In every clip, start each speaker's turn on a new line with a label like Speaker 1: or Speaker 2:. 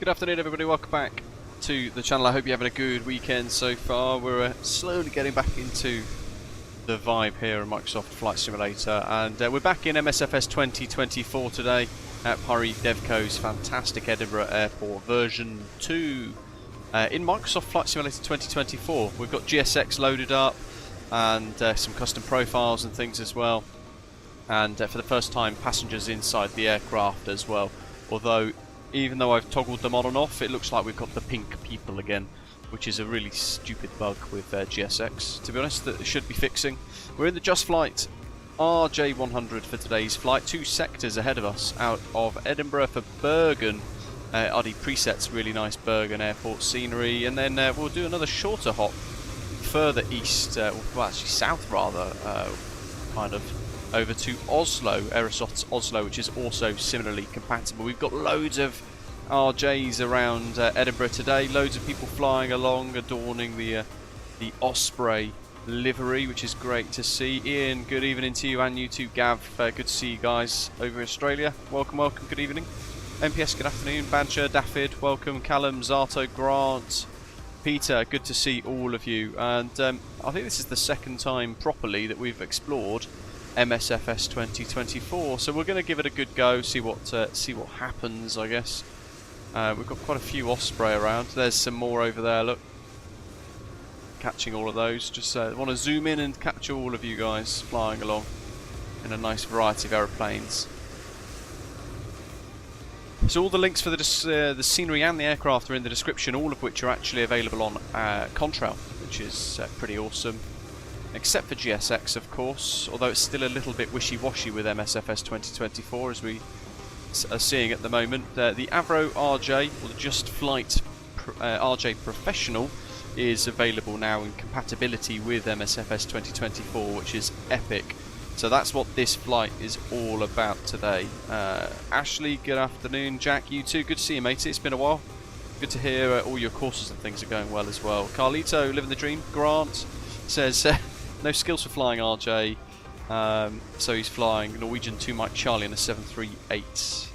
Speaker 1: Good afternoon everybody, welcome back to the channel. I hope you're having a good weekend so far. We're slowly getting back into the vibe here in Microsoft Flight Simulator, and we're back in MSFS 2024 today at Pyreegue Dev Co's fantastic Edinburgh Airport version 2 in Microsoft Flight Simulator 2024. We've got GSX loaded up and some custom profiles and things as well, and for the first time passengers inside the aircraft as well, although even though I've toggled them on and off, it looks like we've got the pink people again, which is a really stupid bug with GSX, to be honest, that it should be fixing. We're in the JustFlight RJ100 for today's flight, 2 sectors ahead of us out of Edinburgh for Bergen. RD presets, really nice Bergen airport scenery, and then we'll do another shorter hop further east, well actually south rather, kind of over to Oslo, Aerosoft's Oslo, which is also similarly compatible. We've got loads of RJs around Edinburgh today, loads of people flying along, adorning the Osprey livery, which is great to see. Ian, good evening to you, and you too, Gav. Good to see you guys over in Australia. Welcome, welcome, good evening. MPS, good afternoon. Badger, Daffyd, welcome. Callum, Zato, Grant, Peter, good to see all of you. And I think this is the second time properly that we've explored MSFS 2024, so we're going to give it a good go, see what happens, I guess. We've got quite a few Osprey around. There's some more over there, look. Catching all of those. Just want to zoom in and catch all of you guys flying along in a nice variety of aeroplanes. So all the links for the scenery and the aircraft are in the description, all of which are actually available on Contrail, which is pretty awesome. Except for GSX, of course, although it's still a little bit wishy-washy with MSFS 2024, as we are seeing at the moment. The Avro RJ, or the JustFlight RJ Professional, is available now in compatibility with MSFS 2024, which is epic. So that's what this flight is all about today. Ashley, good afternoon. Jack, you too. Good to see you, mate. It's been a while. Good to hear all your courses and things are going well as well. Carlito, living the dream. Grant says... no skills for flying RJ, so he's flying Norwegian 2 Mike Charlie in a 738.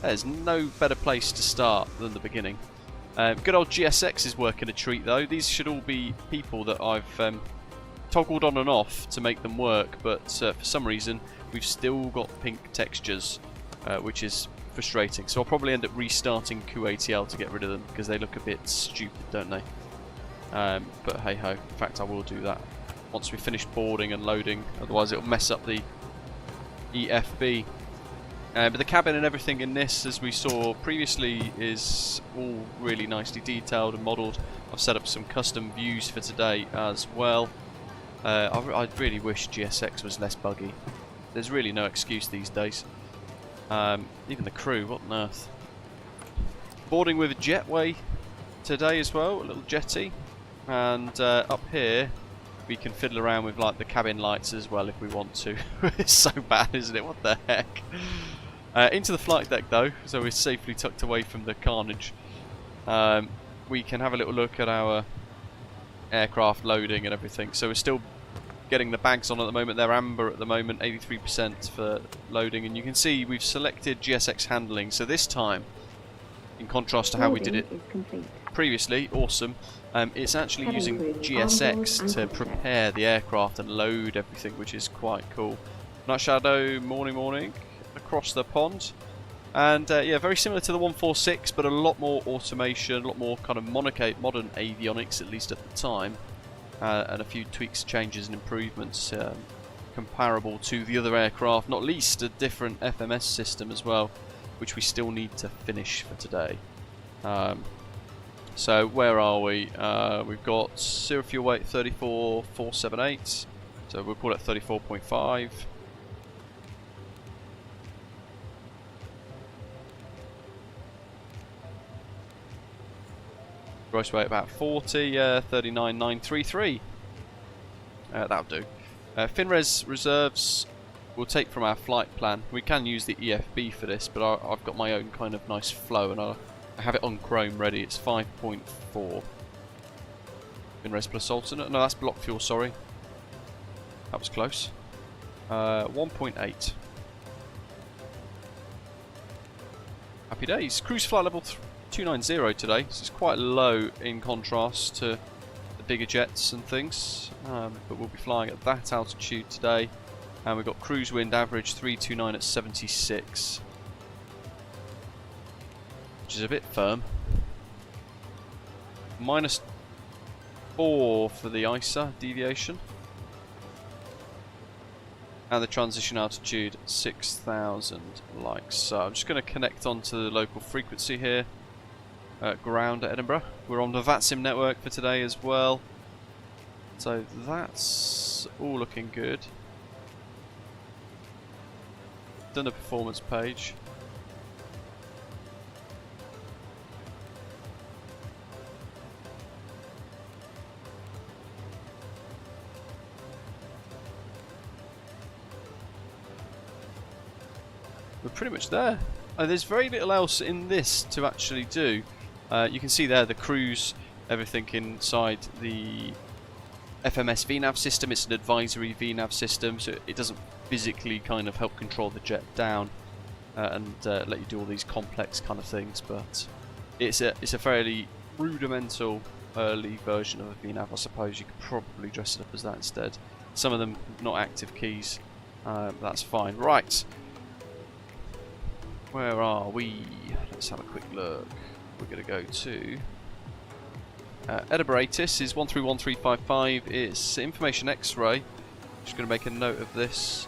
Speaker 1: There's no better place to start than the beginning. Good old GSX is working a treat though. These should all be people that I've toggled on and off to make them work, but for some reason we've still got pink textures, which is frustrating. So I'll probably end up restarting QATL to get rid of them, because they look a bit stupid, don't they? But hey ho, in fact I will do that once we finish boarding and loading, otherwise it'll mess up the EFB. But the cabin and everything in this, as we saw previously, is all really nicely detailed and modelled. I've set up some custom views for today as well. I really wish GSX was less buggy. There's really no excuse these days. Even the crew, what on earth. Boarding with a jetway today as well, a little jetty. And up here we can fiddle around with like the cabin lights as well if we want to. It's so bad, isn't it? What the heck? Into the flight deck though, so we're safely tucked away from the carnage. We can have a little look at our aircraft loading and everything. So we're still getting the bags on at the moment. They're amber at the moment, 83% for loading, and you can see we've selected GSX handling. So this time, in contrast to how we did it previously, awesome. It's actually using GSX to prepare the aircraft and load everything, which is quite cool. Night Shadow, morning, across the pond. And yeah, very similar to the 146, but a lot more automation, a lot more kind of modern avionics, at least at the time. And a few tweaks, changes and improvements comparable to the other aircraft, not least a different FMS system as well, which we still need to finish for today. So where are we? We've got zero fuel weight 34,478, so we'll call it 34.5. Gross weight about 40, 39,933. That'll do. FinRes reserves we'll take from our flight plan. We can use the EFB for this, but I've got my own kind of nice flow, and I have it on Chrome ready. It's 5.4. FinRes plus alternate. No, that's block fuel, sorry. That was close. 1.8. Happy days. Cruise flight level 290 today, so it's quite low in contrast to the bigger jets and things, but we'll be flying at that altitude today, and we've got cruise wind average 329 at 76, which is a bit firm. -4 for the ISA deviation, and the transition altitude 6,000 like so. I'm just going to connect onto the local frequency here. Ground at Edinburgh. We're on the VATSIM network for today as well, so that's all looking good. Done a performance page. We're pretty much there. There's very little else in this to actually do. You can see there the cruise, everything inside the FMS VNAV system. It's an advisory VNAV system, so it doesn't physically kind of help control the jet down and let you do all these complex kind of things. But it's a fairly rudimental early version of a VNAV. I suppose you could probably dress it up as that instead. Some of them not active keys. That's fine. Right. Where are we? Let's have a quick look. We're going to go to Edinburgh ATIS is 131355. It's information X-ray. Just going to make a note of this.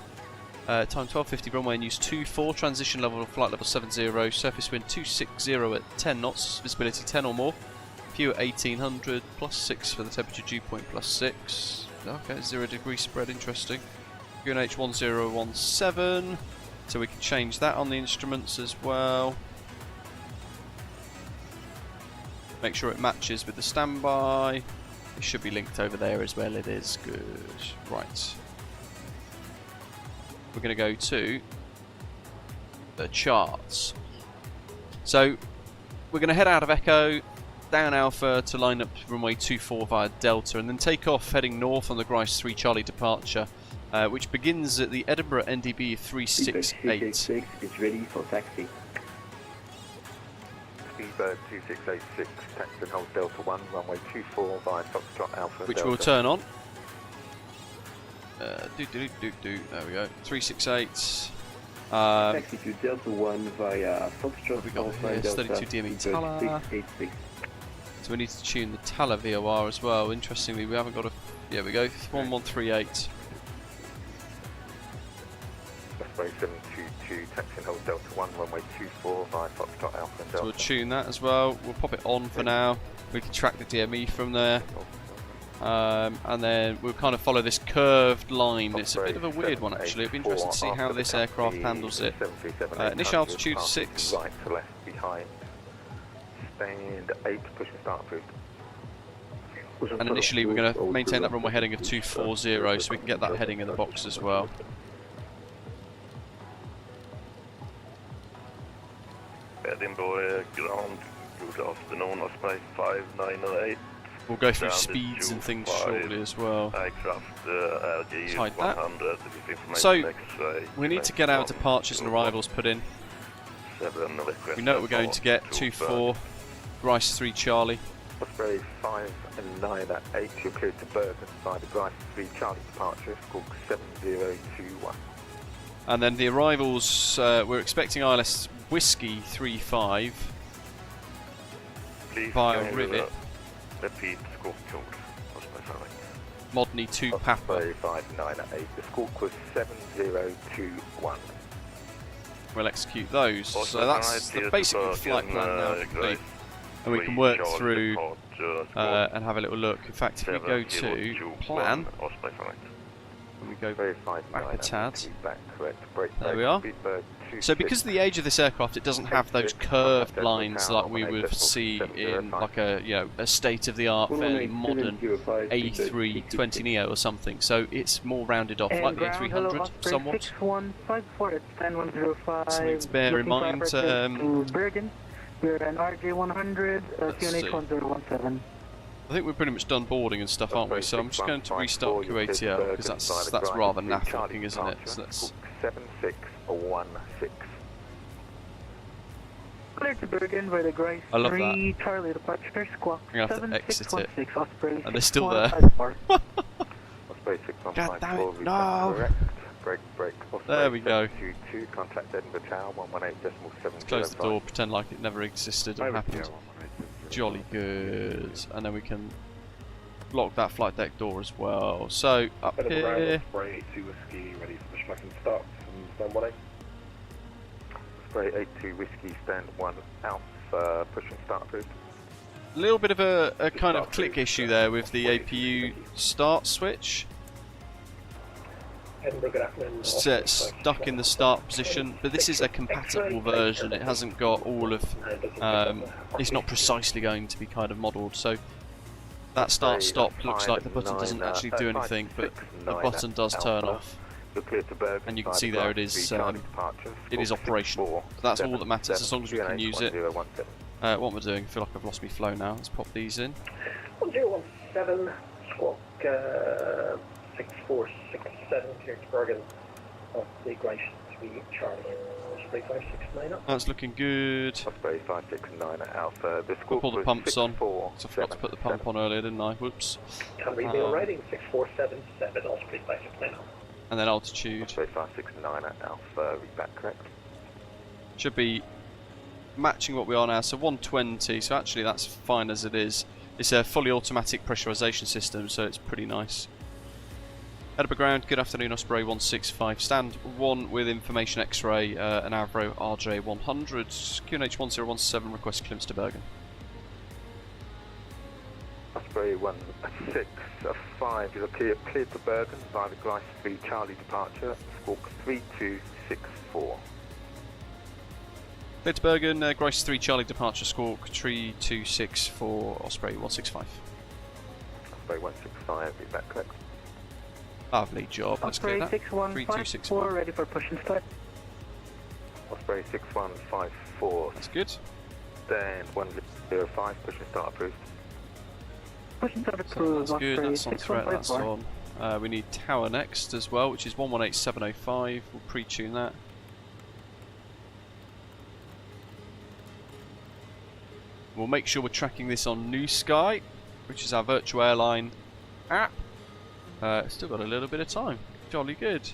Speaker 1: Time 1250, runway and use 24, transition level flight level 70, surface wind 260 at 10 knots, visibility 10 or more, fuel 1800, +6 for the temperature dew point +6. Okay, 0 degree spread, interesting. QNH 1017. So we can change that on the instruments as well. Make sure it matches with the standby. It should be linked over there as well. It is good. Right. We're going to go to the charts. So we're going to head out of Echo, down Alpha to line up runway 24 via Delta, and then take off heading north on the GRICE 3 Charlie departure. Which begins at the Edinburgh NDB 368.
Speaker 2: Is ready for taxi.
Speaker 3: Speedbird 2686, taxi and hold Delta 1, runway 24 via Foxtrot Alpha.
Speaker 1: Which
Speaker 3: Delta.
Speaker 1: will turn on. There we go. 368.
Speaker 2: Taxi to Delta 1 via Foxtrot
Speaker 1: Alpha Delta. 32 DME Tala. So we need to tune the Tala VOR as well. Interestingly, we haven't got a. Yeah, we go 1138.
Speaker 3: 722, taxi and hold Delta 1, runway 24 via Foxtrot Alpha and Delta.
Speaker 1: So we'll tune that as well. We'll pop it on for now. We can track the DME from there. And then we'll kind of follow this curved line. It's a bit of a weird one actually. It'll be interesting to see how this aircraft handles it. Initial altitude 6.
Speaker 3: Right to left behind. Stand 8, push and start approved.
Speaker 1: And initially we're going to maintain that runway heading of 240 so we can get that heading in the box as well.
Speaker 4: Edinburgh ground, good afternoon, Osprey 598.
Speaker 1: We'll go through speeds and things shortly as well.
Speaker 4: Aircraft RJ100.
Speaker 1: So, we need to get our departures and arrivals put in. We know we're going to get 24, GRICE 3 Charlie.
Speaker 3: Osprey 5 and 9 at 8, you're cleared to Bergen by the GRICE 3 Charlie departure, squawk 7021.
Speaker 1: And then the arrivals, we're expecting ILS Whiskey 35 via Rivet.
Speaker 4: Repeat squawk code.
Speaker 1: MODNI 2 Papa.
Speaker 3: Osprey 5 9 at 8, the squawk was 7021.
Speaker 1: We'll execute those. So that's the basic flight plan now complete. And we can work through and have a little look. In fact, if we go to plan, and we go back a tad, there we are. So because of the age of this aircraft, it doesn't have those curved lines like we would see in like a a state-of-the-art, fairly modern A320neo or something. So it's more rounded off, like the A300 somewhat. Something to bear in mind.
Speaker 5: Bergen, we're an RJ100, QNH 1017.
Speaker 1: I think we're pretty much done boarding and stuff, aren't we? So I'm just going to restart QATL because that's rather naff looking, isn't it? So let's
Speaker 3: 7616.
Speaker 5: Clear to Bergen by the GRICE
Speaker 1: I love
Speaker 5: 3 Charlie departure, squawk
Speaker 1: I'm gonna have to exit it.
Speaker 5: 7616 Osprey.
Speaker 1: And they're still there.
Speaker 3: Osprey 6154,
Speaker 1: God damn it,
Speaker 3: read
Speaker 1: no.
Speaker 3: back correct. Break. Osprey
Speaker 1: There we go.
Speaker 3: 722, contact Edinburgh Tower 118.705.
Speaker 1: Close the door, pretend like it never existed and happened. Jolly good. And then we can lock that flight deck door as well. So, up here.
Speaker 6: Osprey 2 Whiskey, ready for pushback and start. Stand 1
Speaker 3: Osprey 82 Whiskey, stand 1 Alpha, push and start approved.
Speaker 1: A little bit of a kind of click issue there with the APU start switch.
Speaker 6: Edinburgh, good afternoon.
Speaker 1: Stuck in the start position, but this is a compatible version. It hasn't got all of, it's not precisely going to be kind of modelled, so that start stop looks like the button doesn't actually do anything, but the button does turn off. And you can see there it is operational. So that's all that matters, as long as we can use it. What am I doing? I feel like I've lost my flow now. Let's pop these in.
Speaker 6: 1017, squawk 6467, clear to Bergen of the GRICE 3 Charlie. Osprey 569 up.
Speaker 1: That's looking good.
Speaker 3: Osprey 569 Alpha.
Speaker 1: We'll pull the pumps on. So I forgot to put the pump on earlier, didn't I? Whoops.
Speaker 6: Can we be riding 6477, Osprey 569 up.
Speaker 1: And then altitude.
Speaker 3: Osprey 569 Alpha, read back correct.
Speaker 1: Should be matching what we are now, so 120, so actually that's fine as it is. It's a fully automatic pressurization system, so it's pretty nice. Edinburgh ground, good afternoon, Osprey 165, stand 1 with information X-ray, an Avro RJ100, QNH 1017, request clearance to Bergen.
Speaker 3: Osprey 165, you're clear to Bergen by the GRICE 3 Charlie departure, squawk 3264.
Speaker 1: Clear to Bergen, GRICE 3 Charlie departure, squawk 3264, Osprey 165.
Speaker 3: Osprey 165, is that correct?
Speaker 1: Lovely job, let's clear that.
Speaker 5: 3264, ready for push and start.
Speaker 3: Osprey 6154.
Speaker 1: That's good.
Speaker 3: Then 105, push and start approved.
Speaker 5: Push and start
Speaker 1: So
Speaker 5: approved,
Speaker 1: that's good,
Speaker 5: Osprey
Speaker 1: that's on threat, that's
Speaker 5: 6154.
Speaker 1: on. We need tower next as well, which is 118705, we'll pre-tune that. We'll make sure we're tracking this on New Sky, which is our virtual airline app. Still got a little bit of time. Jolly good.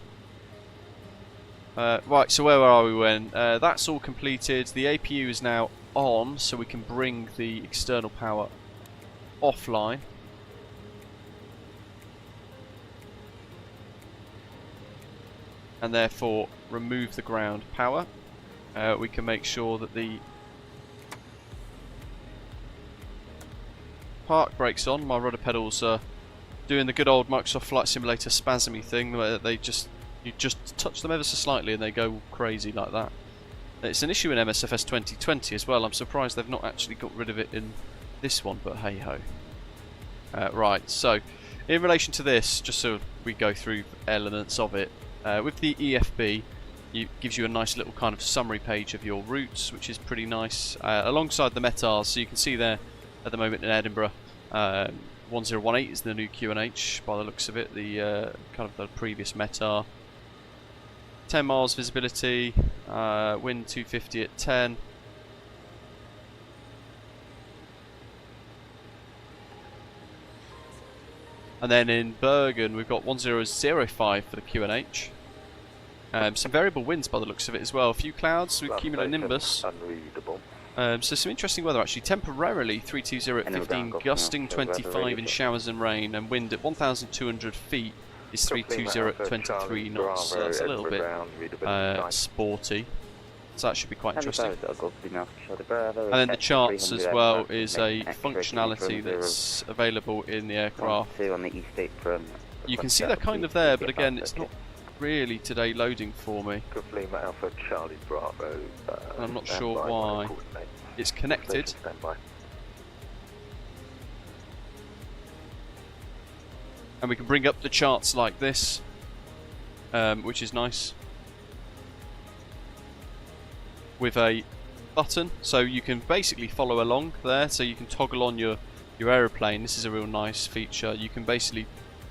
Speaker 1: Right, so where are we when? That's all completed. The APU is now on, so we can bring the external power offline. And therefore remove the ground power. We can make sure that the park brakes on. My rudder pedals are doing the good old Microsoft Flight Simulator spasmy thing where you just touch them ever so slightly and they go crazy like that. It's an issue in MSFS2020 as well. I'm surprised they've not actually got rid of it in this one, but hey ho. Right, so in relation to this, just so we go through elements of it, with the EFB, it gives you a nice little kind of summary page of your routes, which is pretty nice, alongside the METARs. So you can see there at the moment in Edinburgh, 1018 is the new QNH by the looks of it, the kind of the previous METAR. 10 miles visibility, wind 250 at 10. And then in Bergen we've got 1005 for the QNH. Some variable winds by the looks of it as well, a few clouds with cumulonimbus.
Speaker 3: Unreadable.
Speaker 1: So some interesting weather actually. Temporarily 320 at 15, gusting 25 in showers and rain, and wind at 1,200 feet is 320 at 23 knots. So that's a little bit sporty. So that should be quite interesting. And then the charts as well is a functionality that's available in the aircraft. You can see they're kind of there, but again it's not really today loading for me. I'm not sure why. It's connected. And we can bring up the charts like this, which is nice, with a button, so you can basically follow along there. So you can toggle on your aeroplane. This is a real nice feature. You can basically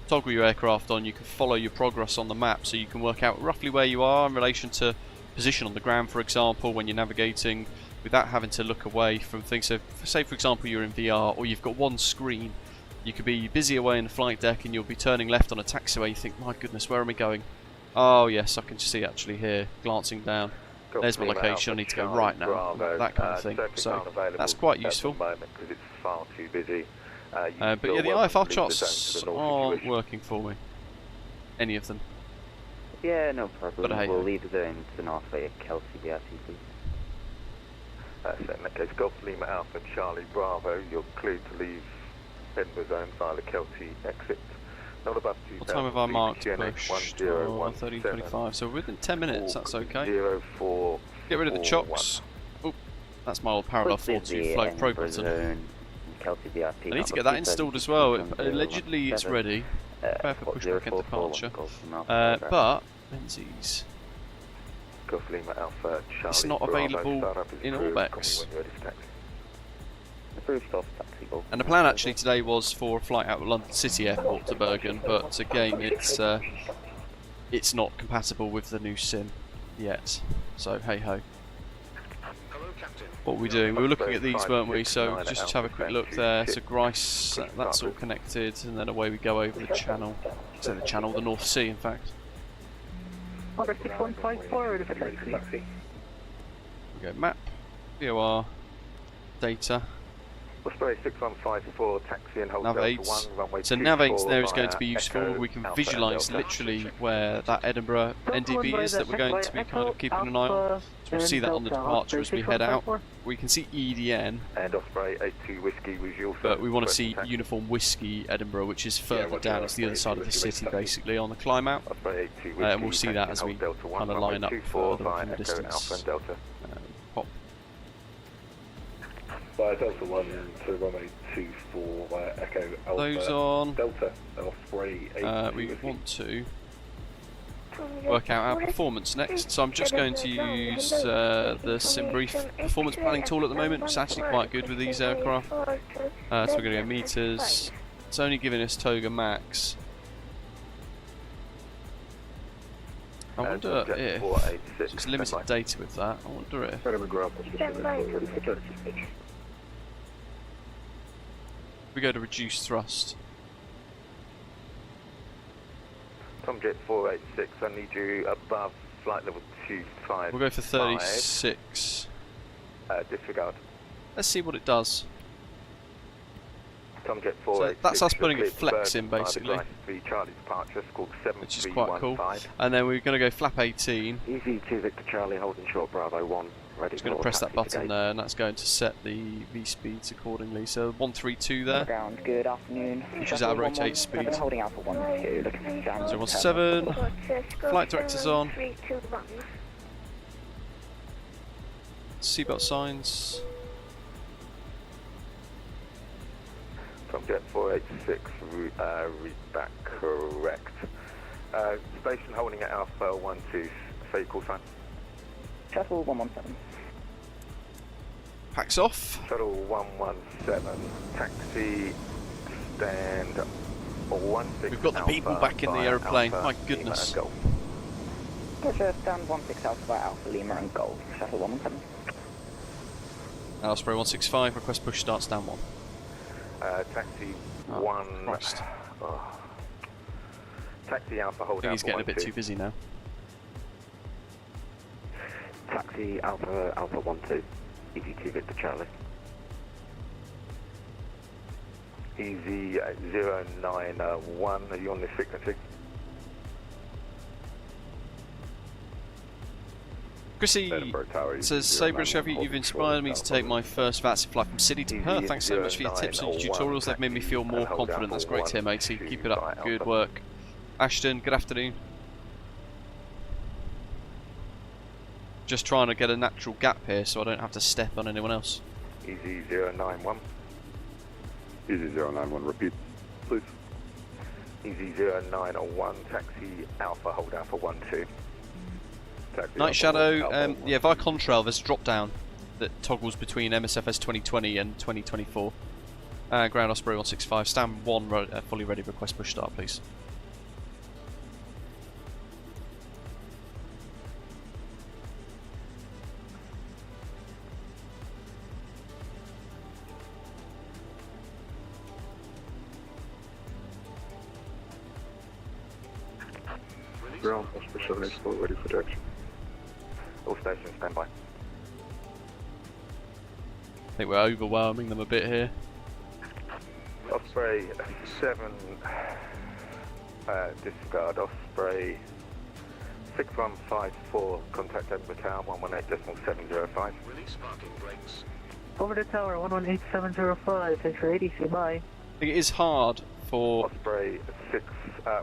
Speaker 1: toggle your aircraft on, you can follow your progress on the map, so you can work out roughly where you are in relation to position on the ground, for example, when you're navigating without having to look away from things. So say for example you're in VR or you've got one screen, you could be busy away in the flight deck and you'll be turning left on a taxiway, you think, my goodness, where am I going? Oh yes, I can see actually here, glancing down, there's my location, I need to go right now, that kind of thing. So that's quite useful.
Speaker 3: Because it's far too busy.
Speaker 1: But yeah, the IFR charts aren't working for me. Any of them.
Speaker 7: Yeah, no problem.
Speaker 1: But hey,
Speaker 7: we'll leave the zone to the north via Kelsey BRT, please.
Speaker 3: So in that case, Golf Lima Alpha Charlie Bravo, you're cleared to leave Edinburgh zone via the Kelsey exit. Not above 2,000.
Speaker 1: what time have I marked pushed? 13:25, so within 10 minutes, that's okay.
Speaker 3: 04.
Speaker 1: Get rid of the chocks. Oh, that's my old parallel 42 float probe button. I need to get that installed as well. Allegedly it's ready. Prepare for pushback and departure. But Menzies,
Speaker 3: Golf Lima Alpha Charlie
Speaker 1: it's not
Speaker 3: Bravo,
Speaker 1: available
Speaker 3: start up as
Speaker 1: in
Speaker 3: crew,
Speaker 1: all backs.
Speaker 3: coming when you're ready to taxi.
Speaker 7: Approved off taxi.
Speaker 1: And the plan actually today was for a flight out of London City Airport to Bergen, but again it's not compatible with the new sim yet. So hey ho. What were we doing? We were looking at these, weren't we? So just have a quick look there. So GRICE, that's all connected, and then away we go over the channel. So the channel, the North Sea, in fact.
Speaker 5: Order 6154, ready for taxi.
Speaker 1: We go map, VOR, data.
Speaker 3: Osprey 6154, taxi and hold
Speaker 1: Nav
Speaker 3: Delta
Speaker 1: 8.
Speaker 3: 1, runway
Speaker 1: So
Speaker 3: 24
Speaker 1: Nav 8 there is going
Speaker 3: via
Speaker 1: to be useful.
Speaker 3: Echo,
Speaker 1: We can
Speaker 3: Alpha
Speaker 1: visualise
Speaker 3: Delta.
Speaker 1: literally where that Edinburgh NDB is that we're going to be kind of keeping an eye on. So we'll see that on the departure as we head out. We can see EDN,
Speaker 3: And Osprey 82 Whiskey was your
Speaker 1: but we want to see Uniform Whiskey Edinburgh, which is further down. It's the other side of the city, basically, on the Climbout.
Speaker 3: Osprey 82 Whiskey,
Speaker 1: And we'll see that as we
Speaker 3: Delta 1,
Speaker 1: kind of
Speaker 3: runway
Speaker 1: line up
Speaker 3: 24
Speaker 1: further
Speaker 3: via
Speaker 1: from a
Speaker 3: Echo,
Speaker 1: distance.
Speaker 3: Alpha and Delta.
Speaker 1: Pop.
Speaker 2: Via Delta 1 to runway 24 via Echo Alpha
Speaker 1: Those on.
Speaker 2: Delta and Osprey 82
Speaker 1: We
Speaker 2: Whiskey.
Speaker 1: want to work out our performance next. So I'm just going to use the SimBrief performance planning tool at the moment. It's actually quite good with these aircraft. So we're going to go meters. It's only giving us Toga max. I wonder if it's limited data with that. I wonder if we go to reduce thrust.
Speaker 3: Tomjet 486, I need you above flight level 25.
Speaker 1: We'll go for 36.
Speaker 3: Disregard.
Speaker 1: Let's see what it does.
Speaker 3: Tomjet
Speaker 1: So
Speaker 3: 486.
Speaker 1: that's us putting
Speaker 3: you're
Speaker 1: it
Speaker 3: cleared to
Speaker 1: flex in
Speaker 3: Bergen via the
Speaker 1: basically,
Speaker 3: GRICE 3 Charlie departure, scored
Speaker 1: which is quite cool.
Speaker 3: 7315.
Speaker 1: And then we're going to go flap 18.
Speaker 3: Easy to Victor Charlie, holding short Bravo 1. Ready
Speaker 1: Just going to press that button there, and that's going to set the V speeds accordingly. So 132 there,
Speaker 7: Ground, good afternoon.
Speaker 1: which is our rotate speed.
Speaker 7: Holding Alpha 12, looking down.
Speaker 1: 017, flight directors on, seatbelt signs.
Speaker 3: Tomjet 486, read back correct. Station holding at Alpha 12, say call sign.
Speaker 7: Shuttle 117.
Speaker 1: Packs off.
Speaker 3: Shuttle 117, taxi, stand 16.
Speaker 1: We've got the people back in the aeroplane. My goodness.
Speaker 7: Roger, stand 16 Alpha by Alpha Lima and Golf. Shuttle 117.
Speaker 1: Osprey 165, request push start stand 1.
Speaker 3: Taxi
Speaker 1: Oh,
Speaker 3: 1.
Speaker 1: Christ.
Speaker 3: Taxi Alpha,
Speaker 1: I
Speaker 3: hold
Speaker 1: think he's
Speaker 3: Alpha
Speaker 1: getting a bit
Speaker 3: 12.
Speaker 1: too busy now.
Speaker 3: Taxi Alpha 12, EG2 Victor Charlie. Easy 091, are you on this frequency?
Speaker 1: Chrissy says, Sabre Chevy, you've inspired me to take my first VATSIM flight from City to Perth. Thanks so much for your tips and your tutorials. They've made me feel more confident. That's great to hear, matey. Keep it up. Good work. Ashton, good afternoon. Just trying to get a natural gap here so I don't have to step on anyone else.
Speaker 3: Easy 091.
Speaker 2: Easy 091, repeat, please.
Speaker 3: Easy 091, taxi Alpha, hold Alpha 12. Taxi
Speaker 1: Night
Speaker 3: Alpha,
Speaker 1: Shadow,
Speaker 3: hold Alpha
Speaker 1: yeah, via Contrail there's a drop down that toggles between MSFS 2020 and 2024. Ground Osprey 165, stand 1 fully ready, request push start please.
Speaker 3: ground, Osprey 784, ready for direction. All stations, stand by.
Speaker 1: I think we're overwhelming them a bit here.
Speaker 3: Osprey 7, disregard, Osprey 6154, contact Edinburgh Tower 118.705.
Speaker 4: Release parking brakes.
Speaker 5: Over the tower, 118705, thanks for ADC, bye.
Speaker 1: I think it is hard for...
Speaker 3: Osprey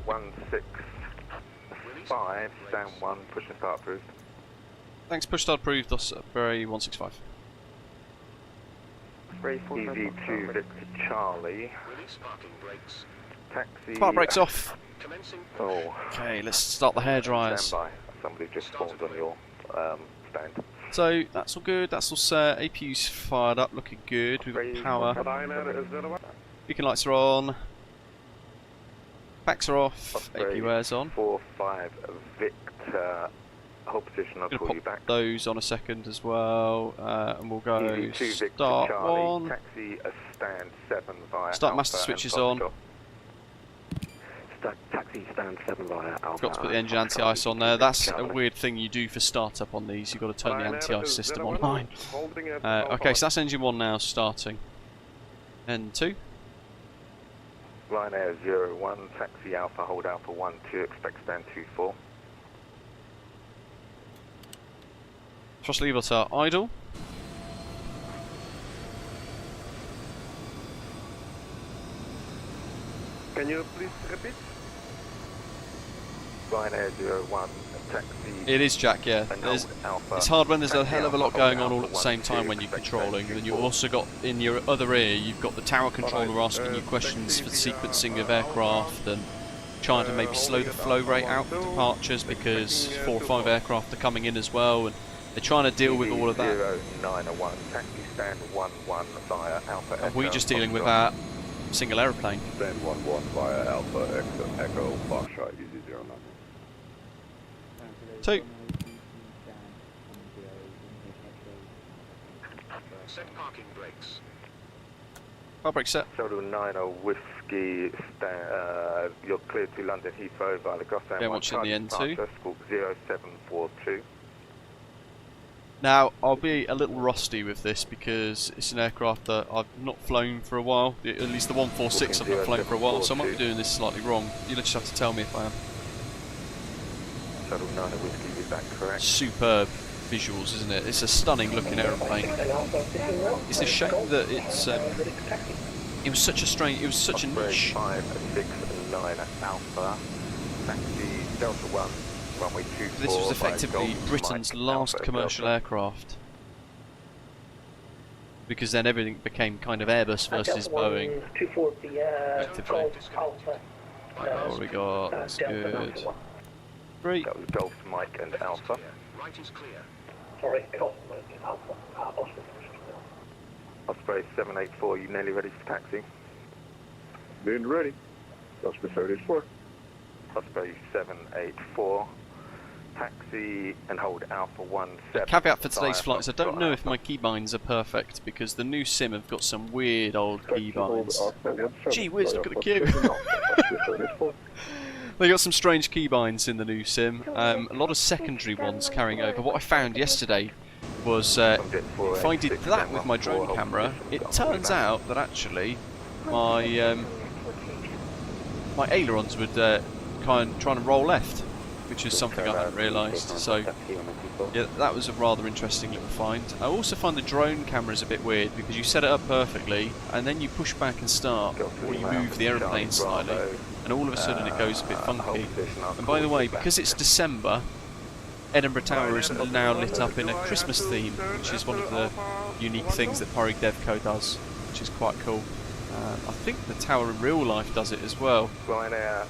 Speaker 3: 165, stand 1, push and start approved.
Speaker 1: Thanks, push start approved, Osprey 165.
Speaker 3: EV2 Victor Charlie.
Speaker 4: Release parking brakes.
Speaker 3: Taxi.
Speaker 1: Park brakes off.
Speaker 4: Commencing.
Speaker 3: Oh.
Speaker 1: Okay, let's start the hair dryers.
Speaker 3: Stand by. Somebody just spawned on your stand.
Speaker 1: So that's all good, that's all set. APU's fired up, looking good. We've got power. Beacon lights are on. Backs are off. APU air's on.
Speaker 3: 4-5 Victor. Hold position, I'll
Speaker 1: I'm
Speaker 3: call
Speaker 1: going
Speaker 3: you
Speaker 1: to
Speaker 3: back.
Speaker 1: pop those on a second as well, and we'll go
Speaker 3: EV2 Victor
Speaker 1: start
Speaker 3: Charlie.
Speaker 1: one.
Speaker 3: Taxi stand 7 via
Speaker 1: Start
Speaker 3: Alpha
Speaker 1: master
Speaker 3: and
Speaker 1: switches
Speaker 3: Foxtrot.
Speaker 1: on.
Speaker 2: Taxi stand 7 via Alpha.
Speaker 1: Forgot to put the engine anti-ice on there. That's a weird thing you do for startup on these. You've got to turn the anti-ice system online. Okay, so that's engine 1 now starting. And 2.
Speaker 3: Ryanair 01, taxi Alpha, hold Alpha 12, expect stand 24.
Speaker 1: Thrust levers are idle.
Speaker 3: Can you please repeat? Ryanair 01, taxi.
Speaker 1: It is Jack, yeah.
Speaker 3: Alpha.
Speaker 1: It's hard when there's a
Speaker 3: Taxi
Speaker 1: hell of a lot
Speaker 3: Alpha,
Speaker 1: going
Speaker 3: hold
Speaker 1: on all at the
Speaker 3: Alpha
Speaker 1: same
Speaker 3: 12,
Speaker 1: time when you're
Speaker 3: expect
Speaker 1: controlling.
Speaker 3: stand
Speaker 1: Then you've
Speaker 3: 24.
Speaker 1: also got in your other ear, you've got the tower controller asking you questions for the sequencing of aircraft and trying to maybe slow the flow rate out for departures because 4 or 5 aircraft are coming in as well, and they're trying to deal with all of that.
Speaker 3: 0901, taxi stand 11 via Alpha.
Speaker 1: And we're just dealing with that single aeroplane.
Speaker 3: Stand 11 via Alpha, Echo, Foxtrot, easy 09.
Speaker 1: 2.
Speaker 4: Set parking brakes.
Speaker 1: Car brake set.
Speaker 3: Soda 90 Whiskey, you're clear to London Heathrow via the Gotham.
Speaker 1: Yeah, watching the N2.
Speaker 3: Squawk 0742.
Speaker 1: Now, I'll be a little rusty with this because it's an aircraft that I've not flown for a while. At least the 146 I've not flown for a while, so I might be doing this slightly wrong. You'll just have to tell me if I am.
Speaker 3: Soda 90 Whiskey, is that correct?
Speaker 1: Superb visuals, isn't it? It's a stunning looking aeroplane. It's a shame that it's it was such a strange, it was such a niche.
Speaker 3: 5, 6, 9 Alpha, taxi Delta 1, runway 24.
Speaker 1: This was effectively Britain's last commercial aircraft, because then everything became kind of Airbus versus Boeing.
Speaker 6: 240,
Speaker 1: Effectively.
Speaker 6: Alpha.
Speaker 1: What we got? That's good. 3.
Speaker 3: That was Golf, Mike and Alpha.
Speaker 4: Right is clear.
Speaker 6: Sorry, Golf, Alpha, Osprey.
Speaker 3: Osprey 784, you nearly ready for taxi?
Speaker 2: Being ready. Osprey 784.
Speaker 3: Osprey 784, taxi and hold Alpha 17.
Speaker 1: Caveat for today's flights, I don't know if my keybinds are perfect because the new sim have got some weird old keybinds. Gee whiz, look at the queue. They got some strange keybinds in the new sim, a lot of secondary ones carrying over. What I found yesterday was if I did that with my drone camera, it turns out that actually my my ailerons would try and roll left, which is something I hadn't realised. So yeah, that was a rather interesting little find. I also find the drone camera is a bit weird because you set it up perfectly and then you push back and start, or you move the aeroplane slightly, and all of a sudden it goes a bit funky. And by the way, because it's December, Edinburgh Tower is now lit up in a Christmas theme, which is one of the unique things that Pyreegue Dev Co does, which is quite cool. I think the tower in real life does it as well.
Speaker 3: Ryanair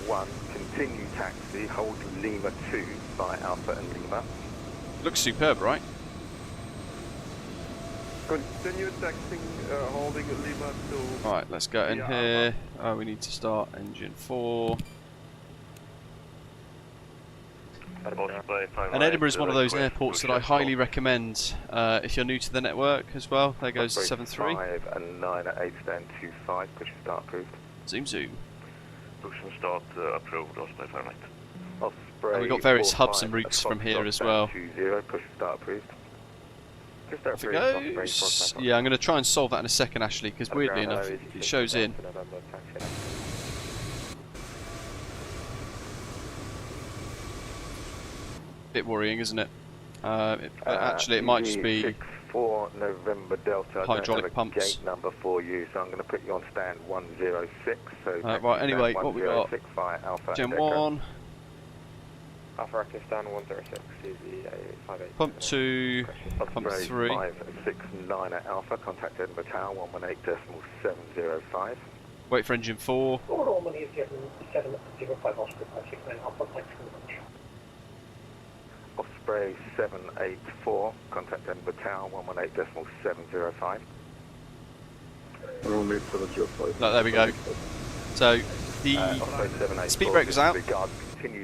Speaker 3: 01, continue taxi, hold Lima 2 by Alpha and Lima.
Speaker 1: Looks superb, right?
Speaker 3: Continue taxing, holding Lima 2.
Speaker 1: Alright, let's go in here. Oh, we need to start engine 4. And Edinburgh is one of those airports that I highly recommend if you're new to the network as well. There goes 7-3.
Speaker 3: 5 and 9 at 8 stand 2-5, push and start approved.
Speaker 1: Zoom zoom.
Speaker 4: Push and start approved, Osprey Fahrenheit.
Speaker 3: Osprey,
Speaker 1: And we've got various
Speaker 3: 45,
Speaker 1: hubs and routes from
Speaker 3: Foxtrot,
Speaker 1: here as well.
Speaker 3: 20, push start approved. Just
Speaker 1: Off it goes. Yeah, I'm going to try and solve that in a second, Ashley, because weirdly enough, it shows in. Bit worrying, isn't it? Actually, it might just be
Speaker 3: 64 November Delta.
Speaker 1: hydraulic pumps.
Speaker 3: Gate number for you, so I'm going to put you on stand 106. So
Speaker 1: right, anyway, what we got?
Speaker 3: Alpha
Speaker 1: Gen
Speaker 3: Echo.
Speaker 1: 1,
Speaker 6: Alpha Echo stand 106, easy 58.
Speaker 1: pump 2, pump 3.
Speaker 3: 569 at Alpha, contact Edinburgh Tower 118.705.
Speaker 1: Wait for engine 4.
Speaker 6: Forward Albany is given 705 Osprey 569 Alpha, thanks for the launch.
Speaker 3: Osprey 784, contact Edinburgh Tower 118.705.
Speaker 1: No, there we go. So the speed brake was out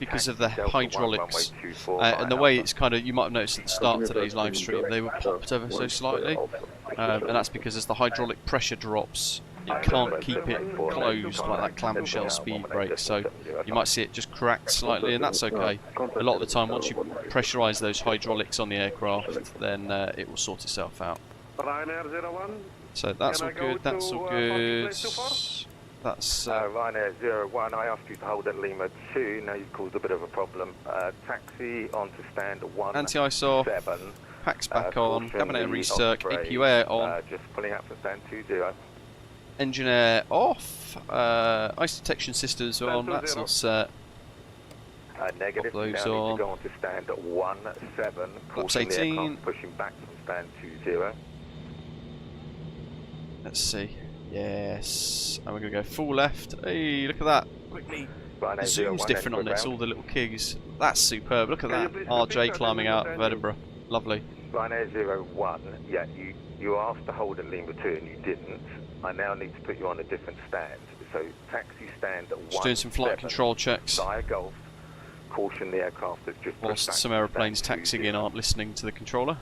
Speaker 1: because of the hydraulics, and the way it's kind of, you might have noticed at the start of today's live stream, they were popped ever so slightly, and that's because as the hydraulic pressure drops, you can't keep it closed like that clamshell speed brake, so you might see it just crack slightly, and that's okay. A lot of the time, once you pressurise those hydraulics on the aircraft, then it will sort itself out. So that's all good, that's all good. That's
Speaker 3: Ryanair 01, I asked you to hold at Lima 2, now you've caused a bit of a problem. Taxi onto stand 17.
Speaker 1: anti-ice off, packs back on, cabin air recirc, APU air on,
Speaker 3: just pulling out for stand 20.
Speaker 1: engine air off, ice detection systems on, that's all set.
Speaker 3: Negative,
Speaker 1: Pop those
Speaker 3: now
Speaker 1: on.
Speaker 3: need to go on to stand 17,
Speaker 1: Flaps
Speaker 3: caution the
Speaker 1: 18.
Speaker 3: aircraft pushing back from stand 20.
Speaker 1: Let's see. Yes. And we're going to go full left. Hey, look at that.
Speaker 3: Ryanair
Speaker 1: The zoom's
Speaker 3: 01,
Speaker 1: different on
Speaker 3: Edinburgh
Speaker 1: this,
Speaker 3: ground.
Speaker 1: all the little keys. That's superb. Look at that. RJ climbing out of Edinburgh. Lovely.
Speaker 3: Ryanair 01, yeah, you asked to hold at Lima 2 and you didn't. I now need to put you on a different stand. So taxi stand 1.
Speaker 1: Just doing some flight control checks.
Speaker 3: Via Golf. Caution the aircraft that's just pushed
Speaker 1: Whilst
Speaker 3: back
Speaker 1: some
Speaker 3: from
Speaker 1: aeroplanes
Speaker 3: stand
Speaker 1: taxiing
Speaker 3: 20.
Speaker 1: in aren't listening to the controller.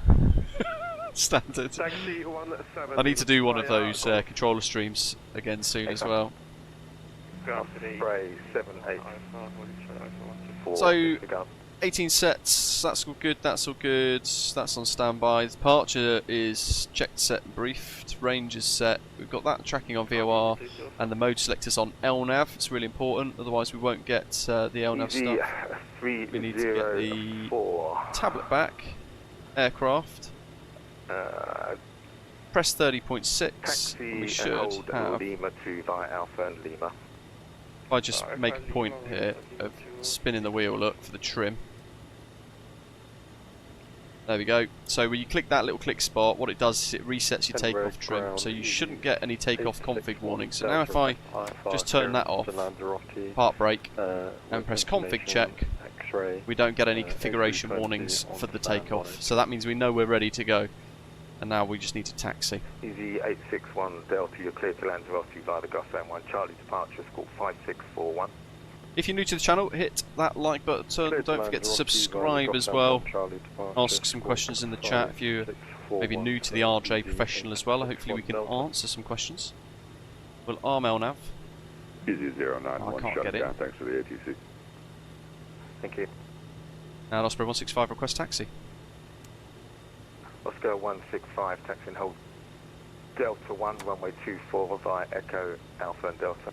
Speaker 1: Standard.
Speaker 3: Taxi 17.
Speaker 1: I need to do one of those controller streams again soon as well.
Speaker 3: Spray 784.
Speaker 1: So, 18 sets, that's all good, that's all good, that's on standby. Departure is checked, set and briefed, range is set, we've got that tracking on VOR, and the mode selector's on LNAV, it's really important, otherwise we won't get the LNAV stuff. We need to get the tablet back, aircraft, press 30.6, and we should have,
Speaker 3: Lima 2 via Alpha and Lima.
Speaker 1: if I just make a point here of spinning the wheel, look, for the trim. There we go. So when you click that little click spot, what it does is it resets your takeoff trim, so you shouldn't get any takeoff config warnings. So now if I just turn that off, part brake, and press config check, we don't get any configuration warnings for the takeoff. So that means we know we're ready to go. And now we just need to taxi.
Speaker 3: Easy 861 Delta, you're clear to Lanzarote via the Gus M1 Charlie departure, score 5641.
Speaker 1: If you're new to the channel, hit that like button. Don't forget to subscribe as well. Ask some questions in the chat if you're maybe new to the RJ Professional as well. Hopefully we can answer some questions. We'll arm LNAV.
Speaker 3: Easy 091
Speaker 1: I can't get it.
Speaker 3: Thanks for the ATC. Thank you.
Speaker 1: And Osprey 165 request taxi.
Speaker 3: Oscar 165, taxi and hold Delta 1, runway 24 via Echo, Alpha and Delta.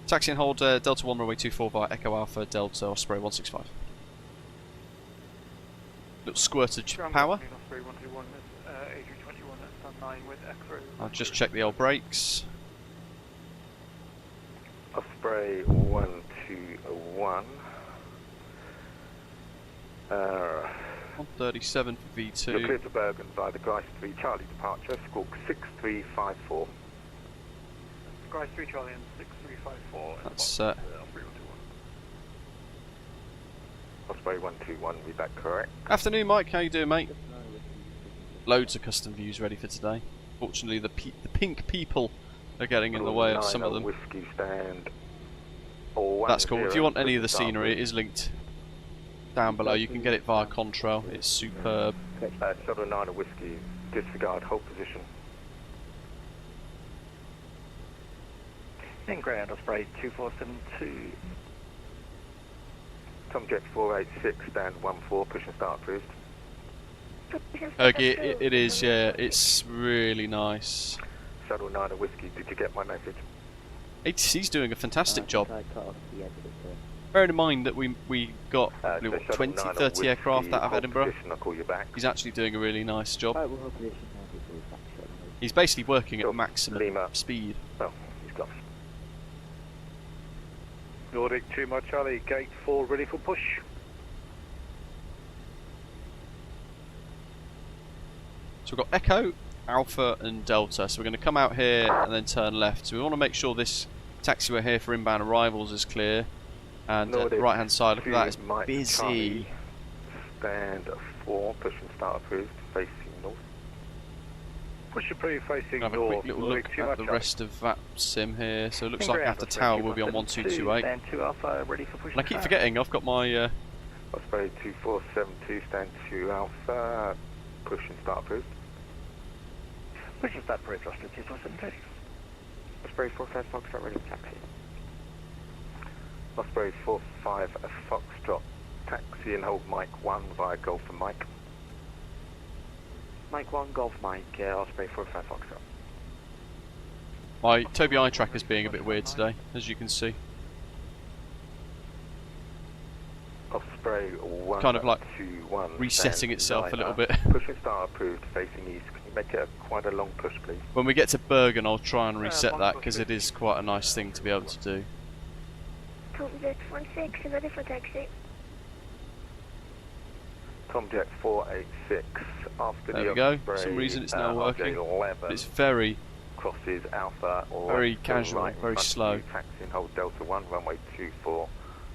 Speaker 1: Taxi and hold Delta 1 runway 24 via Echo Alpha Delta Osprey 165. Little squirt of power. I'll just check the old brakes.
Speaker 3: Osprey 121.
Speaker 1: 137 for V2.
Speaker 3: You're clear to Bergen via the GRICE 3 Charlie departure, squawk 6354.
Speaker 6: GRICE 3 Charlie and 6354.
Speaker 1: That's
Speaker 3: Osprey 121, be back correct.
Speaker 1: Afternoon, Mike. How you doing, mate? Loads of custom views ready for today. Fortunately, the pink people are getting in the way of some of them.
Speaker 3: Whiskey stand.
Speaker 1: That's cool. If you want any of the scenery, it is linked down below. You can get it via Contrail. It's superb.
Speaker 3: Shutdown 9 whiskey, disregard, hold position.
Speaker 6: In ground, Osprey 2472.
Speaker 3: Tomjet 486, stand 14, push and start approved.
Speaker 1: It is, yeah, it's really nice.
Speaker 3: Shuttle 9 and Whiskey, did you get my message?
Speaker 1: ATC's doing a fantastic job. Bearing in mind that we got
Speaker 3: So
Speaker 1: 20,
Speaker 3: Shuttle 9
Speaker 1: 30
Speaker 3: and
Speaker 1: aircraft
Speaker 3: Whiskey,
Speaker 1: out of
Speaker 3: hold
Speaker 1: Edinburgh.
Speaker 3: position, I'll call you back.
Speaker 1: He's actually doing a really nice job.
Speaker 7: Alright, we'll hold position.
Speaker 1: He's basically working at
Speaker 3: Sure.
Speaker 1: maximum
Speaker 3: Lima.
Speaker 1: speed.
Speaker 3: Oh, he's gone.
Speaker 6: Nordic 2 Mod Charlie, gate 4 ready for push.
Speaker 1: So we've got Echo, Alpha and Delta. So we're going to come out here and then turn left. So we want to make sure this taxiway here for inbound arrivals is clear. And the
Speaker 3: Nordic
Speaker 1: right hand side, look at that, it's
Speaker 3: 2 Mike
Speaker 1: busy.
Speaker 3: Charlie, stand 4, push and start approved, facing north.
Speaker 6: Push approved facing
Speaker 1: Have a
Speaker 6: north.
Speaker 1: quick little look at the rest of VATSIM here. So it looks like after tower we'll be on 1228.
Speaker 6: Stand 2 Alpha ready for push.
Speaker 1: And I keep forgetting I've got my
Speaker 3: Osprey 2472, stand 2 Alpha, push and start approved.
Speaker 6: Push and start approved, Osprey 2472.
Speaker 3: Osprey 45 Foxtrot ready for taxi. Osprey 45 Foxtrot, taxi and hold Mike 1 via Golf and Mike.
Speaker 6: Mike 1, Golf Mike, Osprey 45 Foxtrot.
Speaker 1: my Tobii eye tracker's being a bit weird today, as you can see.
Speaker 3: Osprey 1,
Speaker 1: Kind of like
Speaker 3: 2, 1,
Speaker 1: resetting
Speaker 3: stand
Speaker 1: itself a little
Speaker 3: Lima.
Speaker 1: bit.
Speaker 3: Push and start approved, facing east. Can you make it quite a long push, please?
Speaker 1: When we get to Bergen I'll try and reset that because it is quite a nice thing to be able to do.
Speaker 8: Tomjet 16, ready for taxi.
Speaker 3: Tomjet 486, after
Speaker 1: There
Speaker 3: the
Speaker 1: we go.
Speaker 3: Osprey,
Speaker 1: For some reason it's now working.
Speaker 3: RJ100
Speaker 1: But it's very,
Speaker 3: crosses Alpha,
Speaker 1: very
Speaker 3: left to
Speaker 1: casual,
Speaker 3: right in
Speaker 1: very
Speaker 3: front of
Speaker 1: slow.
Speaker 3: you, taxi and hold Delta 1, runway 24,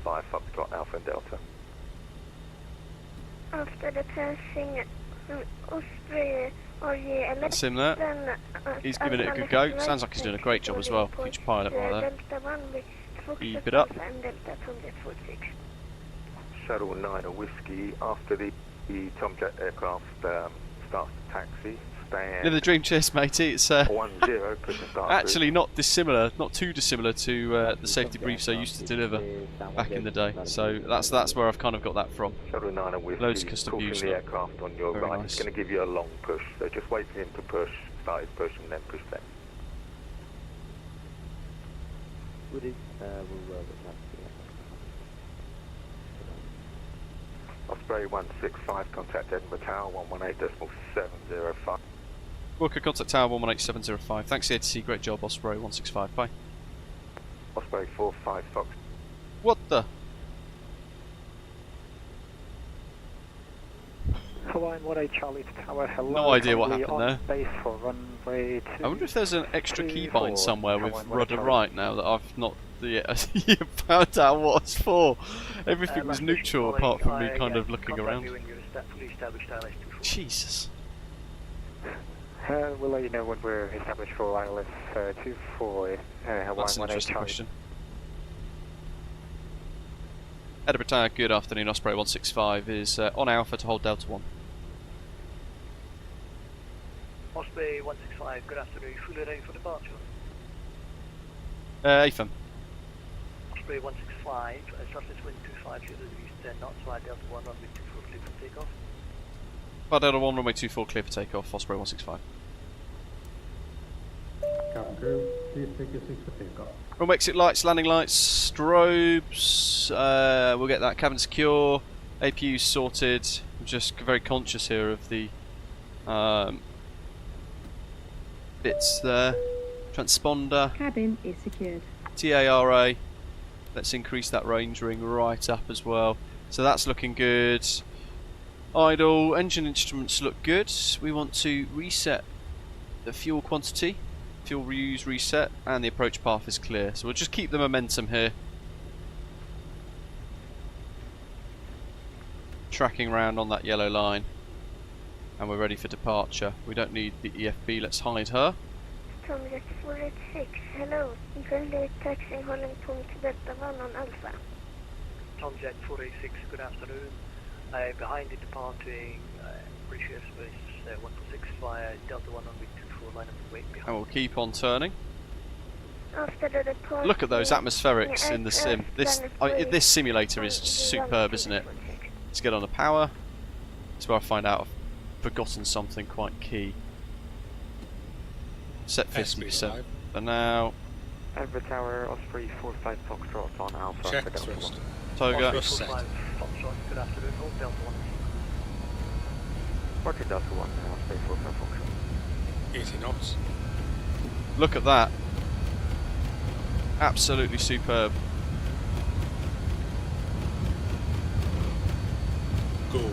Speaker 3: 5 Foxtrot, Alpha and Delta.
Speaker 8: After the passing Osprey RJ11.
Speaker 1: That's him there. He's giving it a good go. Sounds like he's doing a great job as well. Future pilot right there.
Speaker 8: Delta 1 with
Speaker 1: Keep it up.
Speaker 8: and Delta Tomjet 46.
Speaker 3: Shuttle 9 a Whiskey, after the Tomjet aircraft starts to taxi, stand
Speaker 1: Live the dream, cheers matey. It's
Speaker 3: 10, push and start
Speaker 1: actually not dissimilar, not too dissimilar to the safety briefs I used to deliver back in the day. So that's where I've kind of got that from.
Speaker 3: Shuttle 9 a Whiskey,
Speaker 1: Loads of custom
Speaker 3: caution
Speaker 1: views
Speaker 3: the
Speaker 1: now.
Speaker 3: aircraft on your
Speaker 1: Very
Speaker 3: right.
Speaker 1: nice.
Speaker 3: It's going to give you a long push, so just wait for him to push, start his push and then push left. Osprey 165, contact Edinburgh Tower 118.705.
Speaker 1: Walker, contact tower 118705. Thanks ATC, great job Osprey 165. Bye.
Speaker 3: Osprey 45 Fox.
Speaker 1: What the?
Speaker 5: Hawaiian 18 Charlie to Tower, hello.
Speaker 1: No idea what
Speaker 5: Currently
Speaker 1: happened
Speaker 5: on
Speaker 1: there.
Speaker 5: Base for runway 2.
Speaker 1: I wonder if there's an extra
Speaker 5: 34,
Speaker 1: keybind somewhere with
Speaker 5: Hawaiian
Speaker 1: rudder
Speaker 5: 18
Speaker 1: right now that I've not yet found out what it's for. Everything was neutral apart from me kind of looking around. Jesus.
Speaker 5: We'll let you know when we're established for ILS 24, Hawaiian
Speaker 1: That's an
Speaker 5: 18
Speaker 1: interesting
Speaker 5: Charlie.
Speaker 1: question. Edinburgh Tower, good afternoon. Osprey 165 is on Alpha to hold Delta 1.
Speaker 6: Osprey 165, good afternoon, fully ready for departure.
Speaker 1: AFM.
Speaker 6: Osprey 165, surface wind 250 degrees 10 knots, via Delta 1, runway 24, clear for takeoff.
Speaker 1: Flight Delta 1, runway 24, clear for takeoff. Osprey 165.
Speaker 9: Cabin crew, please take your seats for takeoff.
Speaker 1: Runway exit lights, landing lights, strobes. We'll get that cabin secure. APU sorted. I'm just very conscious here of the bits there. Transponder.
Speaker 10: Cabin is secured.
Speaker 1: TARA. Let's increase that range ring right up as well. So that's looking good. Idle. Engine instruments look good. We want to reset the fuel quantity. Fuel reuse reset, and the approach path is clear. So we'll just keep the momentum here. Tracking around on that yellow line. And we're ready for departure. We don't need the EFB, let's hide her.
Speaker 8: Tomjet 486, hello. Currently taxiing Holland Point Delta 1 on Alpha.
Speaker 6: Tomjet 486, good afternoon. Behind the departing British Airspace 146 via Delta 1 runway 24, line up and wait behind.
Speaker 1: And we'll keep on turning.
Speaker 8: After the departure,
Speaker 1: Look at those atmospherics in the sim. This simulator is superb, isn't it? Let's get on the power. That's where I find out I've forgotten something quite key. Set 50% for now.
Speaker 2: Edinburgh Tower, Osprey 45 Foxtrot on Alpha.
Speaker 10: Check
Speaker 2: for Delta
Speaker 10: thrust.
Speaker 2: 1.
Speaker 1: Toga.
Speaker 10: Thrust set.
Speaker 6: Foxtrot, good afternoon, hold Delta 1.
Speaker 2: Roger Delta 1, Osprey 45 Foxtrot.
Speaker 10: 80 knots.
Speaker 1: Look at that. Absolutely superb.
Speaker 10: Go.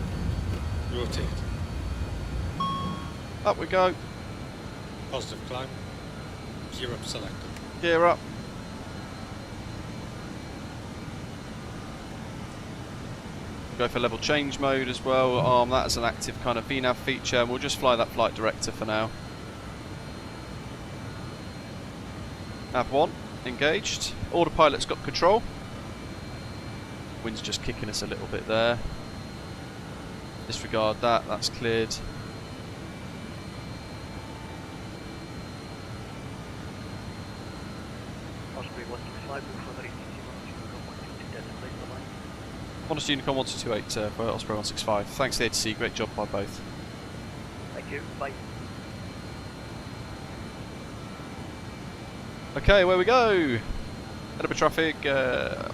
Speaker 10: Rotate.
Speaker 1: Up we go.
Speaker 10: Positive climb. Gear up selected.
Speaker 1: Gear up. Go for level change mode as well. Arm that as an active kind of VNAV feature, and we'll just fly that flight director for now. Nav 1 engaged. Autopilot's got control. Wind's just kicking us a little bit there. Disregard that, that's cleared.
Speaker 6: Osprey 165, move for the
Speaker 1: Honest Unicom 1228 for Osprey 165. Thanks to the ATC, great job by both.
Speaker 6: Thank you, bye.
Speaker 1: Okay, where we go? Edinburgh traffic,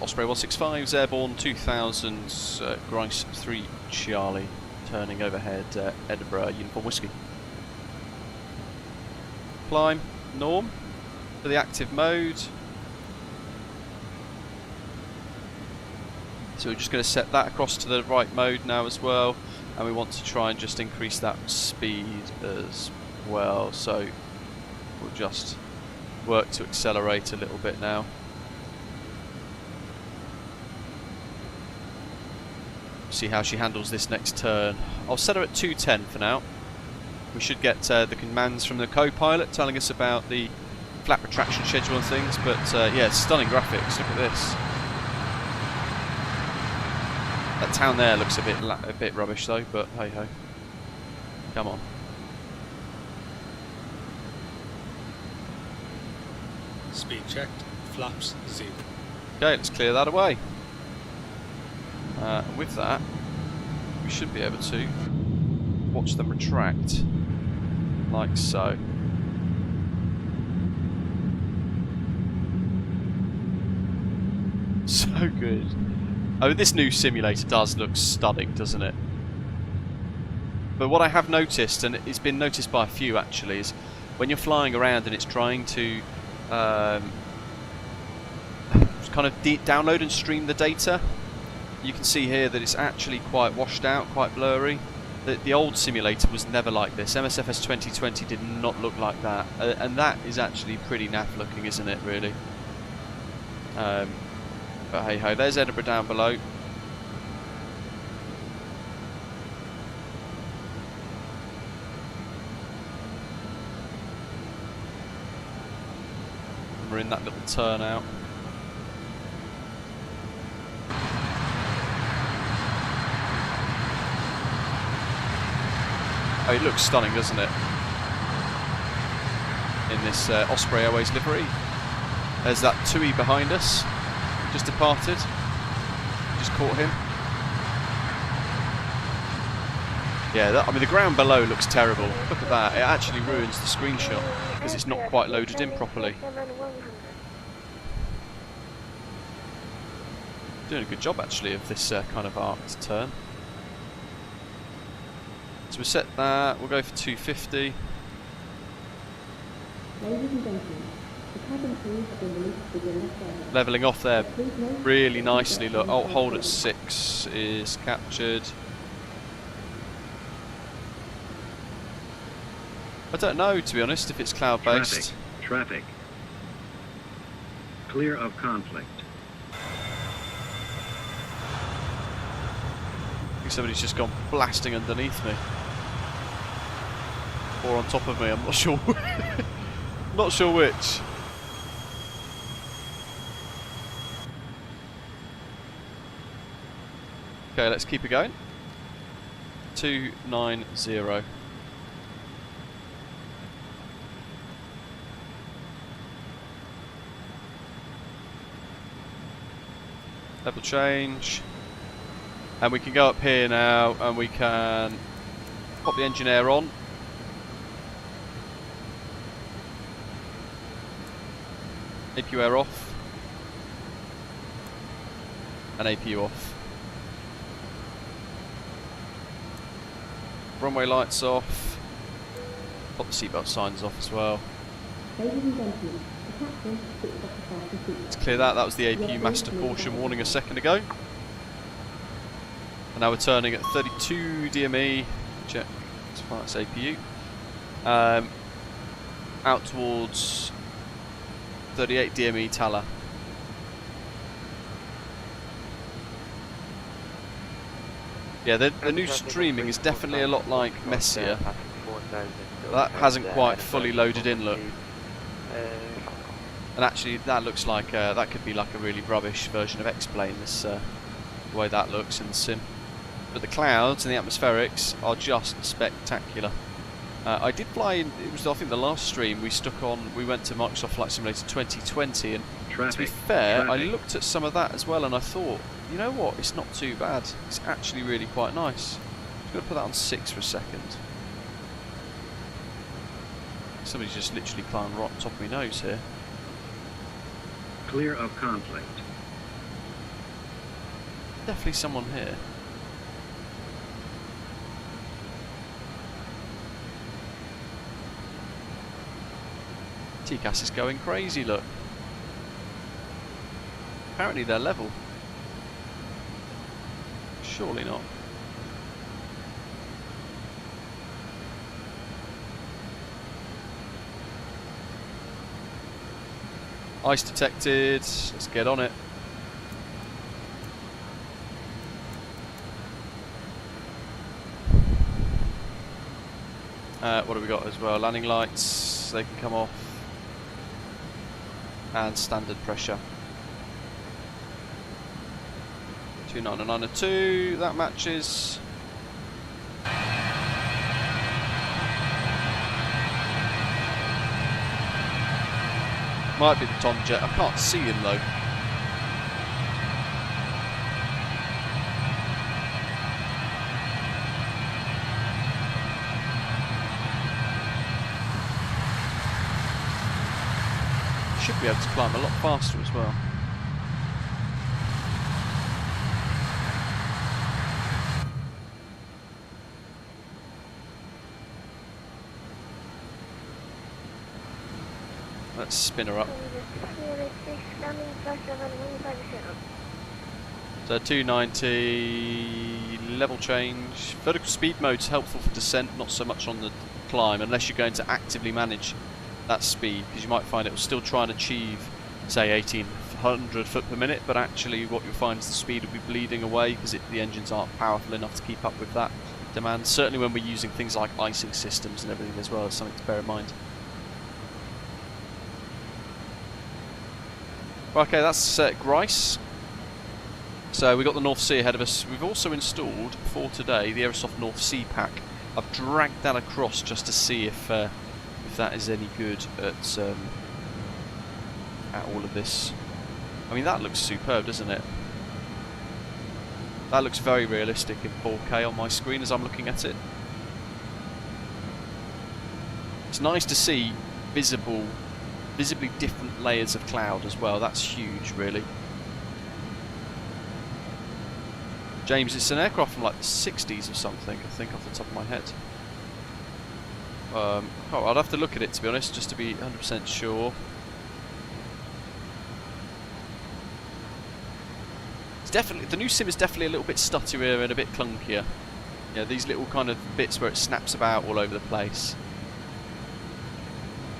Speaker 1: Osprey 165's airborne 2000's GRICE 3 Charlie, turning overhead Edinburgh Uniform Whiskey. Climb, norm, for the active mode. So we're just going to set that across to the right mode now as well, and we want to try and just increase that speed as well, so we'll just work to accelerate a little bit now. See how she handles this next turn. I'll set her at 210 for now. We should get the commands from the co-pilot telling us about the flap retraction schedule and things, but yeah, stunning graphics, look at this. That town there looks a bit rubbish though, but hey ho. Come on.
Speaker 10: Speed checked. Flaps 0.
Speaker 1: Okay, let's clear that away. With that, we should be able to watch them retract, like so. So good. Oh, this new simulator does look stunning, doesn't it? But what I have noticed, and it's been noticed by a few actually, is when you're flying around and it's trying to kind of download and stream the data, you can see here that it's actually quite washed out, quite blurry. The old simulator was never like this. MSFS2020 did not look like that, and that is actually pretty naff looking, isn't it, really? But hey ho, there's Edinburgh down below. We're in that little turnout. Oh, it looks stunning, doesn't it? In this Osprey Airways livery. There's that TUI behind us. Just departed. Just caught him. Yeah, I mean the ground below looks terrible. Look at that. It actually ruins the screenshot because it's not quite loaded in properly. Doing a good job actually of this kind of arced turn. So we set that. We'll go for 250.
Speaker 11: Ladies and gentlemen, the cabin crew have been released to begin the service.
Speaker 1: Levelling off there really nicely. Look, oh, hold at 6 is captured. I don't know, to be honest, if it's cloud-based.
Speaker 12: Traffic. Clear of conflict.
Speaker 1: I think somebody's just gone blasting underneath me. Or on top of me, I'm not sure. Not sure which. Okay, let's keep it going. 290. Level change. And we can go up here now and we can pop the engine air on. APU air off. And APU off. Runway lights off. Pop the seatbelt signs off as well. Let's clear that. That was the APU master caution warning a second ago. And now we're turning at 32 DME. Check. That's APU. Out towards 38 DME Tala. Yeah, the new streaming is definitely a lot like Messier. That hasn't quite fully loaded in, look. And actually, that looks like that could be like a really rubbish version of X-Plane. This the way that looks in the sim. But the clouds and the atmospherics are just spectacular. I did fly in. It was I think the last stream we stuck on. We went to Microsoft Flight Simulator 2020, and to be fair, I looked at some of that as well, and I thought, you know what? It's not too bad. It's actually really quite nice. I'm going to put that on 6 for a second. Somebody's just literally climbed right on top of my nose here.
Speaker 12: Clear of conflict.
Speaker 1: Definitely someone here. TCAS is going crazy, look. Apparently they're level. Surely not. Ice detected. Let's get on it. What have we got as well? Landing lights. They can come off. And standard pressure. 29902. That matches. Might be the Tomjet. I can't see him though. Should be able to climb a lot faster as well. Let's spin her up. So 290, level change. Vertical speed mode's helpful for descent, not so much on the climb, unless you're going to actively manage that speed, because you might find it will still try and achieve, say, 1800 foot per minute, but actually what you'll find is the speed will be bleeding away because the engines aren't powerful enough to keep up with that demand. Certainly when we're using things like icing systems and everything as well, is something to bear in mind. Okay, that's GRICE. So we've got the North Sea ahead of us. We've also installed, for today, the Aerosoft North Sea pack. I've dragged that across just to see if that is any good at all of this. I mean, that looks superb, doesn't it? That looks very realistic in 4K on my screen as I'm looking at it. It's nice to see visibly different layers of cloud as well. That's huge, really. James, it's an aircraft from like the 60s or something, I think, off the top of my head. Oh, I'd have to look at it, to be honest, just to be 100% sure. It's definitely, the new sim is definitely a little bit stuttier and a bit clunkier. Yeah, these little kind of bits where it snaps about all over the place.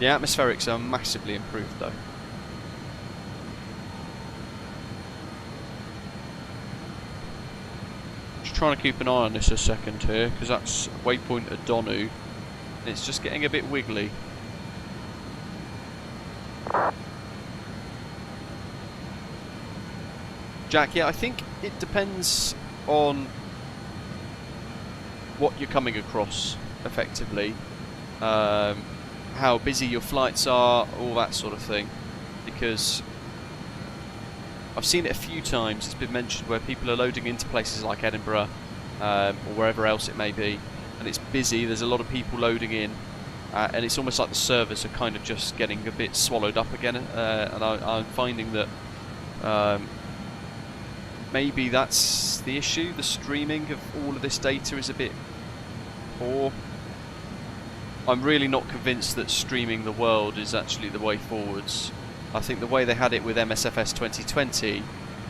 Speaker 1: The atmospherics are massively improved though. Just trying to keep an eye on this a second here, because that's waypoint Adonu. It's just getting a bit wiggly. Jack, yeah, I think it depends on what you're coming across, effectively. How busy your flights are, all that sort of thing. Because I've seen it a few times. It's been mentioned where people are loading into places like Edinburgh or wherever else it may be, and it's busy. There's a lot of people loading in, and it's almost like the servers are kind of just getting a bit swallowed up again. And I'm finding that maybe that's the issue. The streaming of all of this data is a bit poor. I'm really not convinced that streaming the world is actually the way forwards. I think the way they had it with MSFS2020,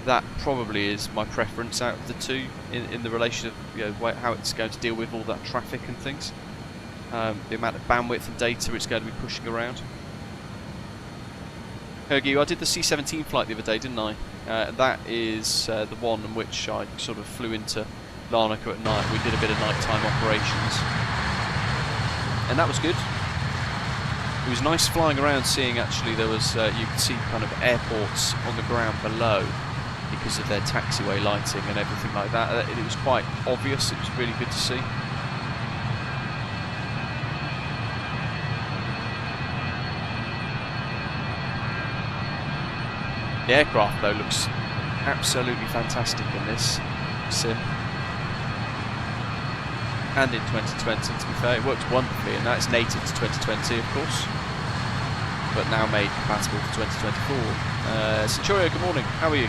Speaker 1: that probably is my preference out of the two in the relation of, you know, how it's going to deal with all that traffic and things. The amount of bandwidth and data it's going to be pushing around. Hergy, I did the C-17 flight the other day, didn't I? That is the one in which I sort of flew into Larnaca at night. We did a bit of nighttime operations, and that was good. It was nice flying around, seeing actually there was you could see kind of airports on the ground below because of their taxiway lighting and everything like that. It was quite obvious. It was really good to see. The aircraft though looks absolutely fantastic in this sim, and in 2020, to be fair. It works wonderfully, and that's native to 2020 of course, but now made compatible for 2024. Centurio, good morning, how are you?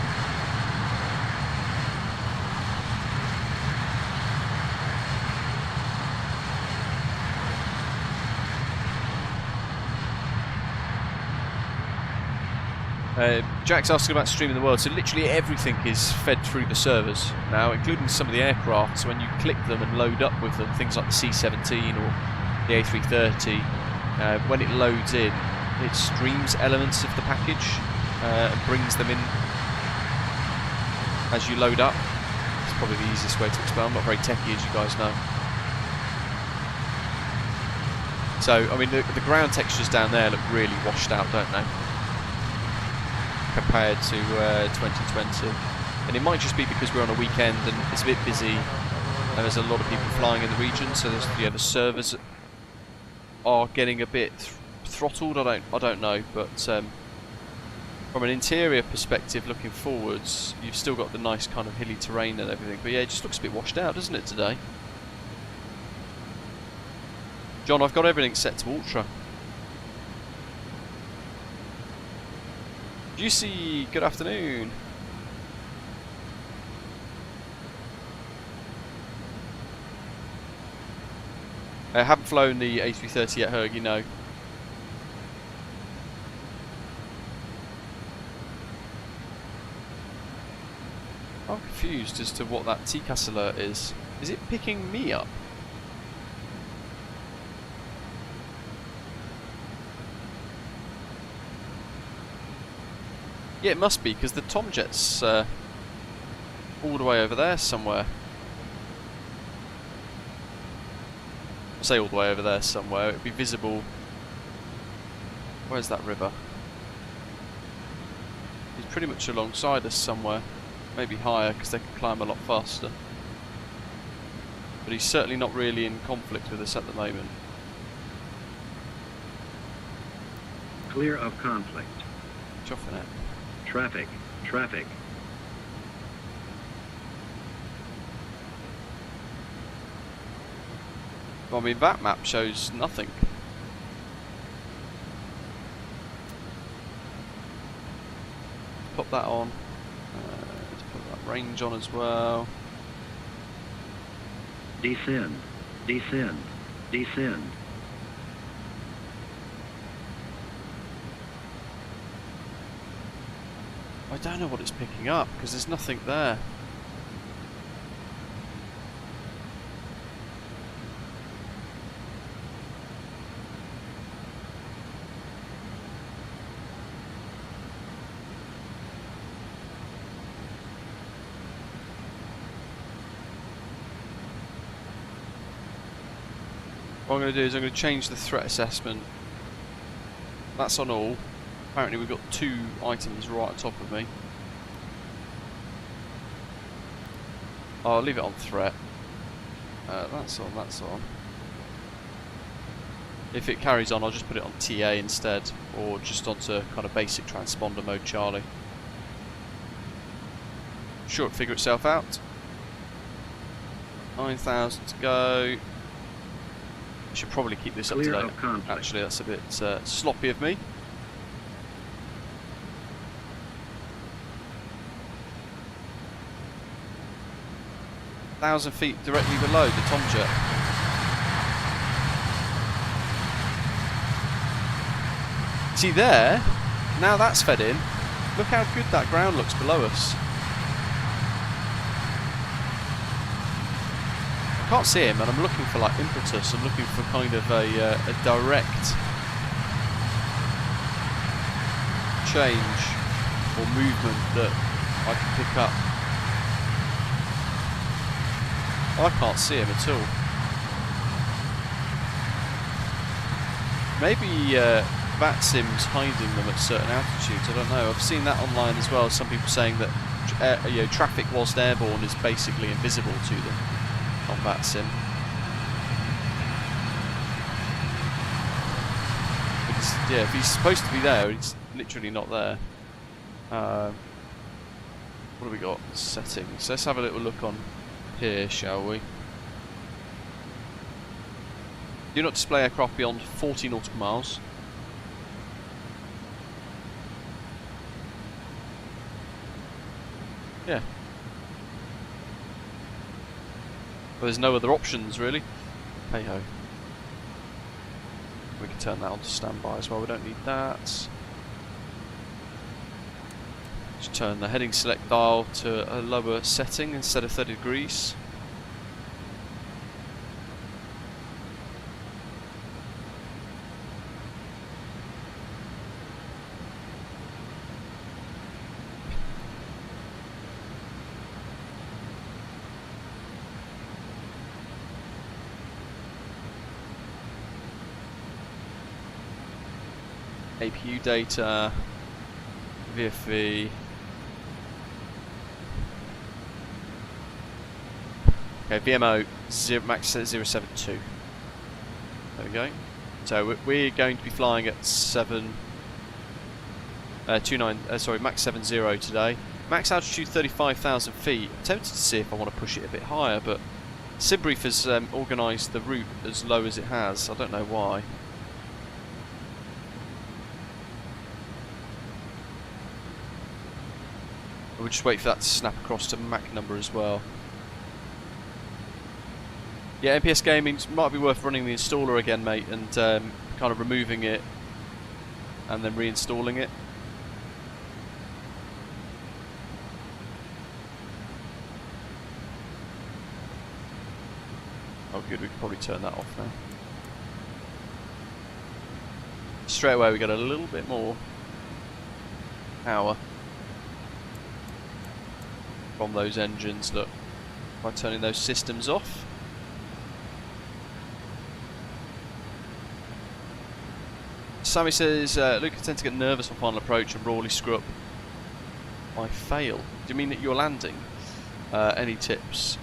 Speaker 1: Jack's asking about streaming the world. So literally everything is fed through the servers now, including some of the aircraft. So when you click them and load up with them, things like the C-17 or the A330, when it loads in, it streams elements of the package and brings them in as you load up. It's probably the easiest way to explain. I'm not very techy, as you guys know. So, I mean, the ground textures down there look really washed out, don't they? Compared to 2020, and it might just be because we're on a weekend and it's a bit busy and there's a lot of people flying in the region, so there's, yeah, the servers are getting a bit throttled. I don't know, but from an interior perspective looking forwards, you've still got the nice kind of hilly terrain and everything, but yeah, it just looks a bit washed out, doesn't it, today? John, I've got everything set to ultra. Juicy, good afternoon. I haven't flown the A330 yet, Hergy, no. I'm confused as to what that TCAS alert is. Is it picking me up? Yeah, it must be, because the Tomjet's all the way over there somewhere. I say all the way over there somewhere. It would be visible. Where's that river? He's pretty much alongside us somewhere. Maybe higher, because they can climb a lot faster. But he's certainly not really in conflict with us at the moment.
Speaker 12: Clear of conflict.
Speaker 1: Chuffing it.
Speaker 12: Traffic. Traffic.
Speaker 1: Well, I mean, that map shows nothing. Put that on. Let's put that range on as well.
Speaker 12: Descend. Descend. Descend.
Speaker 1: I don't know what it's picking up, because there's nothing there. What I'm going to do is I'm going to change the threat assessment. That's on all. Apparently we've got 2 items right on top of me. I'll leave it on threat. That's on, that's on. If it carries on, I'll just put it on TA instead, or just onto kind of basic transponder mode Charlie. sure it'll figure itself out. 9,000 to go. Should probably keep this up to
Speaker 12: Clear
Speaker 1: date.
Speaker 12: of conflict.
Speaker 1: Actually, that's a bit sloppy of me. .1,000 feet directly below the Tomjet. See there? Now that's fed in. Look how good that ground looks below us. I can't see him, and I'm looking for like impetus. I'm looking for kind of a direct change or movement that I can pick up. I can't see him at all. Maybe VATSIM's hiding them at certain altitudes. I don't know. I've seen that online as well. Some people saying that traffic whilst airborne is basically invisible to them on VATSIM. Because, yeah, if he's supposed to be there, he's literally not there. What have we got? Settings. Let's have a little look on here, shall we? Do not display aircraft beyond 40 nautical miles. Yeah. Well, there's no other options really. Hey ho. We can turn that on to standby as well. We don't need that. Just turn the heading select dial to a lower setting instead of 30 degrees. APU data, VFV. Okay, VMO max 072. There we go. So we're going to be flying at max 70 today. Max altitude 35,000 feet. I'm tempted to see if I want to push it a bit higher, but Simbrief has organised the route as low as it has. I don't know why. We'll just wait for that to snap across to Mach number as well. Yeah, MPS Gaming might be worth running the installer again, mate, and kind of removing it and then reinstalling it. Oh good, we can probably turn that off now. Straight away we get a little bit more power from those engines, look, by turning those systems off. Sammy says, Luke, I tend to get nervous on final approach and rawly screw up. I fail. Do you mean that you're landing? Any tips?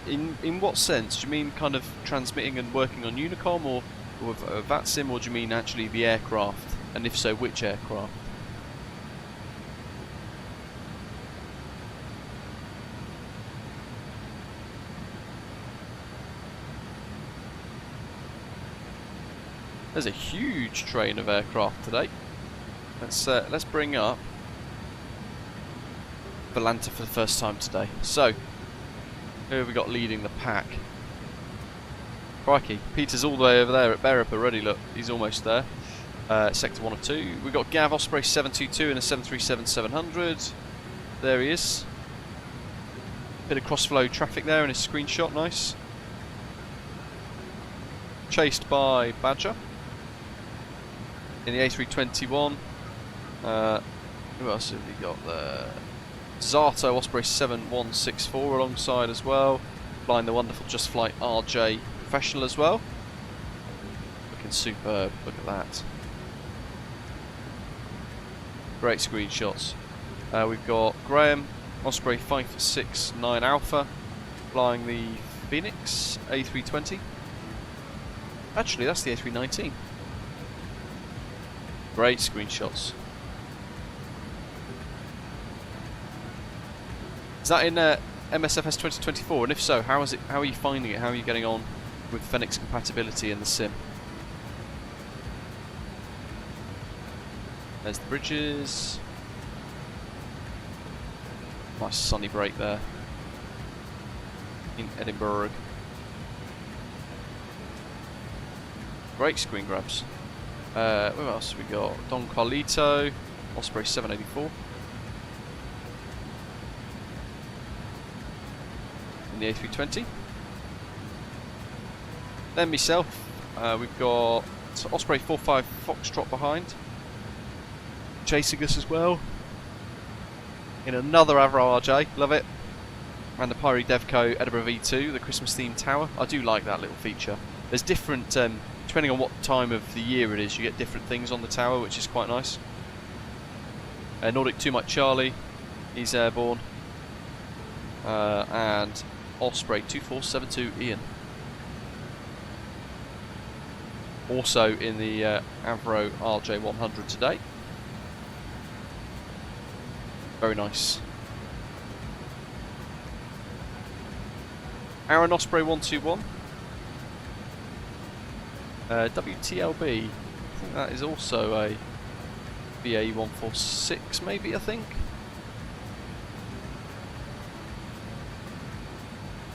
Speaker 1: In what sense? Do you mean kind of transmitting and working on Unicom or with VATSIM, or do you mean actually the aircraft? And if so, which aircraft? There's a huge train of aircraft today. Let's bring up Volanta for the first time today. So, who have we got leading the pack? Crikey, Peter's all the way over there at BEREP already, look, he's almost there. Sector 1 of 2. We've got Gav Osprey 722 and a 737-700. There he is. Bit of cross-flow traffic there in his screenshot, nice. Chased by Badger in the A321. Who else have we got there? Zato Osprey 7164 alongside as well. Flying the wonderful JustFlight RJ Professional as well. Looking superb, look at that. Great screenshots. We've got Graham Osprey 569 Alpha flying the Phoenix A320. Actually, that's the A319. Great screenshots. Is that in MSFS 2024? And if so, how is it? How are you finding it? How are you getting on with Fenix compatibility in the sim? There's the bridges. Nice sunny break there in Edinburgh. Great screen grabs. Where else have we got? Don Carlito, Osprey 784. In the A320. Then myself, we've got Osprey 45 Foxtrot behind. Chasing us as well. In another Avro RJ, love it. And the Pyreegue Dev Co Edinburgh V2, the Christmas themed tower. I do like that little feature. There's different, depending on what time of the year it is, you get different things on the tower, which is quite nice. Nordic 2 Mike Charlie, he's airborne. And Osprey 2472 Ian. Also in the Avro RJ100 today. Very nice. Aaron Osprey 121. WTLB. I think that is also a BA 146 maybe, I think.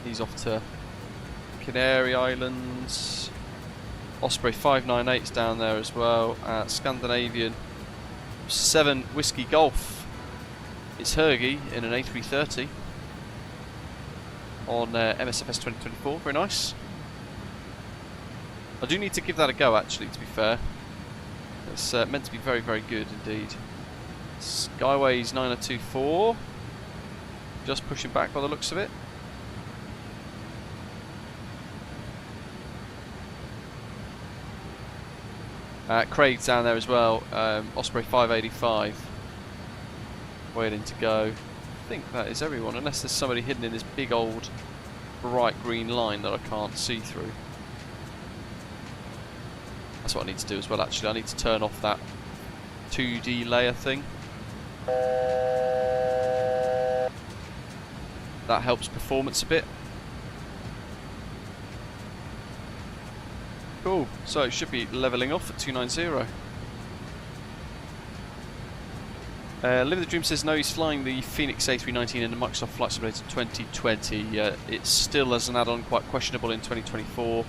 Speaker 1: He's off to Canary Islands. Osprey 598's down there as well. Scandinavian 7 Whiskey Golf. It's Hergy in an A330 on MSFS 2024. Very nice. I do need to give that a go, actually, to be fair. It's meant to be very, very good indeed. Skyways 9024. Just pushing back by the looks of it. Craig's down there as well. Osprey 585. Waiting to go. I think that is everyone, unless there's somebody hidden in this big old bright green line that I can't see through. That's what I need to do as well, actually. I need to turn off that 2D layer thing. That helps performance a bit. Cool, so it should be levelling off at 290. Live the Dream says no, he's flying the Phoenix A319 in the Microsoft Flight Simulator 2020. It's still as an add-on quite questionable in 2024.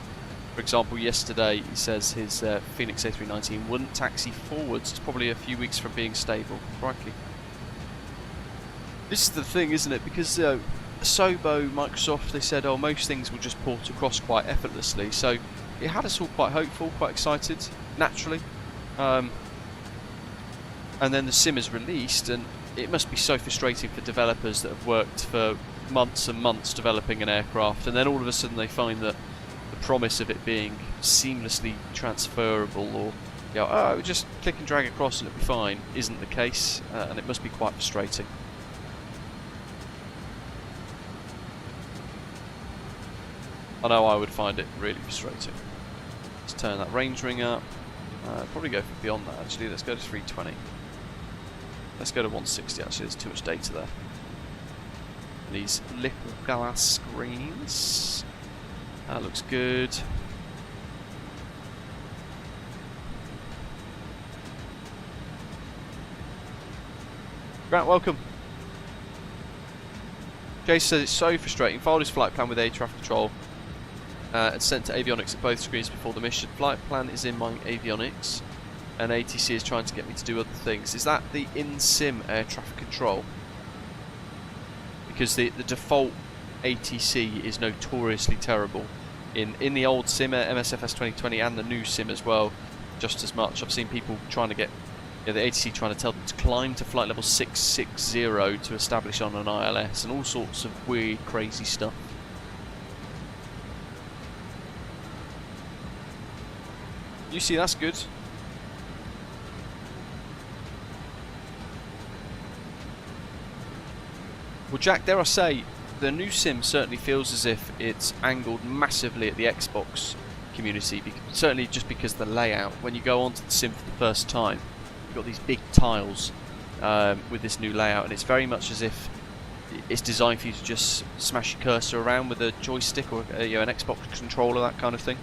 Speaker 1: For example, yesterday he says his Phoenix A319 wouldn't taxi forwards. It's probably a few weeks from being stable. Crikey. This is the thing, isn't it? Because Sobo, Microsoft, they said, oh, most things will just port across quite effortlessly. So it had us all quite hopeful, quite excited, naturally. And then the sim is released, and it must be so frustrating for developers that have worked for months and months developing an aircraft, and then all of a sudden they find that the promise of it being seamlessly transferable, or oh, just click and drag across and it'll be fine, isn't the case, and it must be quite frustrating. I know I would find it really frustrating. Let's turn that range ring up. Probably go for beyond that, actually. Let's go to 320. Let's go to 160, actually. There's too much data there. And these little glass screens. That looks good. Grant, welcome. Jay says it's so frustrating. Filed his flight plan with air traffic control and sent to avionics at both screens before the mission. Flight plan is in my avionics, and ATC is trying to get me to do other things. Is that the in-sim air traffic control? Because the default ATC is notoriously terrible. In the old sim, MSFS 2020, and the new sim as well, just as much. I've seen people trying to get the ATC trying to tell them to climb to flight level 660 to establish on an ILS, and all sorts of weird, crazy stuff. You see, that's good. Well, Jack, dare I say, the new sim certainly feels as if it's angled massively at the Xbox community, certainly just because the layout, when you go onto the sim for the first time, you've got these big tiles with this new layout, and it's very much as if it's designed for you to just smash your cursor around with a joystick or you know, an Xbox controller, that kind of thing.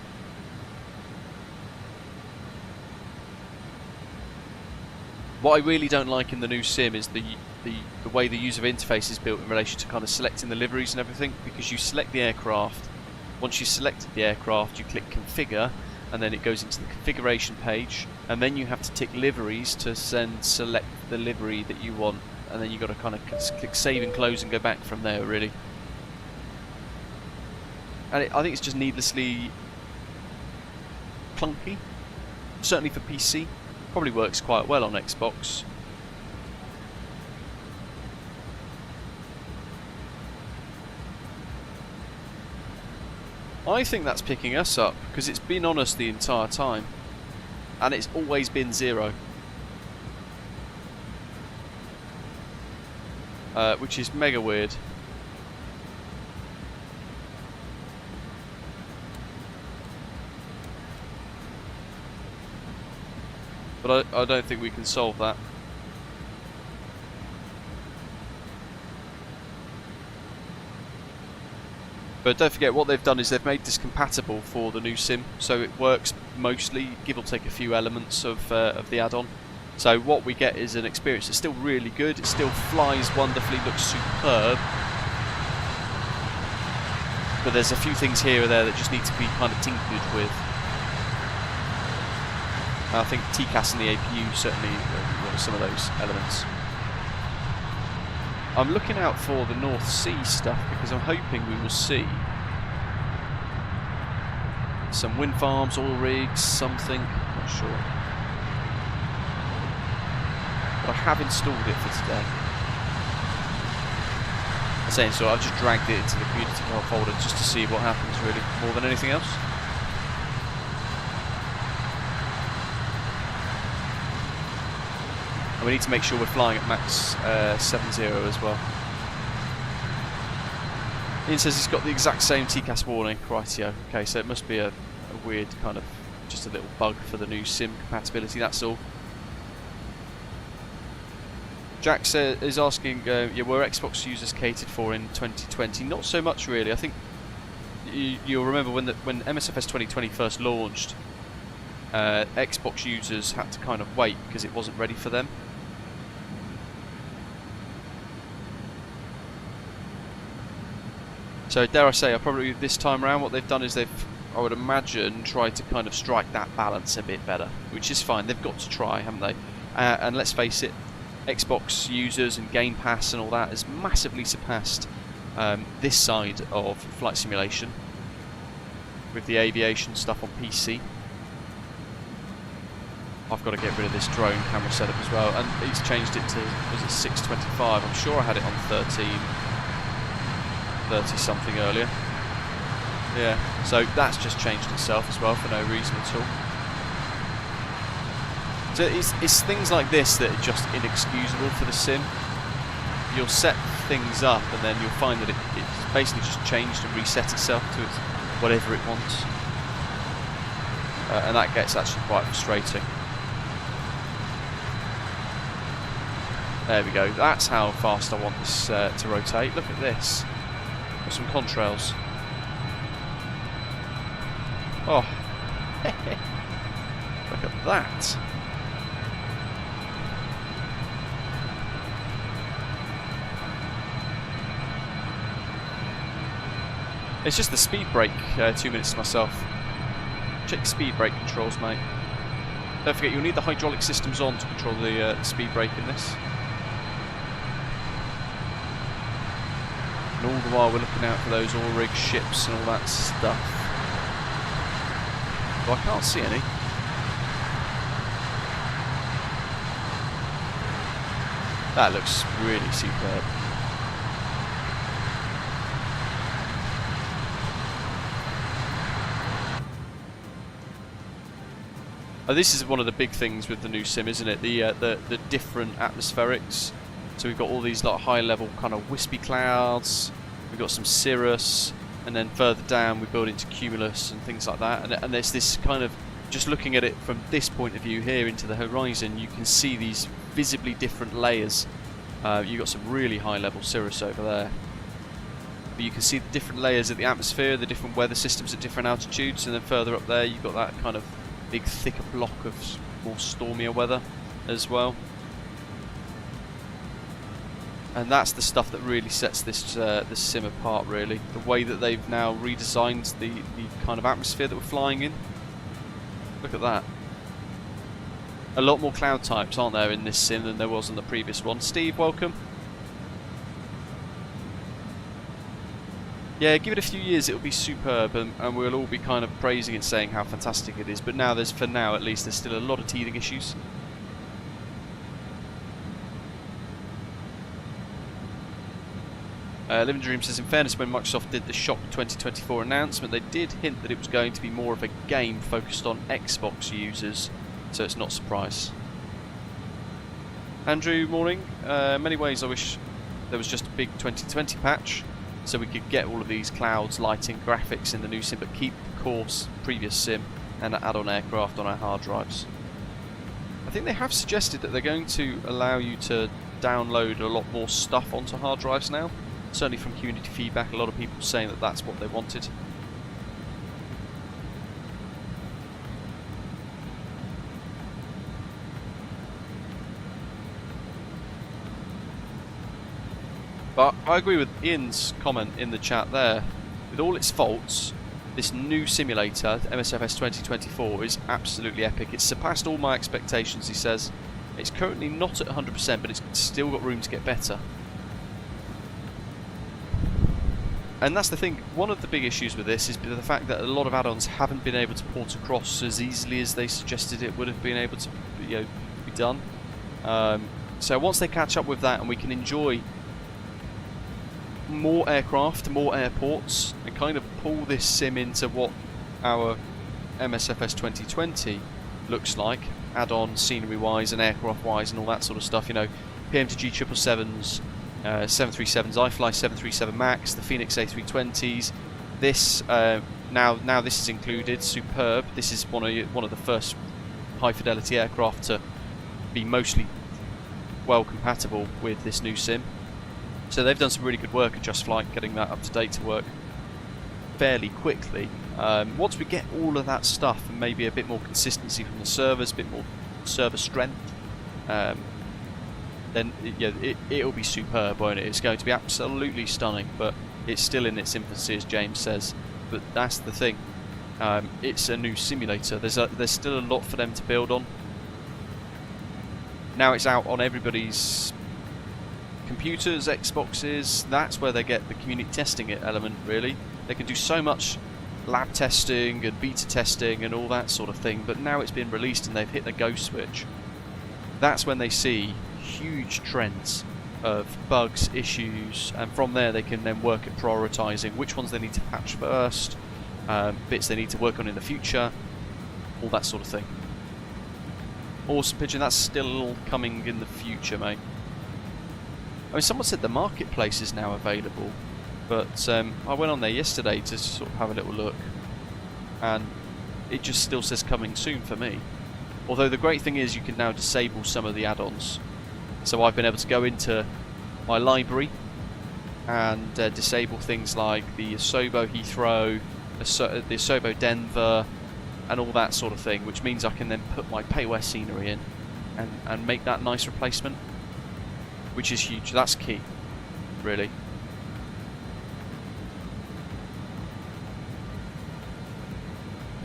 Speaker 1: What I really don't like in the new sim is the way the user interface is built in relation to kind of selecting the liveries and everything, because you select the aircraft. Once you've selected the aircraft, you click configure, and then it goes into the configuration page, and then you have to tick liveries to select the livery that you want, and then you've got to kind of click save and close and go back from there, really. And I think it's just needlessly clunky, certainly for PC. Probably works quite well on Xbox. I think that's picking us up, because it's been on us the entire time, and it's always been 0. Which is mega weird. But I don't think we can solve that. But don't forget, what they've done is they've made this compatible for the new sim, so it works mostly, give or take a few elements of the add-on. So what we get is an experience that's still really good, it still flies wonderfully, looks superb. But there's a few things here or there that just need to be kind of tinkered with. I think TCAS and the APU certainly were some of those elements. I'm looking out for the North Sea stuff because I'm hoping we will see some wind farms, oil rigs, something, not sure. But I have installed it for today. I'm saying so, I've just dragged it into the community folder just to see what happens, really, more than anything else. And we need to make sure we're flying at max 70 as well. Ian says he's got the exact same TCAS warning. Rightio. Okay, so it must be a weird kind of, just a little bug for the new sim compatibility, that's all. Jack is asking, yeah, were Xbox users catered for in 2020? Not so much, really. I think you'll remember when MSFS2020 first launched, Xbox users had to kind of wait because it wasn't ready for them. So dare I say, probably this time around what they've done is they've, I would imagine, tried to kind of strike that balance a bit better, which is fine. They've got to try, haven't they? And let's face it, Xbox users and Game Pass and all that has massively surpassed this side of flight simulation with the aviation stuff on PC. I've got to get rid of this drone camera setup as well, and he's changed it to, was it 625? I'm sure I had it on 30 something earlier. Yeah, so that's just changed itself as well for no reason at all. So it's things like this that are just inexcusable for the sim. You'll set things up and then you'll find that it's basically just changed and reset itself to whatever it wants. And that gets actually quite frustrating. There we go, that's how fast I want this to rotate. Look at this. Got some contrails. Oh, look at that. It's just the speed brake, 2 minutes to myself. Check speed brake controls, mate. Don't forget, you'll need the hydraulic systems on to control the speed brake in this. And all the while we're looking out for those oil rig ships and all that stuff. Well, I can't see any. That looks really superb. This is one of the big things with the new sim, isn't it? The different atmospherics. So we've got all these like high level kind of wispy clouds. We've got some cirrus, and then further down we build into cumulus and things like that. And there's this kind of, just looking at it from this point of view here into the horizon, you can see these visibly different layers You've got some really high level cirrus over there. But you can see the different layers of the atmosphere, the different weather systems at different altitudes, and then further up there you've got that kind of big thicker block of more stormier weather as well. And that's the stuff that really sets this sim apart, really. The way that they've now redesigned the kind of atmosphere that we're flying in. Look at that. A lot more cloud types, aren't there, in this sim than there was in the previous one. Steve, welcome. Yeah, give it a few years, it'll be superb, and we'll all be kind of praising it, saying how fantastic it is. But now, for now at least, there's still a lot of teething issues. Living Dream says, in fairness, when Microsoft did the Shock 2024 announcement, they did hint that it was going to be more of a game focused on Xbox users, so it's not a surprise. Andrew, morning. Many ways I wish there was just a big 2020 patch, so we could get all of these clouds, lighting, graphics in the new sim, but keep the course, previous sim, and add-on aircraft on our hard drives. I think they have suggested that they're going to allow you to download a lot more stuff onto hard drives now. Certainly from community feedback, a lot of people saying that that's what they wanted. But I agree with Ian's comment in the chat there. With all its faults, this new simulator, MSFS 2024, is absolutely epic. It's surpassed all my expectations, he says. It's currently not at 100%, but it's still got room to get better. And that's the thing, one of the big issues with this is the fact that a lot of add-ons haven't been able to port across as easily as they suggested it would have been able to, be done. So once they catch up with that and we can enjoy more aircraft, more airports, and kind of pull this sim into what our MSFS 2020 looks like, add-on scenery-wise and aircraft-wise and all that sort of stuff, PMTG 777s, 737s, iFly 737 MAX, the Phoenix A320s. This now this is included. Superb. This is one of the first high fidelity aircraft to be mostly well compatible with this new sim. So they've done some really good work at JustFlight getting that up to date to work fairly quickly. Once we get all of that stuff and maybe a bit more consistency from the servers, a bit more server strength, then it'll be superb, won't it? It's going to be absolutely stunning, but it's still in its infancy, as James says. But that's the thing. It's a new simulator. There's still a lot for them to build on. Now it's out on everybody's computers, Xboxes. That's where they get the community testing element, really. They can do so much lab testing and beta testing and all that sort of thing, but now it's been released and they've hit the go switch. That's when they see huge trends of bugs, issues, and from there they can then work at prioritising which ones they need to patch first, bits they need to work on in the future, all that sort of thing. Awesome, Pigeon. That's still coming in the future, mate. I mean, someone said the marketplace is now available, but I went on there yesterday to sort of have a little look, and it just still says coming soon for me. Although the great thing is you can now disable some of the add-ons. So I've been able to go into my library and disable things like the Asobo Heathrow, the Asobo Denver, and all that sort of thing, which means I can then put my Payware scenery in and make that nice replacement, which is huge. That's key, really.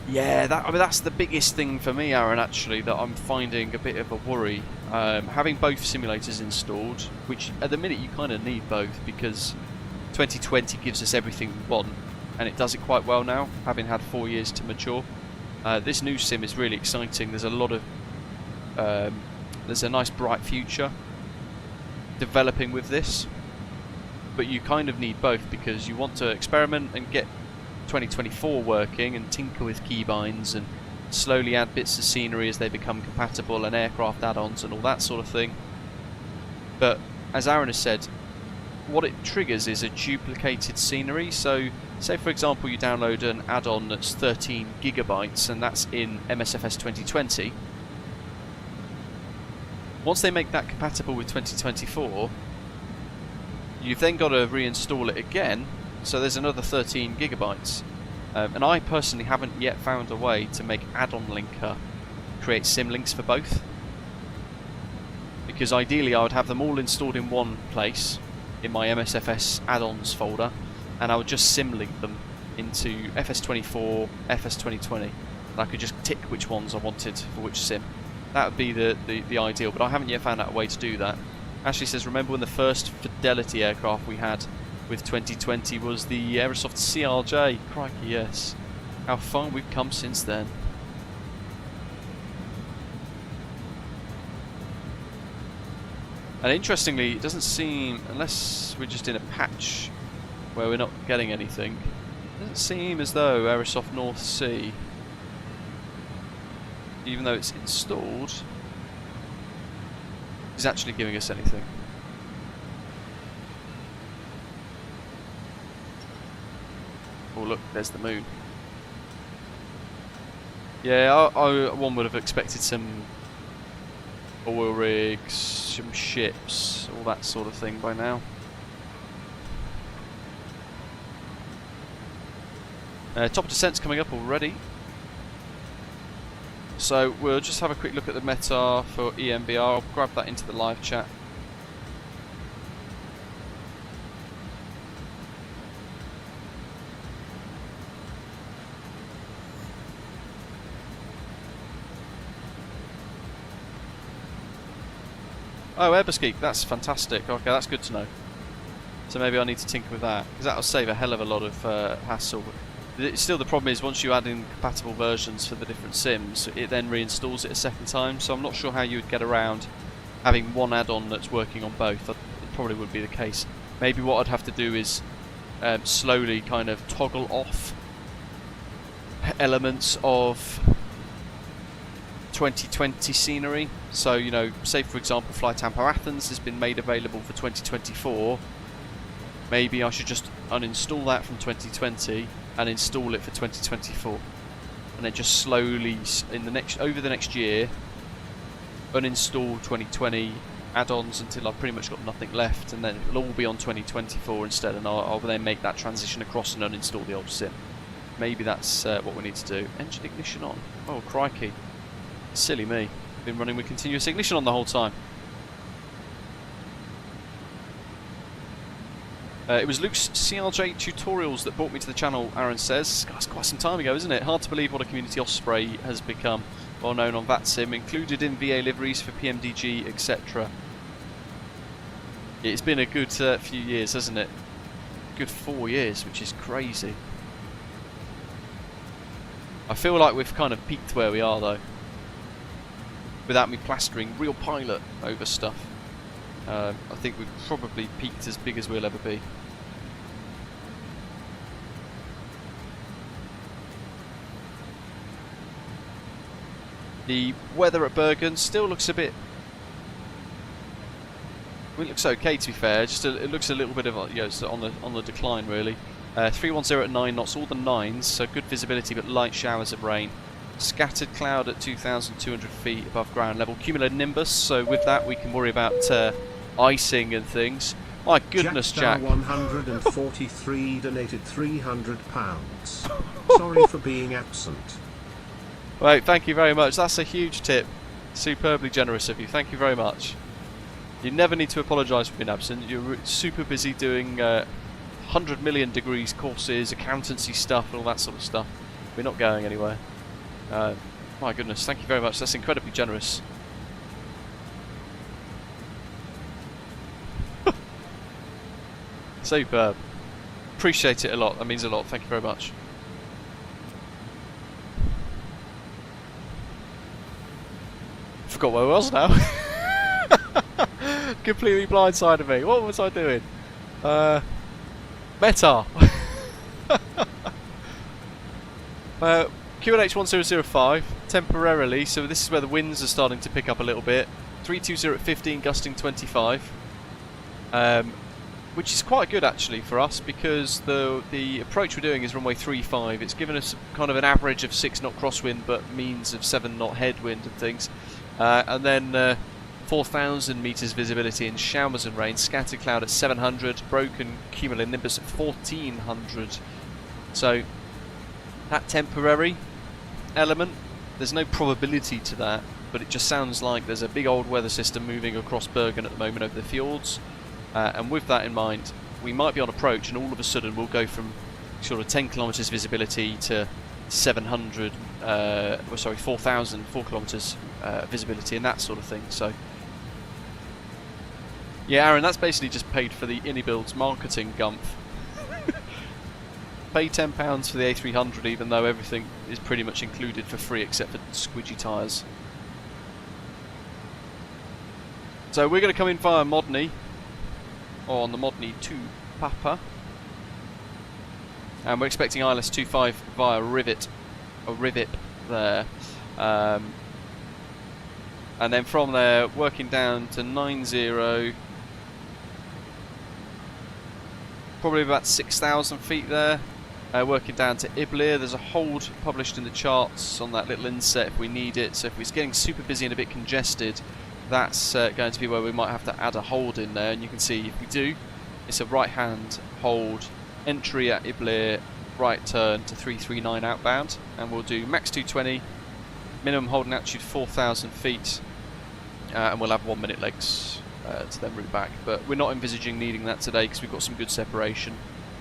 Speaker 1: Yeah, that's the biggest thing for me, Aaron, actually, that I'm finding a bit of a worry. Having both simulators installed, which at the minute you kind of need both, because 2020 gives us everything we want, and it does it quite well now, having had 4 years to mature. This new sim is really exciting. There's a lot of there's a nice bright future developing with this, but you kind of need both because you want to experiment and get 2024 working and tinker with keybinds and slowly add bits of scenery as they become compatible and aircraft add-ons and all that sort of thing. But as Aaron has said, what it triggers is a duplicated scenery. So say for example you download an add-on that's 13 gigabytes and that's in MSFS 2020. Once they make that compatible with 2024, You've then got to reinstall it again, so there's another 13 gigabytes. And I personally haven't yet found a way to make Addon Linker create symlinks for both. Because ideally I would have them all installed in one place, in my MSFS add-ons folder, and I would just symlink them into FS24, FS2020, and I could just tick which ones I wanted for which sim. That would be the ideal, but I haven't yet found out a way to do that. Ashley says, remember when the first Fidelity aircraft we had with 2020 was the Aerosoft CRJ? Crikey, yes. How far we've come since then. And interestingly, it doesn't seem, unless we're just in a patch where we're not getting anything, it doesn't seem as though Aerosoft North Sea, even though it's installed, is actually giving us anything. Oh look, there's the moon. Yeah, one would have expected some oil rigs, some ships, all that sort of thing by now. Top descent's coming up already. So we'll just have a quick look at the METAR for ENBR. I'll grab that into the live chat. Oh, Airbus Geek, that's fantastic. Okay, that's good to know. So maybe I need to tinker with that, because that'll save a hell of a lot of hassle. Still, the problem is once you add in compatible versions for the different sims, it then reinstalls it a second time, so I'm not sure how you would get around having one add-on that's working on both. It probably would be the case. Maybe what I'd have to do is slowly kind of toggle off elements of 2020 scenery. So, you know, say for example Flight Tampo Athens has been made available for 2024. Maybe I should just uninstall that from 2020 and install it for 2024, and then just slowly over the next year uninstall 2020 add-ons until I've pretty much got nothing left, and then it'll all be on 2024 instead, and I'll then make that transition across and uninstall the old sim. Maybe that's what we need to do. Engine ignition on. Oh crikey, silly me, been running with continuous ignition on the whole time. It was Luke's CRJ tutorials that brought me to the channel, Aaron says. That's quite some time ago, isn't it? Hard to believe what a community Osprey has become. Well known on VATSIM, included in VA liveries for PMDG, etc. It's been a good few years, hasn't it? Good 4 years, which is crazy. I feel like we've kind of peaked where we are, though, without me plastering real pilot over stuff. I think we've probably peaked as big as we'll ever be. The weather at Bergen still looks a bit... Well, it looks okay, to be fair. It looks a little bit of, you know, on the decline really. 310 at 9 knots, all the 9s, so good visibility but light showers of rain. Scattered cloud at 2,200 feet above ground level. Cumulonimbus, so with that we can worry about icing and things. My goodness, Jack.
Speaker 13: 143 donated £300. Sorry for being absent.
Speaker 1: Right, thank you very much. That's a huge tip. Superbly generous of you. Thank you very much. You never need to apologise for being absent. You're super busy doing 100 million degrees courses, accountancy stuff, and all that sort of stuff. We're not going anywhere. My goodness, thank you very much. That's incredibly generous. Superb. Appreciate it a lot. That means a lot. Thank you very much. Forgot where I was now. Completely blindsided me. What was I doing? METAR. QNH1005 temporarily, so this is where the winds are starting to pick up a little bit. 320 at 15, gusting 25, which is quite good actually for us, because the approach we're doing is runway 35. It's given us kind of an average of 6 knot crosswind, but means of 7 knot headwind and things. And then 4,000 meters visibility in showers and rain, scattered cloud at 700, broken cumulonimbus at 1,400. So that temporary element, there's no probability to that, but it just sounds like there's a big old weather system moving across Bergen at the moment over the fjords, and with that in mind, we might be on approach, and all of a sudden we'll go from sort of 10 kilometers visibility to 700, 4,000, 4 kilometers visibility and that sort of thing. So yeah, Aaron, that's basically just paid for the Inibuild's marketing gumph. Pay £10 for the A300, even though everything is pretty much included for free except for squidgy tyres. So we're going to come in via MODNI, or on the MODNI 2 Papa, and we're expecting ILS 25 via Rivet, or Rivip there, and then from there working down to 90, probably about 6,000 feet there, working down to Iblir. There's a hold published in the charts on that little inset if we need it, so if it's getting super busy and a bit congested, that's going to be where we might have to add a hold in there, and you can see if we do, it's a right hand hold, entry at Iblir, right turn to 339 outbound, and we'll do max 220, minimum holding altitude 4,000 feet, and we'll have 1 minute legs to then route back, but we're not envisaging needing that today because we've got some good separation,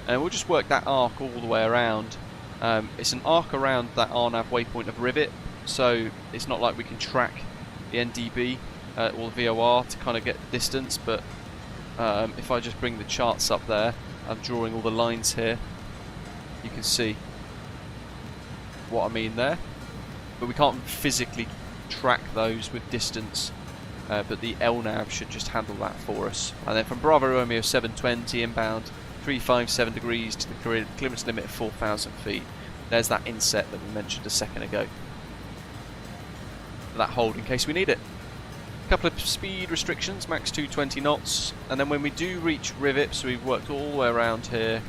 Speaker 1: and we'll just work that arc all the way around. It's an arc around that RNAV waypoint of Rivet, so it's not like we can track the NDB or the VOR to kind of get the distance, but if I just bring the charts up there, I'm drawing all the lines here, you can see what I mean there, but we can't physically track those with distance, but the LNAV should just handle that for us. And then from Bravo Romeo 720 inbound 357 degrees to the clearance limit of 4,000 feet. There's that inset that we mentioned a second ago, that hold in case we need it. A couple of speed restrictions, max 220 knots, and then when we do reach Rivet, so we've worked all the way around here,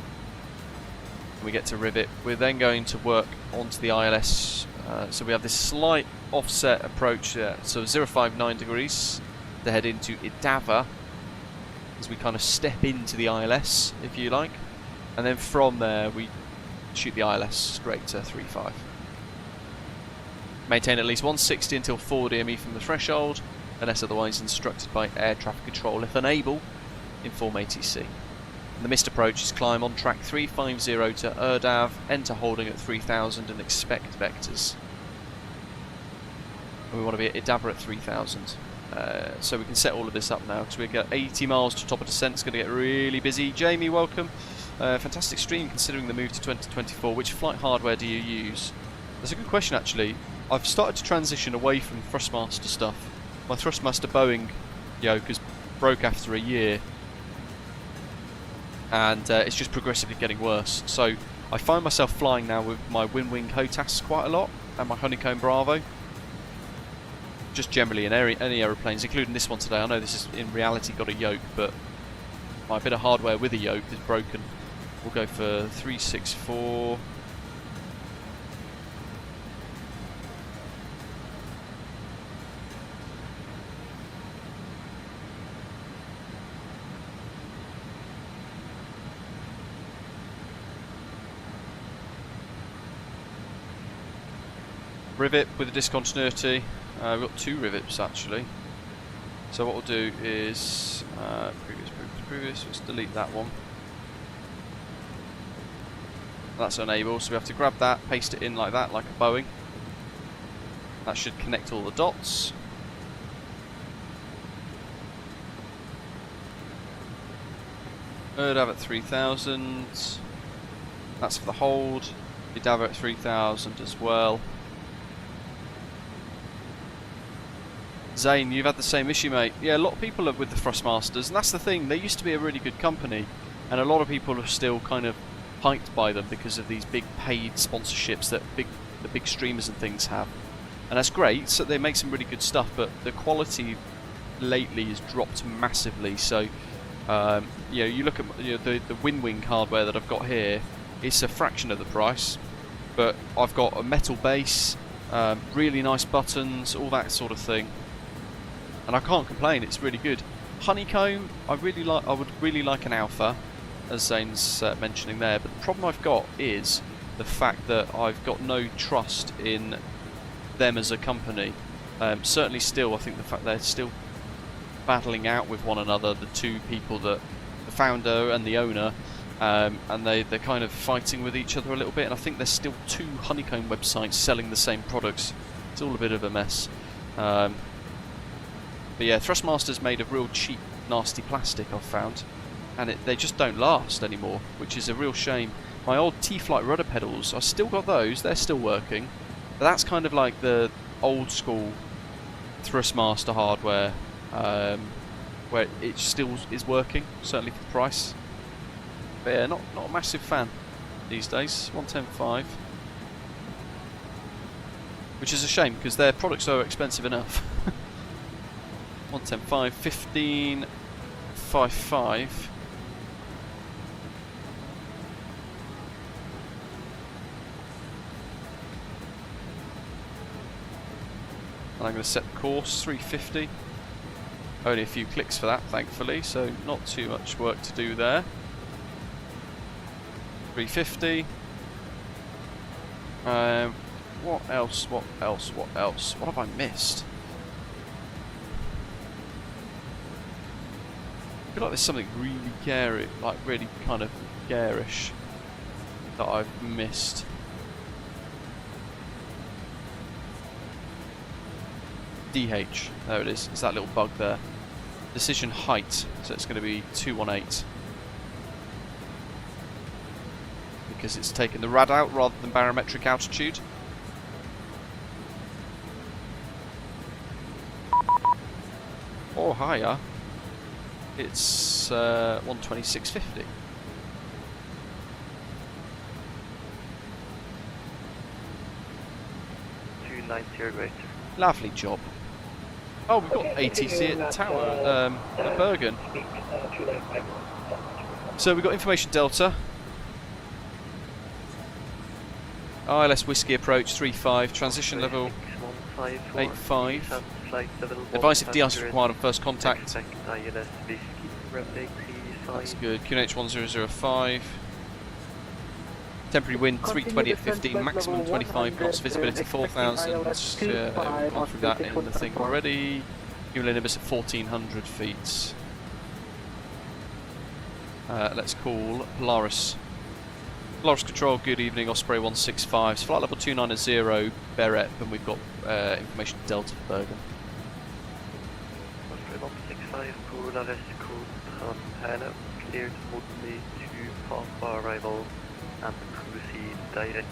Speaker 1: we get to Rivet, we're then going to work onto the ILS, so we have this slight offset approach, so 059 degrees to head into Idava, as we kind of step into the ILS, if you like, and then from there we shoot the ILS straight to 35. Maintain at least 160 until forward EME from the threshold, unless otherwise instructed by air traffic control. If unable, inform ATC. And the missed approach is climb on track 350 to Erdav, enter holding at 3000 and expect vectors. And we want to be at Idava at 3000. So we can set all of this up now because we've got 80 miles to top of descent. It's going to get really busy. Jamie, welcome. Fantastic stream considering the move to 2024. Which flight hardware do you use? That's a good question actually. I've started to transition away from Thrustmaster stuff. My Thrustmaster Boeing yoke has broke after a year, and it's just progressively getting worse. So I find myself flying now with my Winwing HOTAS quite a lot, and my Honeycomb Bravo. Just generally in any aeroplanes, including this one today. I know this has in reality got a yoke, but my bit of hardware with a yoke is broken. We'll go for 364. Rivet with a discontinuity. We've got 2 rivets actually. So what we'll do is previous. Let's delete that one. That's unable, so we have to grab that, paste it in like that, like a Boeing. That should connect all the dots. Erdav at 3000. That's for the hold. Idava at 3000 as well. Zane, you've had the same issue, mate. Yeah, a lot of people are with the Thrustmasters, and that's the thing. They used to be a really good company, and a lot of people are still kind of hyped by them because of these big paid sponsorships that the big streamers and things have. And that's great, so they make some really good stuff, but the quality lately has dropped massively. So, you know, you look at the Winwing hardware that I've got here, it's a fraction of the price, but I've got a metal base, really nice buttons, all that sort of thing. and I can't complain. It's really good. Honeycomb, I would really like an alpha, as Zane's mentioning there. But the problem I've got is the fact that I've got no trust in them as a company. Certainly, still, I think the fact they're still battling out with one another, the two people, the founder and the owner, and they're kind of fighting with each other a little bit. And I think there's still two Honeycomb websites selling the same products. It's all a bit of a mess. But yeah, Thrustmaster's made of real cheap, nasty plastic, I've found, and they just don't last anymore, which is a real shame. My old T-Flight rudder pedals, I still got those, they're still working. But that's kind of like the old school Thrustmaster hardware, where it still is working, certainly for the price. But yeah, not a massive fan these days. 110.5, which is a shame because their products are expensive enough. 110.5, 15.55. And I'm going to set the course 350. Only a few clicks for that, thankfully, so not too much work to do there. 350. What else? What have I missed? I feel like there's something really garish, like really kind of garish, that I've missed. DH, there it is. It's that little bug there. Decision height, so it's going to be 218. Because it's taken the rad out rather than barometric altitude. Or higher, it's 126.50. Lovely job. Oh, we've got ATC at the tower, at Bergen. So we've got information Delta. ILS Whiskey approach 35, transition level 85. Advice if de-ice is required on first contact. That's good. QNH 1005. Temporary wind 320 at 15, maximum 25 knots, visibility 4,000. We've gone through that in the thing already. Cumulonimbus at 1,400 feet. Let's call Polaris. Polaris Control, good evening, Osprey 165. Flight level 290, BEREP, and we've got information Delta for Bergen.
Speaker 6: Osprey 165, Polaris code hello, cleared MODNI to Papa arrival and proceed direct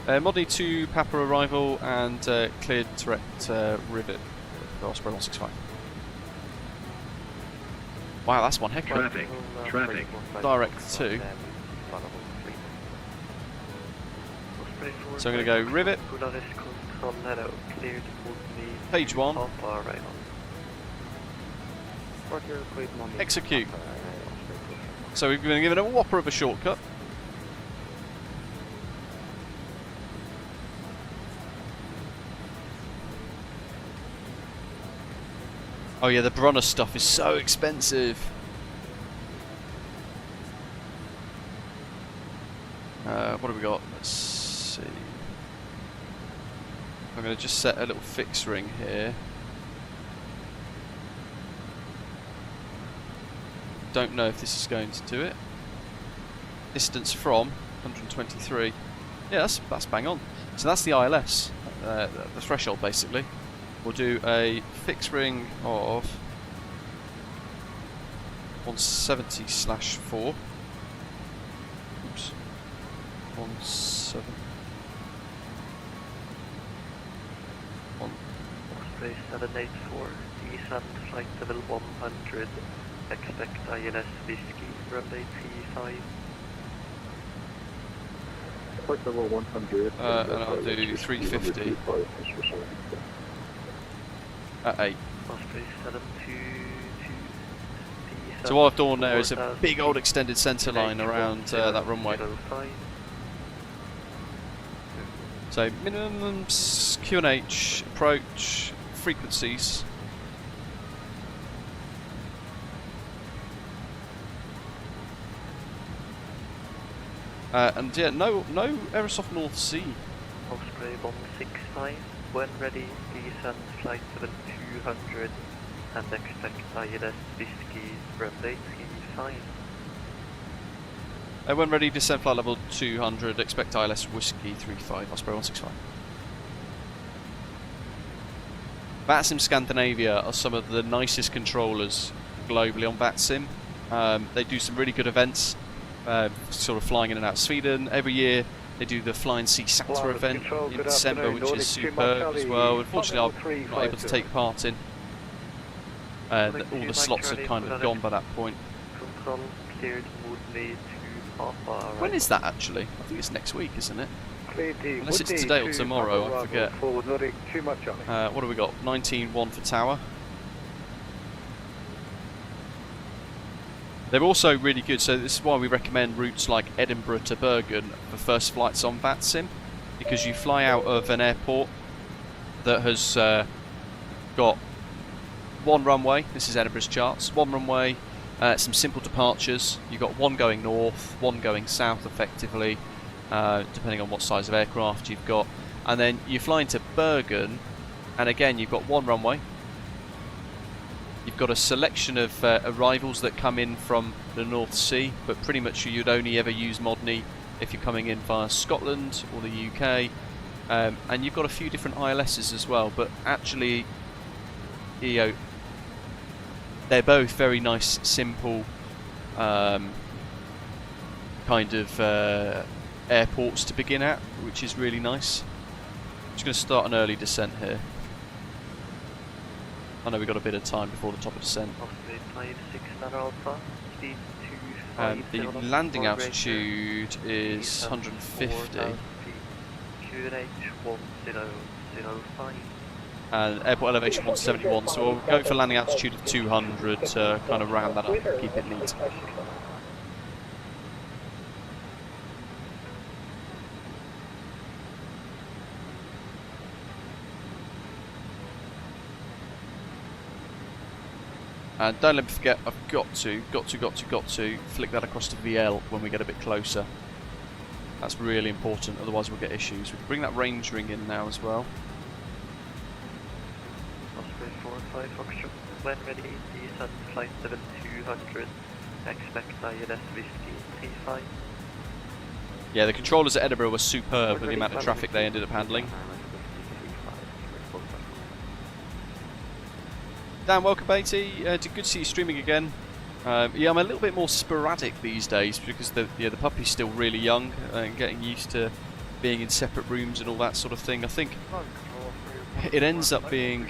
Speaker 6: Rive.
Speaker 1: MODNI to Papa arrival and cleared direct Rivet for Osprey 165. Wow, that's one heck of a
Speaker 12: traffic.
Speaker 1: Direct 2. So I'm going to go Rivet. Page 1. Execute. So we've been given a whopper of a shortcut. Oh yeah, the Brunner stuff is so expensive. What have we got? Let's see. I'm going to just set a little fix ring here. Don't know if this is going to do it. Distance from 123. Yeah, that's bang on. So that's the ILS, the threshold basically. We'll do a fix ring of 170/4. Oops. 17.
Speaker 6: Osprey 784, descent flight level 100, expect ILS Whiskey, runway 35.
Speaker 2: Flight level 100.
Speaker 1: And I'll do 350. At 8.
Speaker 6: Osprey 722.
Speaker 1: So what I've done there is a big old extended centre line around that runway. So minimums, QNH, approach, frequencies. And yeah, no Aerosoft North Sea.
Speaker 6: Osprey 165, when ready, descend flight 7200 and expect ILS Whiskey runway 35.
Speaker 1: When ready, descend flight level 200, expect ILS Whiskey 35, Osprey 165. VATSIM Scandinavia are some of the nicest controllers globally on VATSIM. They do some really good events, sort of flying in and out of Sweden. Every year they do the Flying Sea SATA event in December, which is superb as well. Unfortunately, I'm not able to take part in. All the slots had kind of gone by that point.
Speaker 6: Control cleared MODNI to Papa.
Speaker 1: When is that actually? I think it's next week, isn't it? Unless it's today or tomorrow, I forget. What do we got? 19-1 for Tower. They're also really good, so this is why we recommend routes like Edinburgh to Bergen for first flights on VATSIM, because you fly out of an airport that has got one runway. This is Edinburgh's charts. One runway, some simple departures. You've got one going north, one going south effectively, depending on what size of aircraft you've got. And then you fly into Bergen, and again you've got one runway. You've got a selection of arrivals that come in from the North Sea, but pretty much you'd only ever use MODNI if you're coming in via Scotland or the UK. And you've got a few different ILSs as well, but actually, you know, they're both very nice, simple kind of airports to begin at, which is really nice. I'm just going to start an early descent here. I know we've got a bit of time before the top of descent. The landing altitude is 150. And airport elevation 171, so we'll go for landing altitude of 200 to kind of round that up and keep it neat. And don't let me forget, I've got to flick that across to VL when we get a bit closer. That's really important, otherwise we'll get issues. We can bring that range ring in now as well.
Speaker 6: Osprey 45 Foxtrot, when ready, descend flight 7200, expect ILS Whiskey 35.
Speaker 1: Yeah, the controllers at Edinburgh were superb with the amount of traffic they ended up handling. Dan, welcome Beatty. Good to see you streaming again. Yeah, I'm a little bit more sporadic these days because the puppy's still really young and getting used to being in separate rooms and all that sort of thing. I think it ends up being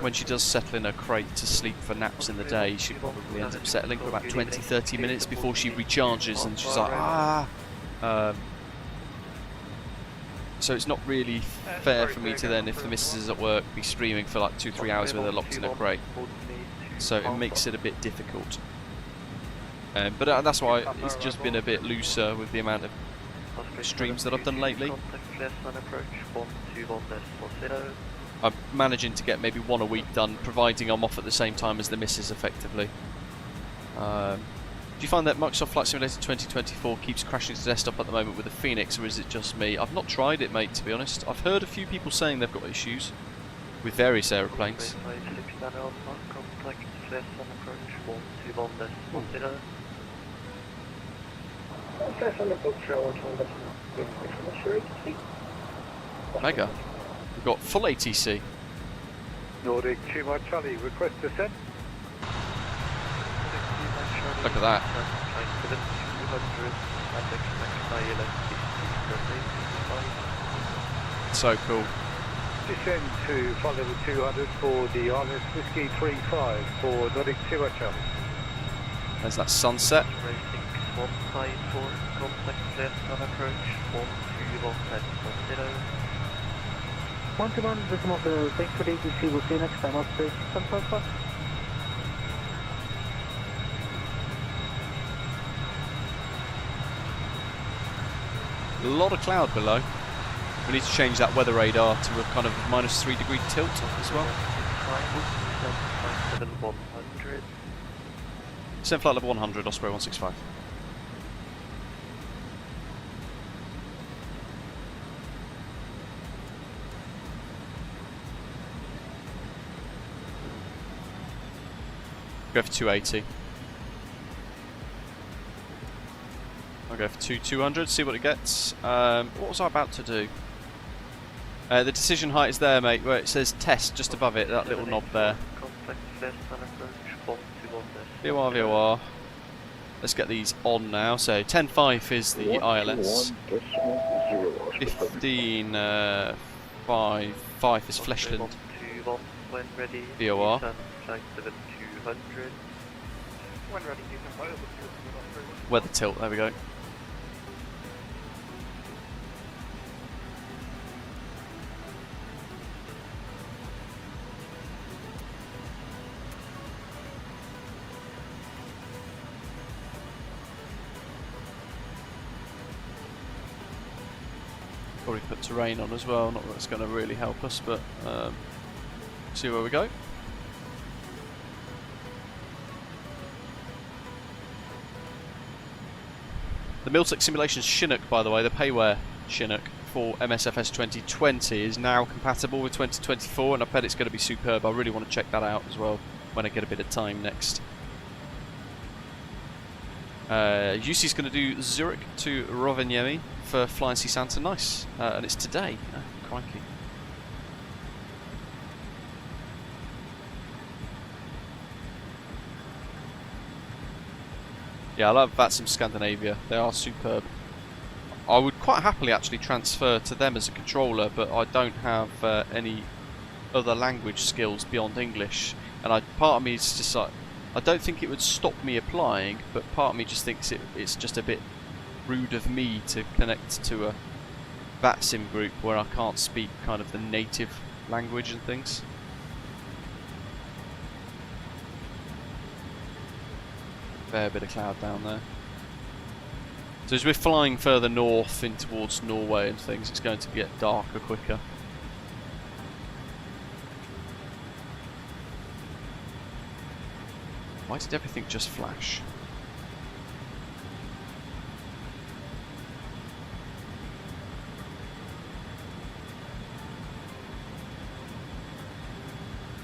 Speaker 1: when she does settle in her crate to sleep for naps in the day, she probably ends up settling for about 20-30 minutes before she recharges and she's like, ah. So it's not really fair for me to then, if the missus is at work, be streaming for like 2-3 hours with her locked in a crate. So it makes it a bit difficult. But that's why it's just been a bit looser with the amount of streams that I've done lately. I'm managing to get maybe one a week done, providing I'm off at the same time as the missus effectively. Do you find that Microsoft Flight Simulator 2024 keeps crashing to desktop at the moment with the Phoenix, or is it just me? I've not tried it, mate, to be honest. I've heard a few people saying they've got issues with various aeroplanes. Mega. We've got full ATC.
Speaker 3: Nordic 2 Mike Charlie, request descent.
Speaker 1: Look at that. So cool.
Speaker 3: Descend to flight level 200 for the ILS Whiskey 35 for Nordic 2 Mike Charlie.
Speaker 1: There's that sunset.
Speaker 5: One, decimal zero. Thanks for the ATC. We'll see you next time. Osprey 755.
Speaker 1: A lot of cloud below. We need to change that weather radar to a kind of -3 degree tilt as well. Send flight level 100, Osprey 165. Go for 280. I'll go for 200, see what it gets. What was I about to do? The decision height is there, mate, where it says test just above it, that little knob there. VOR, VOR. Let's get these on now. So 10.5 is the ILS. 15.5 is Fleshland. VOR. Weather tilt, there we go. Probably put terrain on as well, not that it's going to really help us, but see where we go. The Miltech Simulations Chinook, by the way, the payware Chinook for MSFS 2020 is now compatible with 2024, and I bet it's going to be superb. I really want to check that out as well when I get a bit of time next. UC's going to do Zurich to Rovaniemi for Flying Sea Santa. Nice. And it's today. Oh, crikey. Yeah, I love VATSIM Scandinavia. They are superb. I would quite happily actually transfer to them as a controller, but I don't have any other language skills beyond English. And part of me is just like, I don't think it would stop me applying, but part of me just thinks it's just a bit rude of me to connect to a VATSIM group where I can't speak kind of the native language and things. Fair bit of cloud down there. So as we're flying further north in towards Norway and things, it's going to get darker quicker. Why did everything just flash?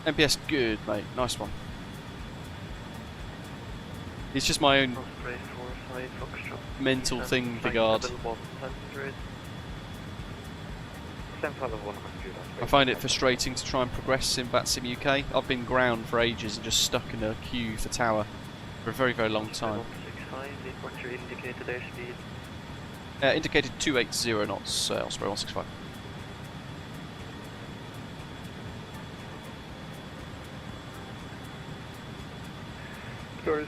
Speaker 1: MPS good, mate. Nice one. It's just my own mental thing, Vigard. I find it frustrating to try and progress in VATSIM UK. I've been ground for ages and just stuck in a queue for tower for a very, very long time. Indicated 280 knots, Osprey 165.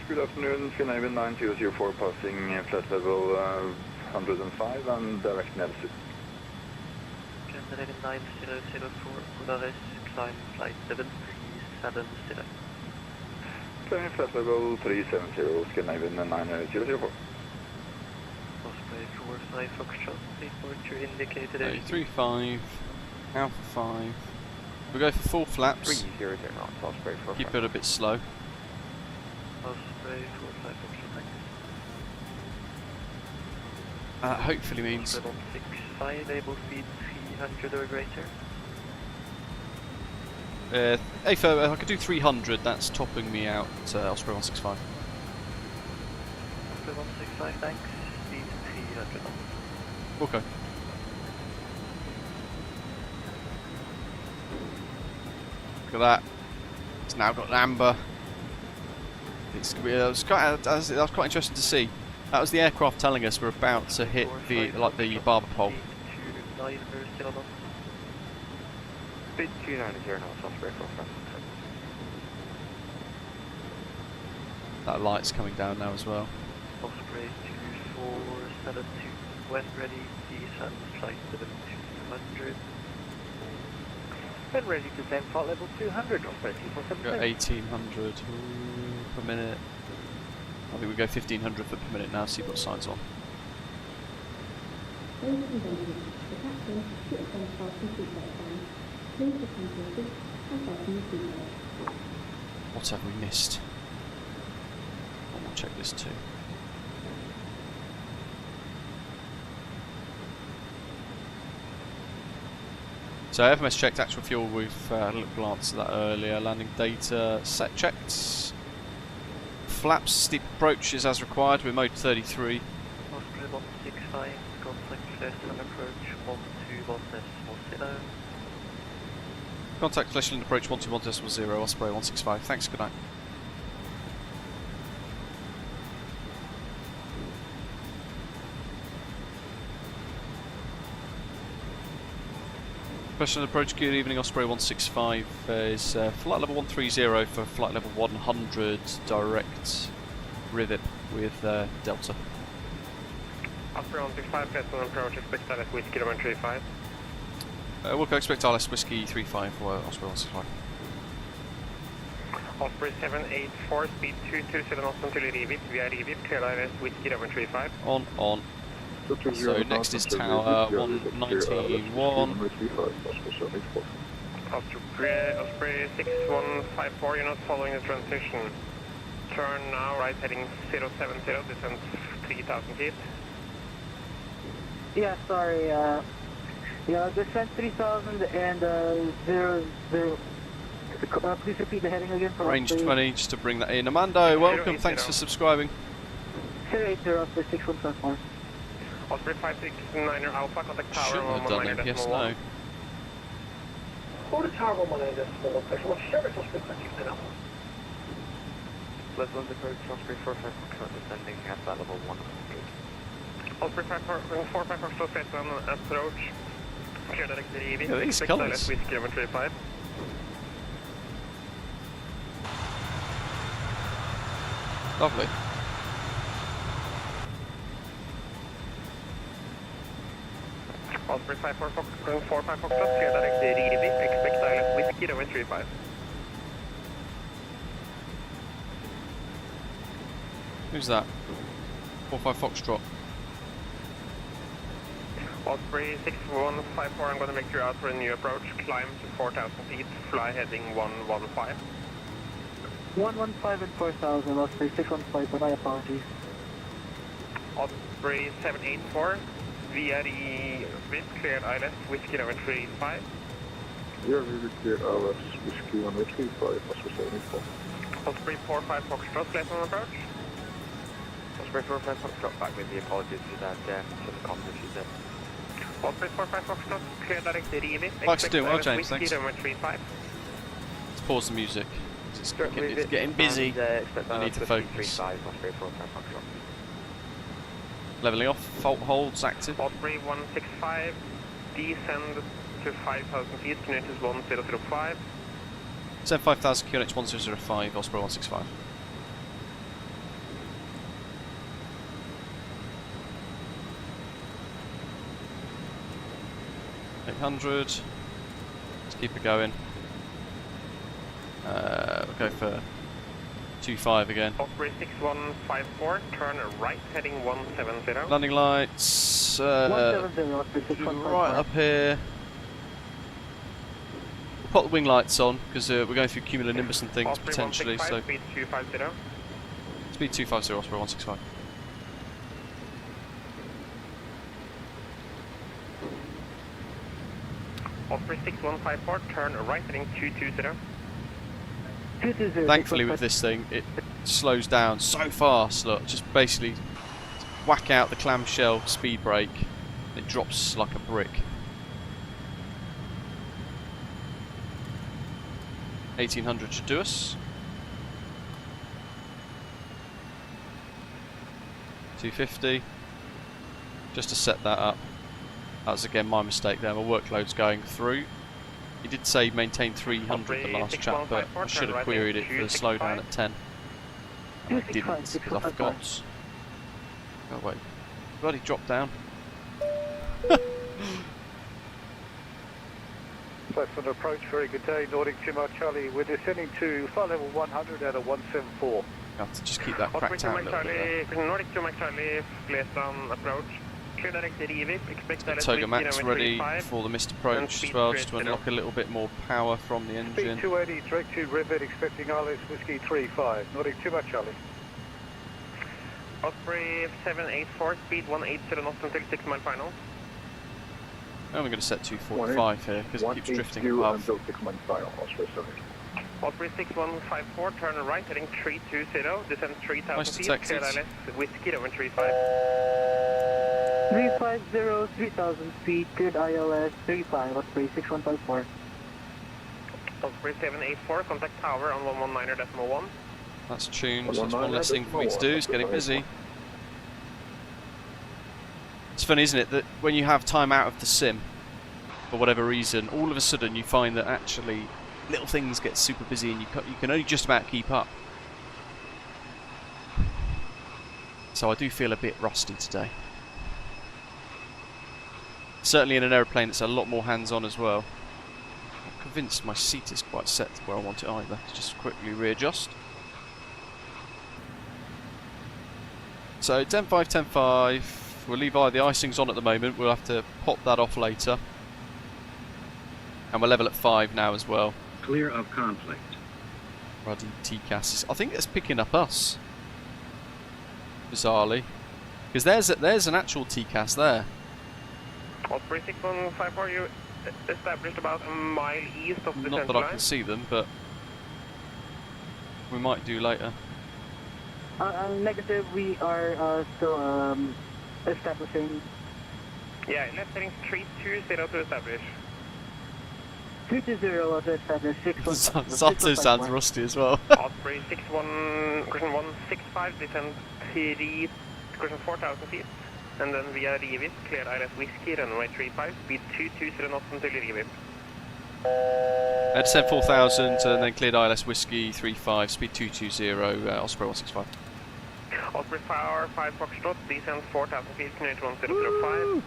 Speaker 3: Good afternoon, Scandinavian 9004 passing flight level 105 and direct Nelson.
Speaker 6: Scandinavian 9004, Polaris, climb flight 737 select.
Speaker 3: Climbing flight level 370, Scandinavian 9004.
Speaker 6: Osprey 45 Foxtrot, report your indicated airspeed.
Speaker 1: 35, Alpha 5. We'll go for full flaps.
Speaker 3: 300 knots, Osprey 45.
Speaker 1: Keep it a bit slow.
Speaker 6: Osprey 45 Foxtrot,
Speaker 1: That hopefully means...
Speaker 6: 765, able speed 300 or greater.
Speaker 1: If I could do 300, that's topping me out, Osprey 165.
Speaker 6: Osprey 165, thanks. Speed 300 knots.
Speaker 1: Okay. Look at that. It's now got an amber. It's, that was quite interesting to see. That was the aircraft telling us we're about to hit the barber pole. That light's coming down now as well.
Speaker 6: Osprey 2472, when ready, descend flight 7200.
Speaker 5: When ready to descend flight level 200, Osprey 2472.
Speaker 1: Got 1800 per minute. I think we go 1500 foot per minute now, see what signs on.
Speaker 11: Ladies and gentlemen, the captain should attend fasten seatbelt signs. Please return to your seats and fasten your seatbelt.
Speaker 1: What have we missed? I'll check this too. So FMS checked, actual fuel, we've had a little glance at that earlier. Landing data set checked. Flaps, steep approach is as required, we're mode 33.
Speaker 6: Osprey 165, contact Fleshland approach 121.0.
Speaker 1: Contact Fleshland approach 121.0, Osprey 165, thanks, good night. Fleshland approach, good evening, Osprey 165 is flight level 130 for flight level 100, direct Rivip with Delta.
Speaker 14: Osprey 165, Fleshland approach, expect LS Whiskey 135.
Speaker 1: We'll go expect LS Whiskey 35 for Osprey 165.
Speaker 14: Osprey 784, speed 227 knots until Rivip, via Rivip, clear LS Whiskey 135.
Speaker 1: On. So next is Tower 191.
Speaker 14: Osprey 6154, you're not following the transition. Turn now, right heading 070, descent 3000 feet.
Speaker 5: Yeah, sorry, yeah, descent 3000 and 00. Please repeat the heading again for
Speaker 1: Range 20, just to bring that in. Amando, welcome, thanks for subscribing.
Speaker 5: 080 after 6154.
Speaker 14: Osprey 569er Alpha, contact Tower
Speaker 1: Shouldn't have done it, yes, no.
Speaker 14: Hold the Tower 119.1, section 1, service Osprey 569 Alpha.
Speaker 6: Fleshland approach, Osprey 45, descending at that level 100.
Speaker 14: Osprey 45, Fleshland approach, clear direct Rivip,
Speaker 1: yeah, these colours.
Speaker 14: Whiskey 135.
Speaker 1: Lovely.
Speaker 14: Osprey 45 Foxtrot, clear direct Rivip, expect ILS Whiskey 135.
Speaker 1: Who's that? 45 Foxtrot.
Speaker 14: Osprey 6154, I'm going to make you out for a new approach, climb to 4000 feet, fly heading 115.
Speaker 5: 115 and 4000, Osprey 615, my apologies.
Speaker 14: Osprey 784, via the Rivip, cleared ILS Whiskey 135.
Speaker 3: Yeah, Rivip, cleared ILS Whiskey 135, Osprey 74.
Speaker 14: Osprey 45 Foxtrot, Fleshland approach.
Speaker 6: Osprey 45 Foxtrot, back with the apologies to that, to the comms issues there.
Speaker 14: Osprey 45 Foxtrot, clear direct Rivip,
Speaker 1: Thanks for doing well, James, thanks.
Speaker 14: 135.
Speaker 1: Let's pause the music. It's getting busy. I need to focus. Levelling off, fault holds active.
Speaker 14: Osprey 165, descend to 5000 feet, QNH 1005.
Speaker 1: Send 5000 QNH 1005, Osprey 165. Let's keep it going. We'll go for 25 again.
Speaker 14: Osprey 6154, turn right heading 170.
Speaker 1: Landing lights.
Speaker 5: 170,
Speaker 1: right up here. We'll put the wing lights on because we're going through cumulonimbus and things
Speaker 14: Osprey
Speaker 1: potentially. So
Speaker 14: speed 250.
Speaker 1: Speed 250, Osprey 165.
Speaker 14: Osprey 6154, turn right heading 220.
Speaker 1: Thankfully with this thing, it slows down so fast, look, just basically whack out the clamshell speed brake, it drops like a brick. 1800 should do us. 250, just to set that up. That was again my mistake there, my workload's going through. He did say maintain 300 the last chat, but I should have queried it for the slowdown at 10. And I didn't, because I forgot. Oh wait, bloody dropped down.
Speaker 3: Fleshland approach, very good day, Nordic 2 Mike Charlie. We're descending to flight level 100 at a 174.
Speaker 1: You have to just keep that cracked out a little bit there.
Speaker 14: Nordic 2 Mike Charlie, Fleshland approach, Clear direct Rivik, expect
Speaker 1: Get Toga Max ready for the missed approach as well, just to unlock a little bit more power from the engine.
Speaker 15: Speed 280, direct to Rivet, expecting Alice Whiskey 35, nodding too much, Charlie.
Speaker 14: Osprey 784, speed 180 knots until 6 mile final.
Speaker 1: I'm going to set 245 here because it keeps drifting above.
Speaker 15: Until 6 mile final, Osprey 7.
Speaker 14: Osprey 6154, turn right, heading 320, descend 3000
Speaker 1: Nice
Speaker 14: feet,
Speaker 1: detected.
Speaker 14: clear ILS, Whiskey over 35.
Speaker 5: 350, 3000 feet, cleared ILS 35, Osprey 6154.
Speaker 14: Osprey 784, contact tower on 119.1.
Speaker 1: That's tuned, so that's one less thing for me to do, it's getting busy. It's funny, isn't it, that when you have time out of the sim, for whatever reason, all of a sudden you find that actually little things get super busy and you can only just about keep up. So I do feel a bit rusty today. Certainly in an aeroplane that's a lot more hands-on as well. I'm convinced my seat is quite set to where I want it either. Just quickly readjust. So 10.5, 10.5. We'll leave the icing's on at the moment. We'll have to pop that off later. And we're level at 5 now as well.
Speaker 12: Clear of conflict.
Speaker 1: Ruddy TCAS. I think it's picking up us. Bizarrely. Because there's an actual TCAS there.
Speaker 14: Osprey 6154, you established about a mile east of the
Speaker 1: Not
Speaker 14: center
Speaker 1: that I
Speaker 14: line.
Speaker 1: can see them, but we might do later.
Speaker 5: Negative, we are still establishing.
Speaker 14: Yeah, left heading 320 to establish.
Speaker 5: 320 was established, 615.
Speaker 1: Sato sounds rusty as well.
Speaker 14: Osprey 165, descend 4,000 feet. And then via Rivik, clear ILS Whiskey, runway 35, speed 220 knots until Rivik.
Speaker 1: Descend 4,000 and then cleared ILS Whiskey 35, speed 220, Osprey 165.
Speaker 14: Osprey 5 Foxtrot, descend 4,000 feet, QNH 1005.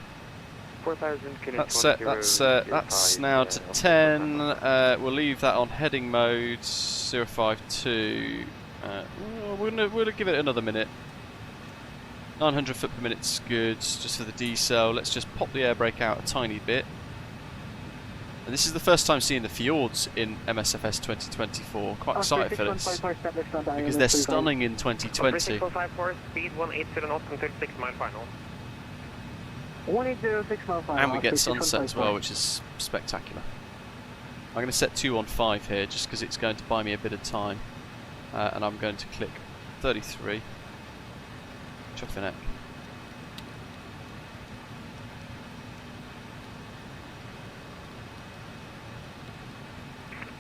Speaker 14: 4,000, QNH
Speaker 1: That's now to 10. We'll leave that on heading mode 052. We'll give it another minute. 900 foot per minute's good, just for the decel. Let's just pop the air brake out a tiny bit. And this is the first time seeing the fjords in MSFS 2024. Quite excited for this, because they're stunning in 2020.
Speaker 14: 654, speed 180 knots until 6 mile final.
Speaker 5: 180, 6 mile final.
Speaker 1: And we get sunset as well, which is spectacular. I'm going to set 215 here, just because it's going to buy me a bit of time. And I'm going to click 33. Chuck the neck.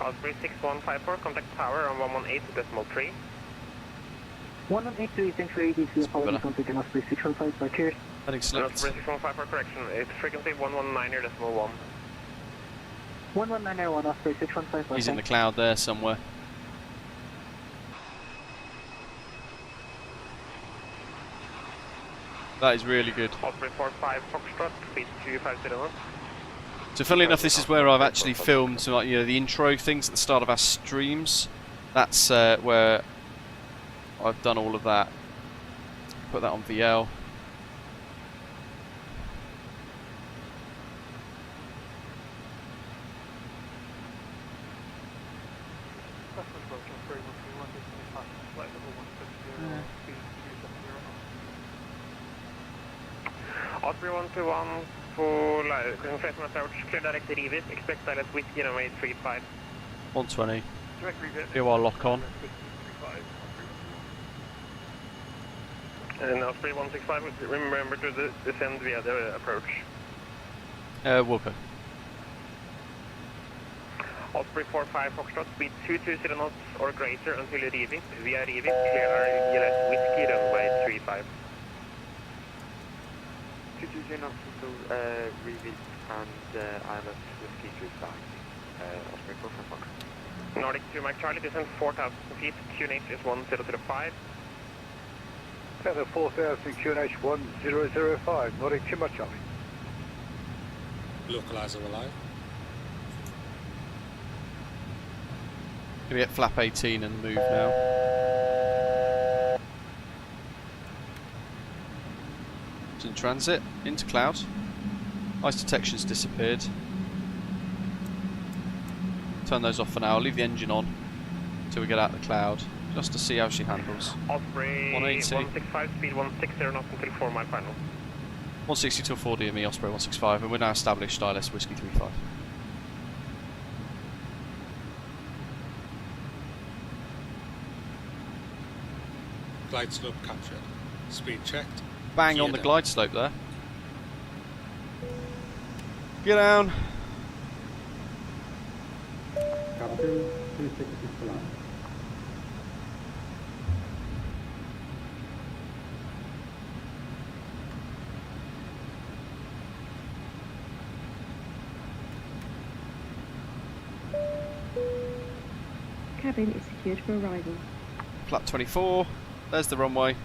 Speaker 14: Osprey 6154, contact tower on 118.3.
Speaker 5: 1183, thanks for ADC, apologies on taking Osprey 615, cheers.
Speaker 1: Heading select.
Speaker 14: Osprey 615 correction, it's frequency 119.1.
Speaker 5: 11901, Osprey 615.
Speaker 1: He's in the cloud there somewhere. That is really good.
Speaker 14: Osprey 45 Foxtrot, speed 250 knots.
Speaker 1: So funnily enough, this is where I've actually filmed some, like, the intro things at the start of our streams. That's where I've done all of that. Put that on VL.
Speaker 14: Osprey 121 for confirmation approach, clear direct to Rivik, expect ILS Whiskey runway 35.
Speaker 1: 120. Do our lock on.
Speaker 14: And Osprey 165, remember to descend via the approach.
Speaker 1: We'll go.
Speaker 14: Osprey 45 Foxtrot, speed 220 knots or greater until Rivik, via Rivik, clear ILS Whiskey runway 35.
Speaker 6: 220 knots until Rivik and ILS Whiskey 35. Osprey 45 Foxtrot.
Speaker 14: Nordic 2 Mike Charlie, descend 4,000 feet, QNH is 1005.
Speaker 15: Tether 4,000, QNH 1005, Nordic 2 Mike Charlie.
Speaker 10: Localizer alive.
Speaker 1: Gonna get flap 18 and move now. It's in transit, into cloud. Ice detection's disappeared. Turn those off for now. I'll leave the engine on until we get out of the cloud, just to see how she handles.
Speaker 14: Osprey
Speaker 1: 180.
Speaker 14: 165, speed 160 knots until 4 mile final.
Speaker 1: 160 till 4 DME, Osprey 165, and we're now established ILS Whiskey 35.
Speaker 10: Glide slope captured. Speed checked.
Speaker 1: Bang
Speaker 10: Gear
Speaker 1: on the
Speaker 10: down.
Speaker 1: glide slope there. Get down.
Speaker 9: Cabin crew, please take a seat for land.
Speaker 11: Cabin is secured for arrival.
Speaker 1: Flap 24. There's the runway.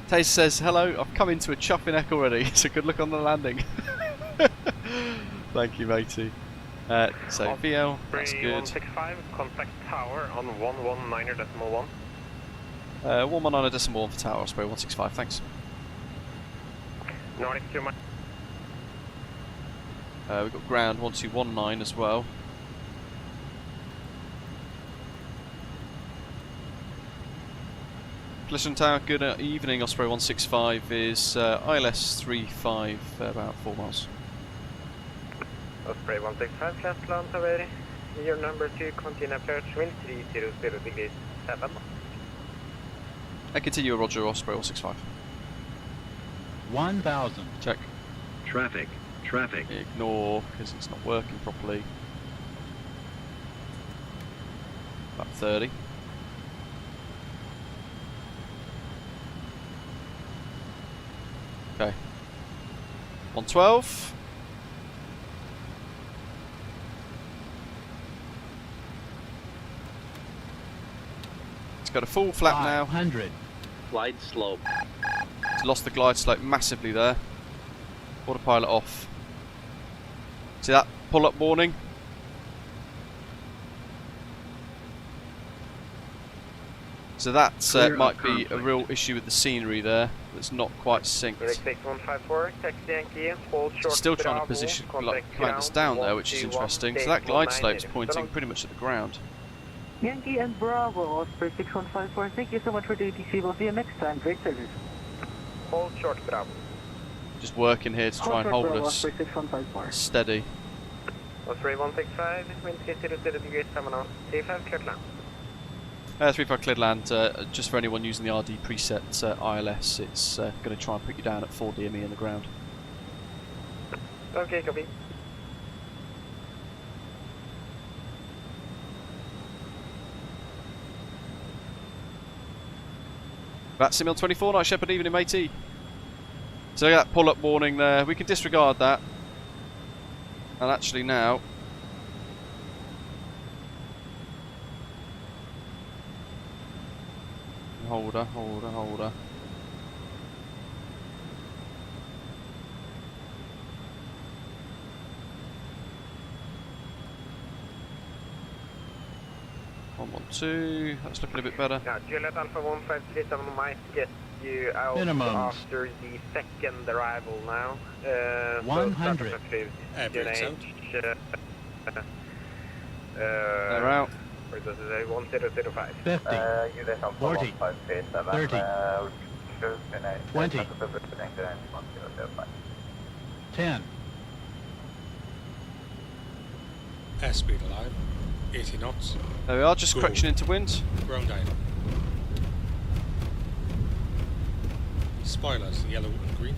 Speaker 1: Taze says, hello, I've come into a choppy neck already, so good luck on the landing. Thank you, matey. So, VL, that's
Speaker 14: Osprey
Speaker 1: good.
Speaker 14: 165, contact tower on 119.1.
Speaker 1: 119.1 for tower, Osprey 165, thanks.
Speaker 14: Nordic 2 mile.
Speaker 1: We've got ground 1219 as well. Collision tower, good evening, Osprey 165 is ILS 35, about 4 miles.
Speaker 14: Osprey 165, left land tower. Your number 2, continue approach, wind 300 degrees 7.
Speaker 1: I continue, Roger, Osprey 165.
Speaker 12: 1,000.
Speaker 1: Check.
Speaker 12: Traffic. Traffic.
Speaker 1: Ignore, because it's not working properly. About 30. Okay. 112. It's got a full flap now.
Speaker 12: 100.
Speaker 2: Glide slope.
Speaker 1: It's lost the glide slope massively there. Autopilot off. See that pull-up warning? So that might be a real issue with the scenery there. That's not quite synced.
Speaker 14: 154, taxi Yankee, hold short.
Speaker 1: Still trying to
Speaker 14: Bravo,
Speaker 1: position
Speaker 14: contact
Speaker 1: us down there, which is interesting. So that glide slope's pointing pretty much at the ground.
Speaker 5: Yankee and Bravo, Osprey 6154. Thank you so much for the DTC. We'll see you next time. Great service.
Speaker 14: Hold short, Bravo.
Speaker 1: Just working here to try and hold
Speaker 5: Bravo,
Speaker 1: us
Speaker 5: Osprey 6154.
Speaker 1: steady.
Speaker 14: Osprey 165, wind 300 degrees 7 knots, 35 cleared land.
Speaker 1: 35 cleared land, just for anyone using the RD preset ILS, it's going to try and put you down at 4 DME in the ground.
Speaker 14: Okay, copy.
Speaker 1: VATSIM 24, Night Shepherd, evening matey. So that pull-up warning there, we can disregard that. And actually now, holder. One, 2, that's looking a bit better.
Speaker 14: Yeah, Juliet Alpha 1537 might get you out after the second arrival now.
Speaker 12: 100.
Speaker 10: Brakes out.
Speaker 1: They're out.
Speaker 14: Or does it say 1005?
Speaker 12: 50. 40. 30. 20. 10.
Speaker 10: Airspeed alive. 80 knots.
Speaker 1: There we are, just
Speaker 10: Go.
Speaker 1: correction into wind.
Speaker 10: Ground idle. Spoilers, yellow and green.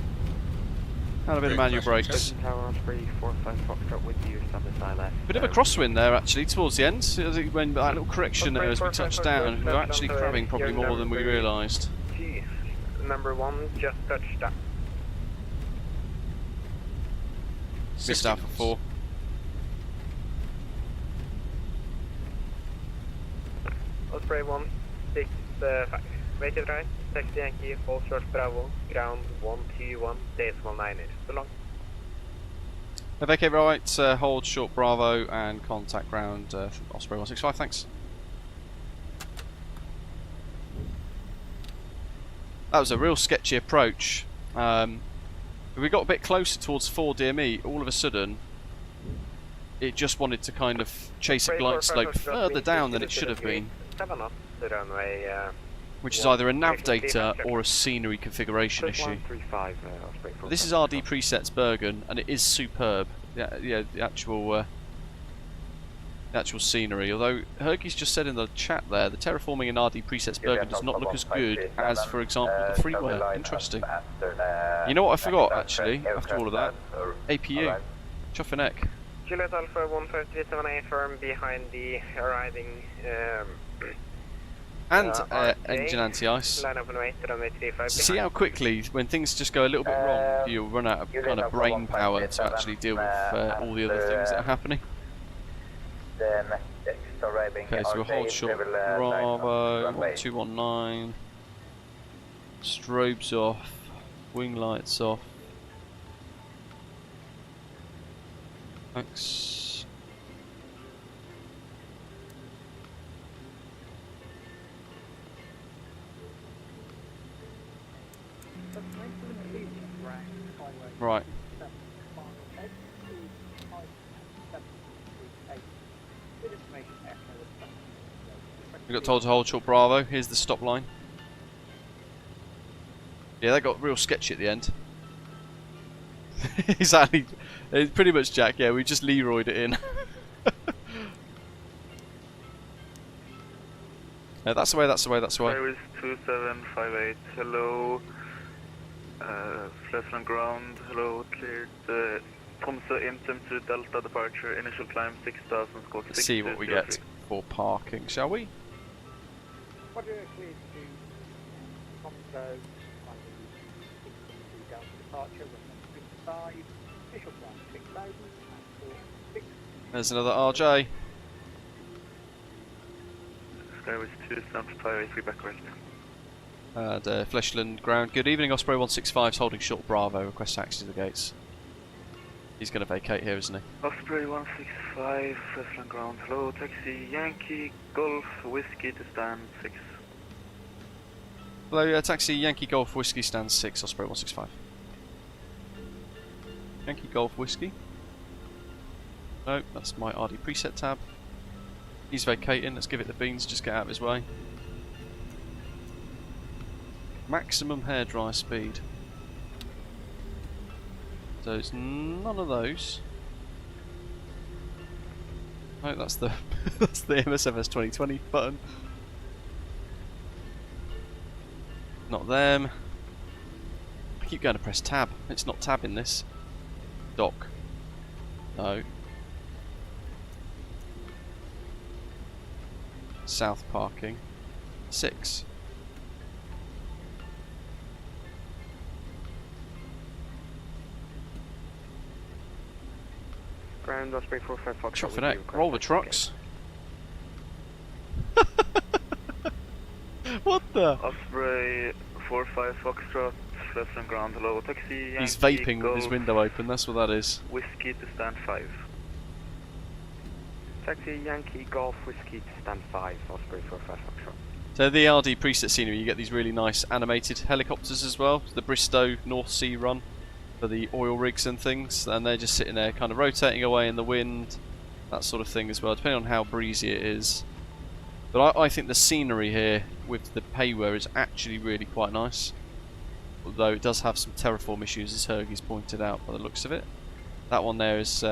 Speaker 1: And a bit of manual brakes.
Speaker 6: Tower Osprey 45 Foxtrot with you, establish ILS.
Speaker 1: Bit of a crosswind there actually towards the end. When that little correction there as we touched down, we were actually crabbing probably more than we realised.
Speaker 14: G, number 1, just touched down.
Speaker 1: Missed Alpha 4.
Speaker 14: Osprey 165, weighted right, taxi Yankee, hold short Bravo, ground 121.9 so long.
Speaker 1: Vacate right, hold short Bravo and contact ground Osprey 165, thanks. That was a real sketchy approach. We got a bit closer towards 4 DME, all of a sudden it just wanted to kind of chase a glide slope further down than it should have been.
Speaker 14: 7 knots, the runway.
Speaker 1: Which is either a nav data or a scenery configuration issue. This is RD Presets Bergen, and it is superb. Yeah, the actual scenery. Although Hergy's just said in the chat there, the terraforming in RD Presets Bergen does not look as good as, for example, the freeware. Interesting. You know what I forgot actually? After all of that, APU, Chuffineck.
Speaker 14: Juliet Alpha 15378 firm behind the arriving.
Speaker 1: And engine anti-ice. See how quickly, when things just go a little bit wrong, you'll run out of kind of brain power to actually deal with all the other things that are happening. Okay, so we'll hold short Bravo, 1219, strobes off, wing lights off. Thanks. Right. We got told to hold short Bravo. Here's the stop line. Yeah, that got real sketchy at the end. Exactly. It's pretty much Jack. Yeah, we just Leroyed it in. Yeah, that's the way. That's the way. That's the way.
Speaker 6: There is 2758. Hello. Flat on ground. Hello. Cleared. Tromsø Intim to Delta departure. Initial climb 6000. Score 6.
Speaker 1: See what we get for parking, shall we?
Speaker 5: What do you clear to Tromsø? Delta departure. 55. Initial climb 6000. And score 6.
Speaker 1: There's another RJ.
Speaker 6: There was 2758. Back right now.
Speaker 1: Fleshland ground. Good evening, Osprey 165's holding short Bravo. Request taxi to the gates. He's going to vacate here, isn't he?
Speaker 6: Osprey 165, Fleshland ground. Hello, taxi Yankee Golf Whiskey to stand 6.
Speaker 1: Hello, taxi Yankee Golf Whiskey stand 6, Osprey 165. Yankee Golf Whiskey. No, that's my RD preset tab. He's vacating. Let's give it the beans. Just get out of his way. Maximum hairdryer speed. So it's none of those. No, that's the that's the MSFS2020 button. Not them. I keep going to press tab. It's not tabbing this. Dock. No. South parking. 6.
Speaker 14: Ground Osprey 45 Fox.
Speaker 1: Shot for neck. Roll the trucks. What the?
Speaker 6: Osprey 45 Foxtrot, left on ground. Hello, taxi.
Speaker 1: He's vaping with his window open. That's what that is.
Speaker 6: Whiskey to stand 5.
Speaker 14: Taxi Yankee Golf Whiskey to stand 5. Osprey 45 Foxtrot.
Speaker 1: So the RD preset scenery, you get these really nice animated helicopters as well. The Bristow North Sea run for the oil rigs and things, and they're just sitting there kind of rotating away in the wind, that sort of thing as well, depending on how breezy it is. But I think the scenery here with the payware is actually really quite nice, although it does have some terraform issues, as Hergy's pointed out by the looks of it. That one there is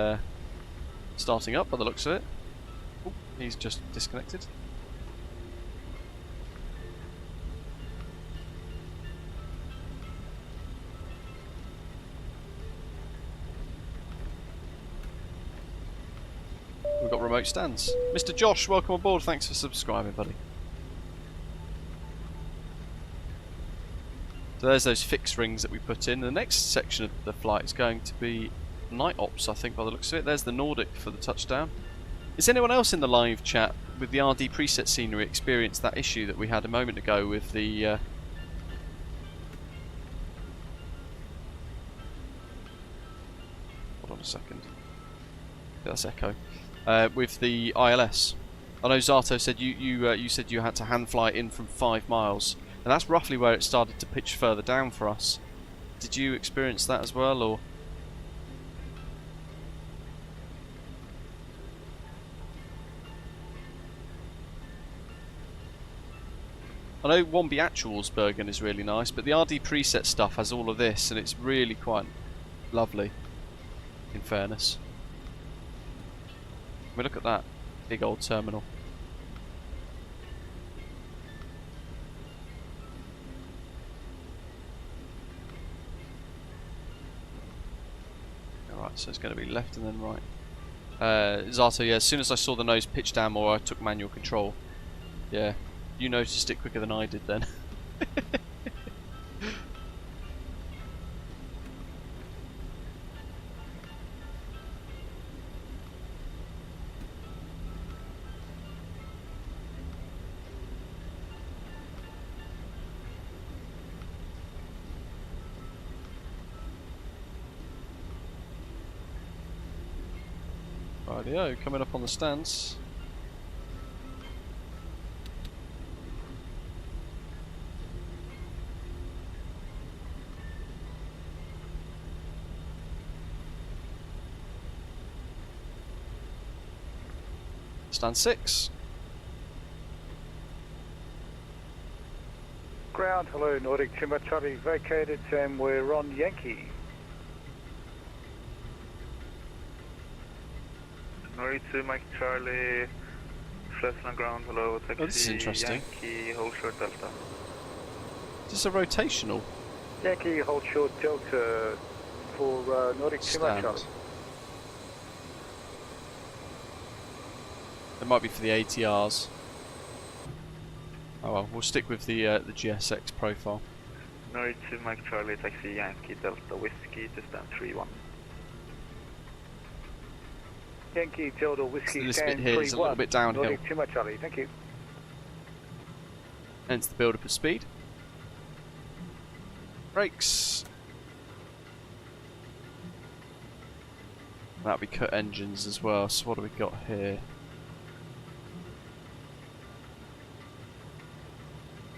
Speaker 1: starting up by the looks of it. Ooh, he's just disconnected. We've got remote stands. Mr. Josh, welcome aboard. Thanks for subscribing, buddy. So there's those fixed rings that we put in. The next section of the flight is going to be night ops, I think, by the looks of it. There's the Nordic for the touchdown. Is anyone else in the live chat with the RD preset scenery experienced that issue that we had a moment ago with the... Hold on a second. Yeah, that's echo. With the ILS. I know Zato said you said you had to hand fly in from 5 miles. And that's roughly where it started to pitch further down for us. Did you experience that as well, or? I know 1B Actuals Bergen is really nice, but the RD preset stuff has all of this, and it's really quite lovely, in fairness. I mean, look at that big old terminal. Alright, so it's going to be left and then right. Zato, yeah, as soon as I saw the nose pitch down more, I took manual control. Yeah. You noticed it quicker than I did then. Rightio, coming up on the stands. Stand 6.
Speaker 15: Ground, hello, Nordic Timber Charlie vacated and we're on Yankee.
Speaker 6: Nordic 2 Mike Charlie, Flesland ground, hello, taxi,
Speaker 1: oh, this is interesting.
Speaker 6: Yankee, hold short Delta.
Speaker 1: Is this a rotational?
Speaker 15: Yankee, hold short Delta for Nordic Timber Charlie.
Speaker 1: It might be for the ATRs. Oh well, we'll stick with the GSX profile.
Speaker 6: Nordic 2 Mike Charlie, taxi, Yankee, Delta, Whiskey to stand 3-1.
Speaker 15: Yankee, Delta, Whiskey,
Speaker 1: this
Speaker 15: stand
Speaker 1: bit here
Speaker 15: 3-1.
Speaker 1: is a little bit downhill.
Speaker 15: Nordic Timber Charlie, thank you.
Speaker 1: Hence the build up of speed. Brakes. That'll be cut engines as well, so what do we got here?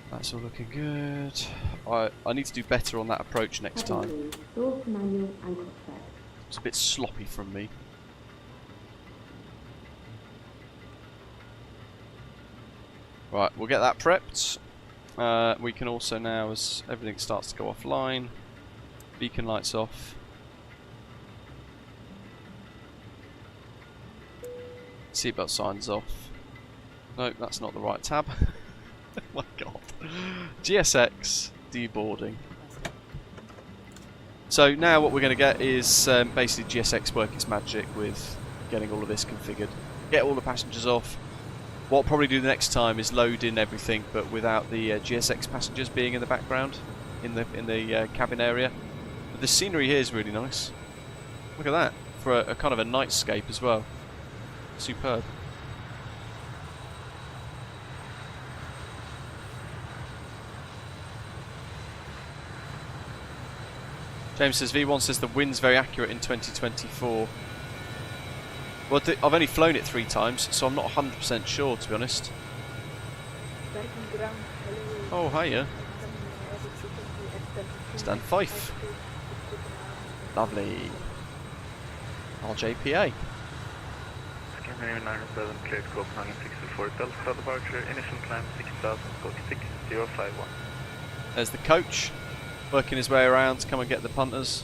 Speaker 1: That's all looking good. I need to do better on that approach next time. It's a bit sloppy from me. Right, we'll get that prepped. We can also now, as everything starts to go offline, beacon lights off. Seatbelt signs off. No, that's not the right tab. Oh my god. GSX deboarding. So now what we're going to get is basically GSX work its magic with getting all of this configured. Get all the passengers off. What I'll probably do the next time is load in everything, but without the GSX passengers being in the background, in the cabin area. But the scenery here is really nice. Look at that, for a kind of a nightscape as well. Superb. James says V1 says the wind's very accurate in 2024. Well, I've only flown it 3 times, so I'm not 100% sure, to be honest. Oh, hiya. Stand 5. Lovely. RJPA.
Speaker 6: Scanner 97, cleared Copenhagen 604 Delta departure, initial climb 6000, stroke 6051.
Speaker 1: There's the coach, working his way around to come and get the punters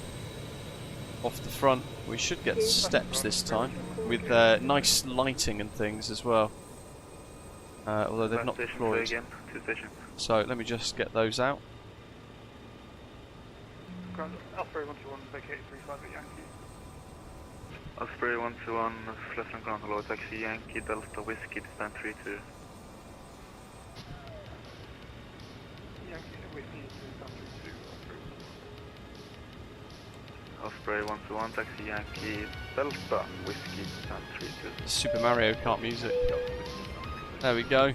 Speaker 1: off the front. We should get steps this time, with nice lighting and things as well. Although they've not deployed. So let me just get those out.
Speaker 15: Osprey 121, vacate 35 at Yankee.
Speaker 6: Osprey 121, Flesland ground, hello, taxi, Yankee, Delta, Whiskey, stand 32.
Speaker 15: Yankee, Whiskey, stand 32.
Speaker 6: Osprey 121, taxi, Yankee, Delta, Whiskey, stand 32.
Speaker 1: Super Mario Kart music. There we go.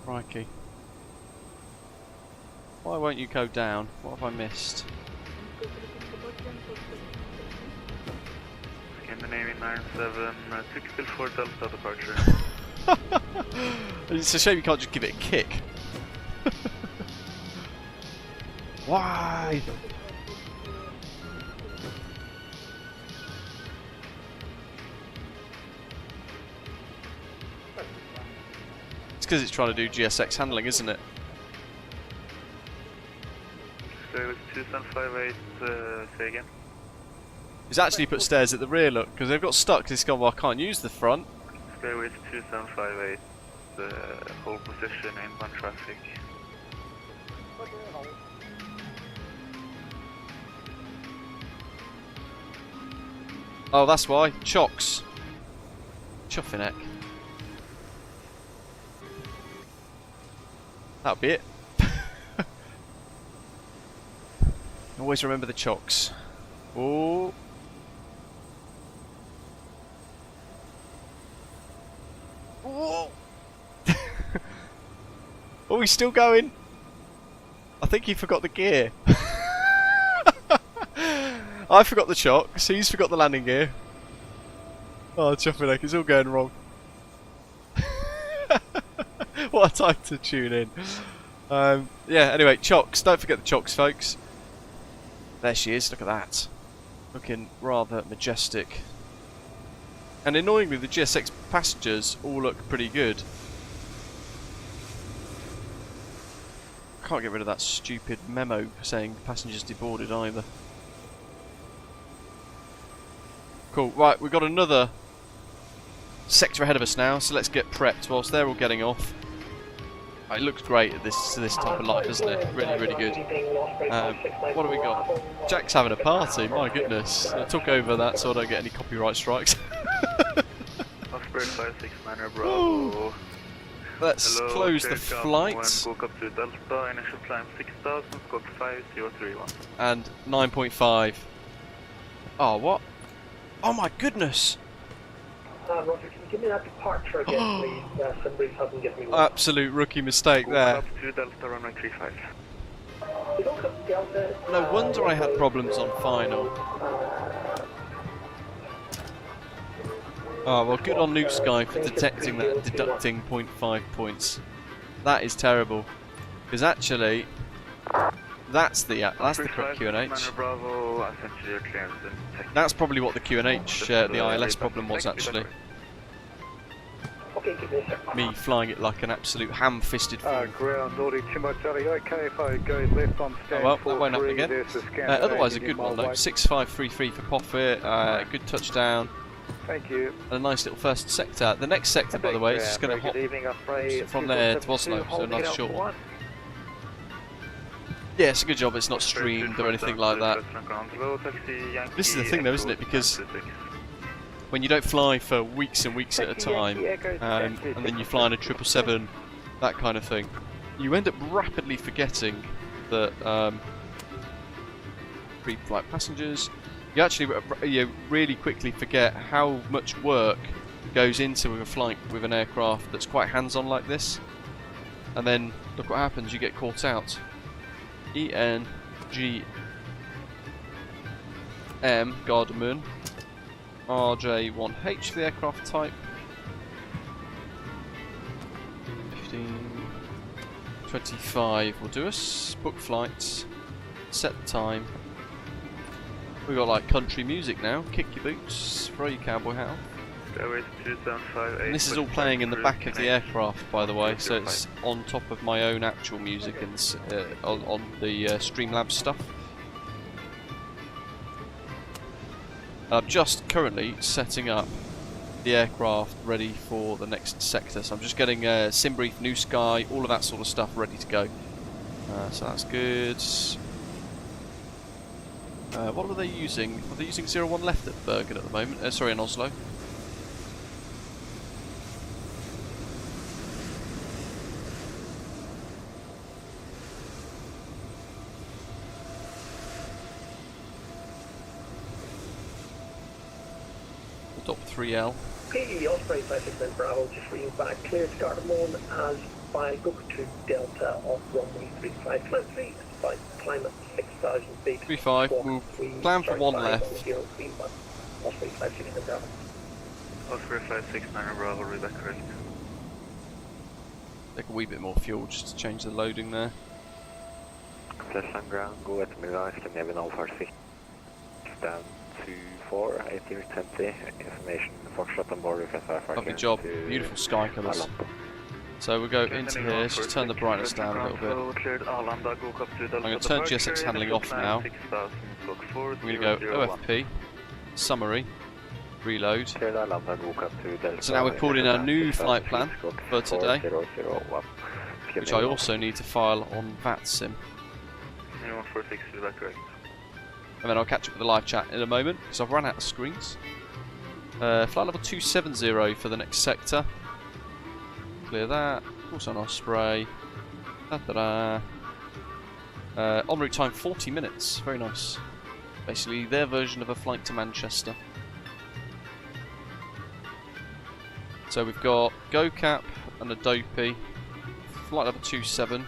Speaker 1: Crikey. Why won't you go down? What have I missed?
Speaker 6: Scandinavian 97, 6 till 4 Delta departure.
Speaker 1: It's a shame you can't just give it a kick. Why? It's because it's trying to do GSX handling, isn't it?
Speaker 6: Service 2758, say again.
Speaker 1: He's actually put stairs at the rear, look, because they've got stuck. He's gone, well, I can't use the front.
Speaker 6: Stairways 2758, hold position, inbound traffic.
Speaker 1: Oh, that's why. Chocks. Chuffing neck. That'll be it. Always remember the chocks. Oh. Oh. Oh, he's still going. I think he forgot the gear. I forgot the chocks, he's forgot the landing gear. Oh, chuffing neck, it's all going wrong. What a time to tune in. Yeah, anyway, chocks. Don't forget the chocks, folks. There she is, look at that. Looking rather majestic. And annoyingly, the GSX passengers all look pretty good. Can't get rid of that stupid memo saying passengers deboarded either. Cool, right, we've got another sector ahead of us now, so let's get prepped whilst they're all getting off. It looks great at this type of light, doesn't it? Really, really good. What do we got? Jack's having a party, my goodness. I took over that so I don't get any copyright strikes.
Speaker 6: Osprey 569 Bravo.
Speaker 1: Let's close the flight.
Speaker 6: GOKAB to Delta, initial climb 6000, squawk 5031.
Speaker 1: And 9.5. Oh, what? Oh my goodness!
Speaker 16: Roger, can you give me that departure again, please? Somebody hasn't given me one.
Speaker 1: Absolute rookie mistake there.
Speaker 6: GOKAB to Delta, runway 35.
Speaker 1: No wonder I had problems on final. Oh, well, good on New Sky for detecting that and deducting 0.5 points. That is terrible. Because actually, that's the correct QNH. That's probably what the QNH, the ILS problem was actually. Me flying it like an absolute ham-fisted fool.
Speaker 15: Ground, Audi Kimo Charlie, okay if I go left on stand.
Speaker 1: Oh well, that won't happen again. Otherwise a good one though, 6533 for profit, good touchdown.
Speaker 15: Thank you.
Speaker 1: And a nice little first sector. The next sector, by the way, is just going to hop from there to Oslo, so a nice short one. Yeah, it's a good job it's not streamed or anything like that. This is the thing though, isn't it? Because when you don't fly for weeks and weeks at a time, and then you fly in a 777, that kind of thing, you end up rapidly forgetting that pre-flight passengers. You actually really quickly forget how much work goes into a flight with an aircraft that's quite hands-on like this, and then look what happens, you get caught out. ENGM Gardermoen RJ100 for the aircraft type. 15:25 will do us. Book flights. Set the time. We've got like country music now. Kick your boots, throw your cowboy hat on. And this is all playing in the back of the aircraft, by the way, so it's on top of my own actual music and on the Streamlabs stuff. I'm just currently setting up the aircraft ready for the next sector, so I'm just getting sim brief, New Sky, all of that sort of stuff ready to go. So that's good. What are they using? Are they using 01 left at Bergen at the moment? Sorry, in Oslo. Adopt 3L.
Speaker 16: Okay, Osprey 569 Bravo, just reading back. Clear to Gardermoen as by GOKAB to Delta off runway 35. Climb 3 by climb at 6,000 feet.
Speaker 1: 35, we'll plan for one left.
Speaker 16: Osprey 569 Bravo.
Speaker 6: Osprey 569 Bravo, read that correct.
Speaker 1: Take a wee bit more fuel just to change the loading there.
Speaker 3: Flashline ground, go Edinburgh, Scandinavian 046, down to 4, 8020, information for Shutdown border,
Speaker 1: Lovely job, beautiful sky colours. So we'll go into here, just turn the brightness down a little bit. I'm going to turn GSX handling off now. We're going to go OFP, summary, reload. So now we've pulled in our new flight plan for today, which I also need to file on VATSIM. And then I'll catch up with the live chat in a moment, because I've run out of screens. Flight level 270 for the next sector. Clear that. Also on Osprey. En route time 40 minutes. Very nice. Basically their version of a flight to Manchester. So we've got GOKAB and ADOPI. Flight level 27.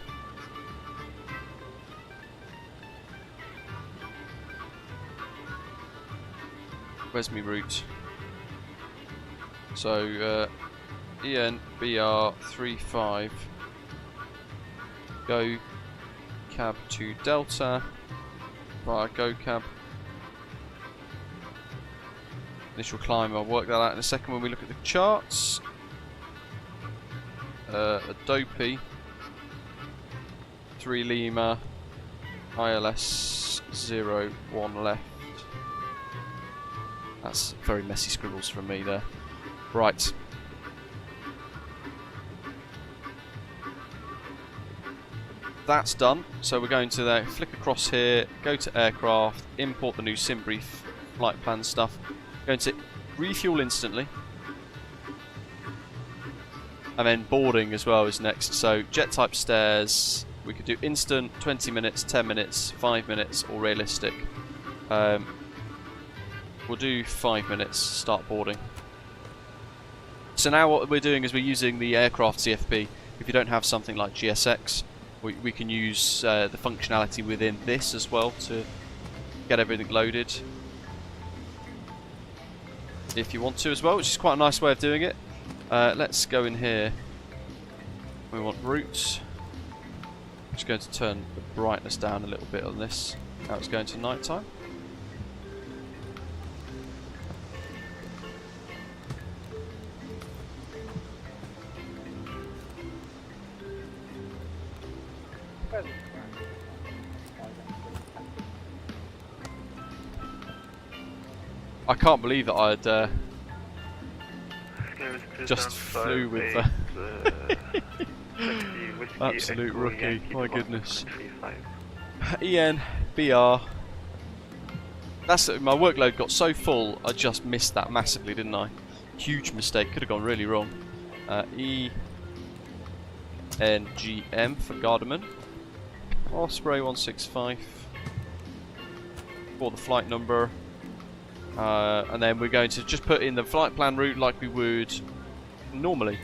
Speaker 1: Where's my route? So ENBR 35 GOKAB to Delta via GOKAB. Initial climb, I'll work that out in a second when we look at the charts. ADOPI 3 Lima ILS 01 left. That's very messy scribbles from me there. Right. That's done. So we're going to there, flick across here, go to aircraft, import the new SimBrief flight plan stuff. Going to refuel instantly. And then boarding as well is next. So jet type stairs, we could do instant, 20 minutes, 10 minutes, 5 minutes, or realistic. We'll do 5 minutes, start boarding. So now what we're doing is we're using the aircraft CFP. If you don't have something like GSX, we can use the functionality within this as well to get everything loaded. If you want to as well, which is quite a nice way of doing it. Let's go in here. We want routes. Just going to turn the brightness down a little bit on this. Now it's going to night time. I can't believe that I'd just flew with absolute rookie, my goodness. ENBR. That's my workload got so full, I just missed that massively, didn't I? Huge mistake, could have gone really wrong. ENGM for Garderman. Osprey 165 for the flight number. And then we're going to just put in the flight plan route like we would normally.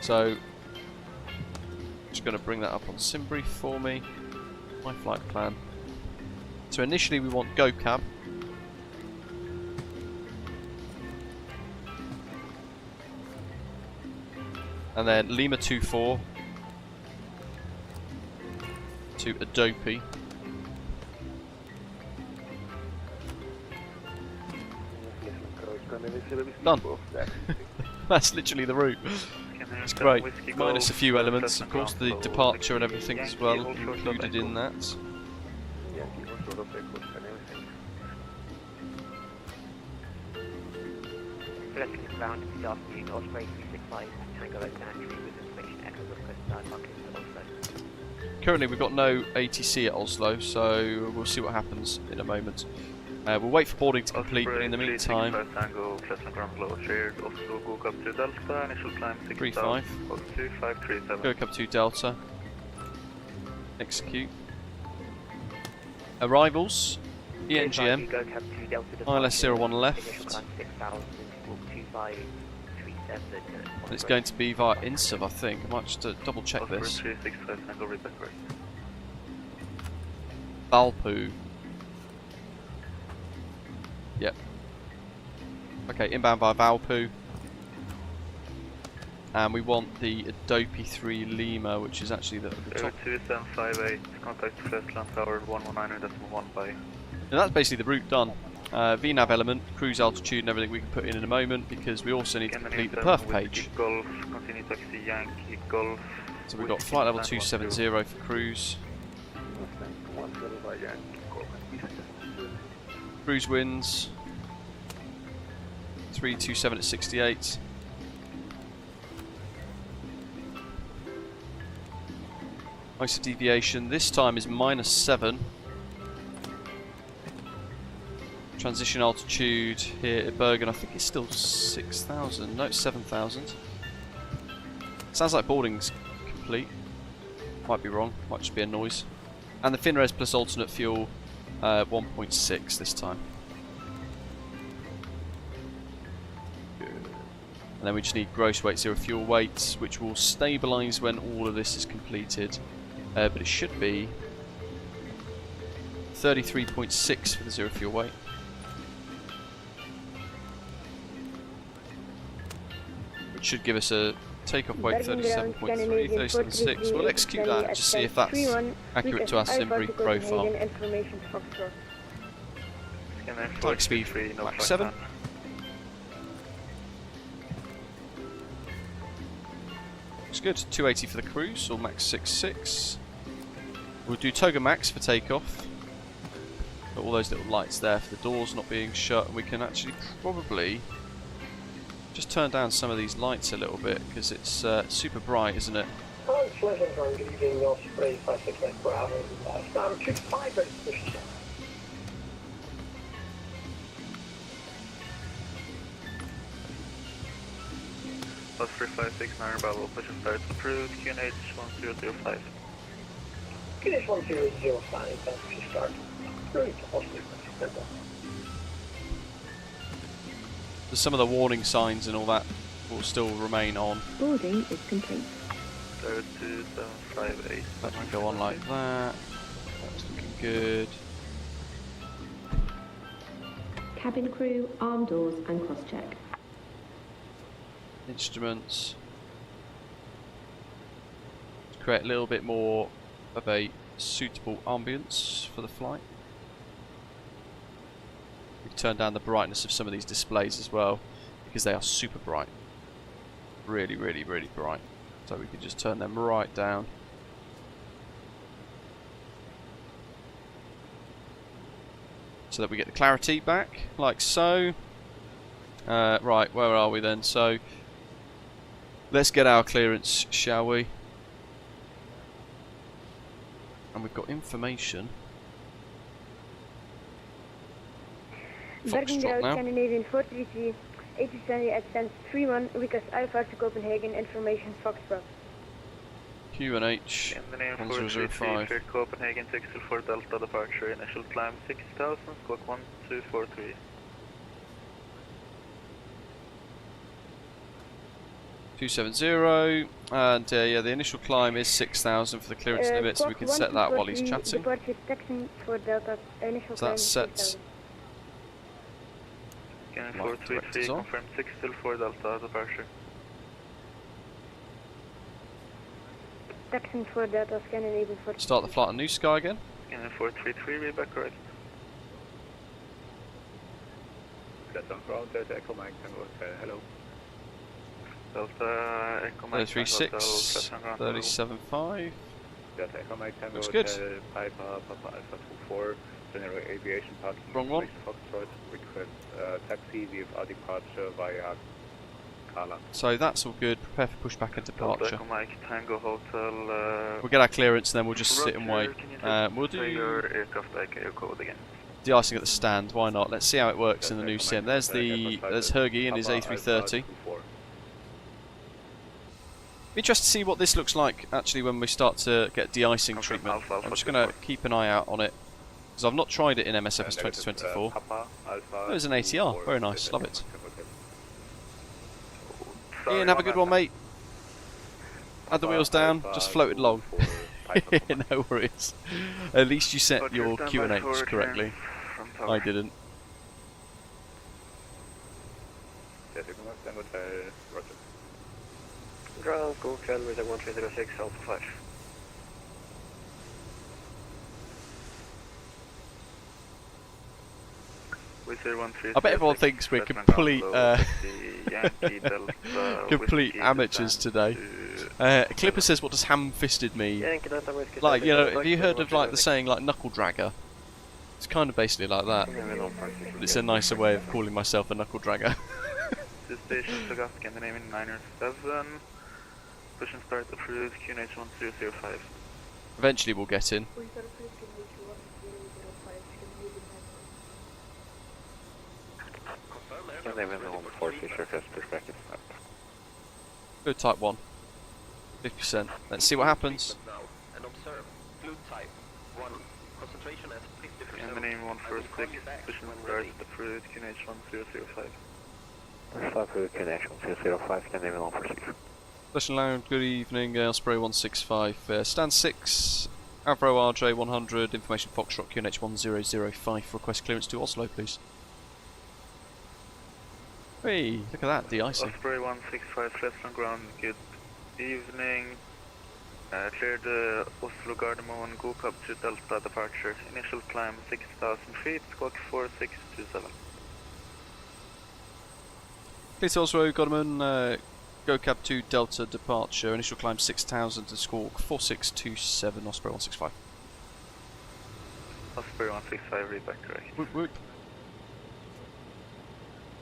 Speaker 1: So, just going to bring that up on SimBrief for me. My flight plan. So initially we want GOKAB. And then Lima 24 to ADOPI. Done. That's literally the route. It's great. Minus a few elements, of course, the departure and everything as well included in that. Currently we've got no ATC at Oslo, so we'll see what happens in a moment. We'll wait for boarding to complete, but in the meantime... 35. GOKAB to Delta. Execute. Arrivals. ENGM. ILS 01 left. And it's going to be via INSAV, I think. I might just double check this. Valpu. Yep. Okay, inbound via Valpu. and we want the ADOPI 3 Lima, which is actually the top.
Speaker 6: 2758, contact Flesland Tower 119.1 by.
Speaker 1: And that's basically the route done. VNAV element, cruise altitude and everything we can put in a moment, because we also need to complete the perf page.
Speaker 6: Golf, continue taxi Yankee Golf.
Speaker 1: So we've got flight level 270 for cruise. Cruise winds 327 at 68. ISO deviation this time is -7. Transition altitude here at Bergen, I think it's still 6,000. No, it's 7,000. Sounds like boarding's complete. Might be wrong. Might just be a noise. And the FinRes plus alternate fuel 1.6 this time. Good. And then we just need gross weight, 0 fuel weight, which will stabilise when all of this is completed. But it should be 33.6 for the 0 fuel weight. Which should give us a takeoff weight 37.3, 37.6. We'll execute that and just see if that's accurate to our sim-brief profile. Target speed Mach 7. Looks good. 280 for the cruise, or Mach 6.6. We'll do Toga Max for takeoff. Got all those little lights there for the doors not being shut, and we can actually probably just turn down some of these lights a little bit because it's super bright, isn't it?
Speaker 16: Hi, Pleasant Ground, good evening, Osprey 569 Bravo, Star 25 ready to push down.
Speaker 6: Osprey 569 Bravo, push and start approved, QNH 1005.
Speaker 16: QNH 1005, that's push start approved, Osprey 569.
Speaker 1: Some of the warning signs and all that will still remain on.
Speaker 11: Boarding is complete.
Speaker 6: 2758.
Speaker 1: That might go on like that. That's looking good.
Speaker 11: Cabin crew, arm doors and cross-check.
Speaker 1: Instruments. To create a little bit more of a suitable ambience for the flight. We can turn down the brightness of some of these displays as well, because they are super bright. Really, really, really bright. So we can just turn them right down. So that we get the clarity back, like so. Right, where are we then? So, let's get our clearance, shall we? And we've got information.
Speaker 8: Bergen
Speaker 1: Foxtrot now.
Speaker 8: Scandinavian 433, 80 at sense 31, request Alpha to Copenhagen, information Foxtrot.
Speaker 1: QNH
Speaker 6: In the name
Speaker 1: 1005.
Speaker 6: 433, Copenhagen 624 Delta departure, initial climb 6000, squawk 1243.
Speaker 1: And yeah, the initial climb is 6,000 for the clearance limit, so we can set that while he's chatting.
Speaker 8: Departure taxing for Delta, initial
Speaker 1: So that's set.
Speaker 6: Scanning 433, confirm 624 Delta departure.
Speaker 8: Taxing for Delta, Scandinavian 433.
Speaker 1: Start the flight on New Sky again.
Speaker 6: Scanning 433, read back correct.
Speaker 15: That's on ground, Delta Echo Mike Tango Hotel, hello.
Speaker 6: Delta Echo Mike
Speaker 1: 336, 37.5.
Speaker 15: Delta Echo Mike Tango
Speaker 1: Looks
Speaker 15: Hotel,
Speaker 1: good.
Speaker 15: Piper, Papa Alpha 24, General Aviation Parking.
Speaker 1: Wrong one.
Speaker 15: Foxtrot, request taxi VFR departure via Carla.
Speaker 1: So that's all good. Prepare for pushback and departure.
Speaker 6: Delta Echo Mike Tango Hotel.
Speaker 1: We'll get our clearance and then we'll just sit and wait. We'll do
Speaker 6: your aircraft ICAO code again.
Speaker 1: de-icing at the stand. Why not? Let's see how it works in the new sim. There's Hergy in his A330. Be interested to see what this looks like actually when we start to get de-icing treatment. I'm just going to keep an eye out on it because I've not tried it in MSFS2024. There's an ATR. Very nice. Love it. Ian, have a good one, mate. Add the wheels down. Just floated along. No worries. At least you set your QNH correctly. I didn't.
Speaker 14: Ground, GOKAB, with 1306, Alpha 5.
Speaker 1: I bet everyone thinks we're complete complete amateurs today. Clipper says, "What does ham-fisted mean?" Like, you know, have you heard of like the saying like knuckle dragger? It's kind of basically like that. But it's a nicer way of calling myself a knuckle dragger.
Speaker 6: Station Takeoff, Scandinavian 907. Push and start approved, QNH 1005.
Speaker 1: Eventually we'll get in. Good type 1. 50%. Let's see what happens.
Speaker 4: And observe. Fluid type 1. Concentration at 50%.
Speaker 6: Scandinavian 146. Push and start approved, QNH 1005.
Speaker 2: Connection 205, Scandinavian 146.
Speaker 1: Listen loud, good evening, Osprey 165, stand 6, Avro RJ100, information Foxtrot QNH 1005, request clearance to Oslo please. Hey, look at that, de-icing.
Speaker 6: Osprey 165, Flesland ground, good evening. Clear the Oslo Gardermoen and GOKAB to Delta departure. Initial climb 6,000 feet, squawk 4627.
Speaker 1: Please Oslo Gardermoen, GOKAB to Delta departure, initial climb 6,000 to squawk 4627, Osprey 165.
Speaker 6: Osprey 165, read back correct.
Speaker 1: Whoop, whoop.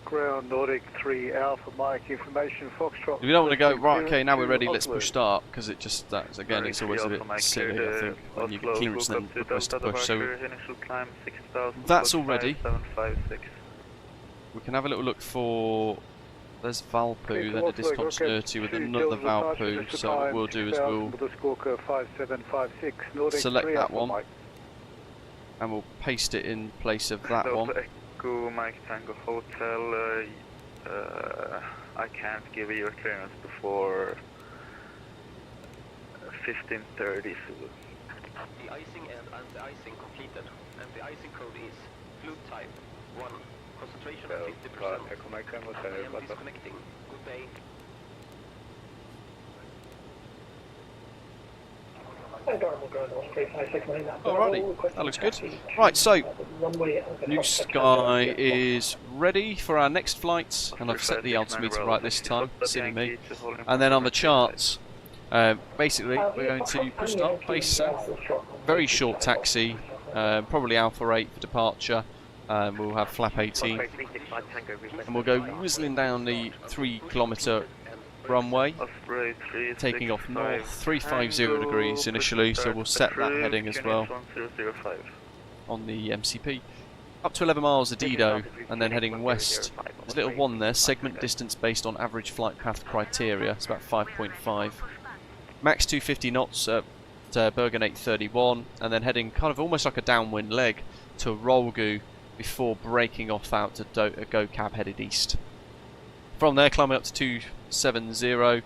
Speaker 15: Ground Nordic 3 Alpha Mike information Foxtrot.
Speaker 1: If you don't want to go, right, okay, now we're ready, let's push start, because it just, that's, again, it's always a bit silly, I think, when you get clearance and then request to push. So that's all ready. We can have a little look for, there's Valpo, then a discontinuity with another Valpo, so what we'll do is we'll select that one, and we'll paste it in place of that one.
Speaker 6: Echo Mike Tango Hotel, I can't give you a clearance before 15:30.
Speaker 4: The icing and anti-icing completed, and the icing code is fluid type 1, concentration at 50%. I am disconnecting. Good day.
Speaker 1: Alrighty, that looks good. Right, so New Sky is ready for our next flight, and I've set the altimeter right this time, silly me. And then on the charts, basically we're going to push start, base south, very short taxi, probably Alpha 8 for departure, we'll have flap 18, and we'll go whizzling down the 3-kilometre runway, taking off north, 350 degrees initially, so we'll set that heading as well on the MCP. Up to 11 miles of Dido, and then heading west. There's a little one there, segment distance based on average flight path criteria, it's about 5.5. Max 250 knots at Bergen 831, and then heading kind of almost like a downwind leg to Rolgu before breaking off out to GOKAB headed east. From there, climbing up to 270,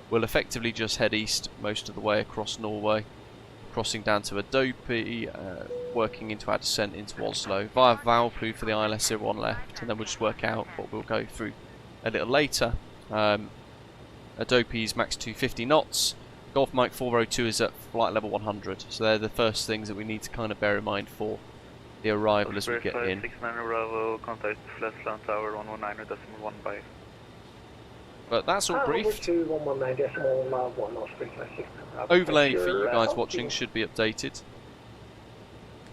Speaker 1: we'll effectively just head east most of the way across Norway, crossing down to ADOPI, working into our descent into Oslo, via Valpo for the ILS-01 left, and then we'll just work out what we'll go through a little later. ADOPI's max 250 knots, Golf Mike 402 is at flight level 100, so they're the first things that we need to kind of bear in mind for the arrival as we get in.
Speaker 6: 69 Bravo, contact Flesland Tower 119.1 by.
Speaker 1: But that's all briefed. Overlay for you guys watching should be updated.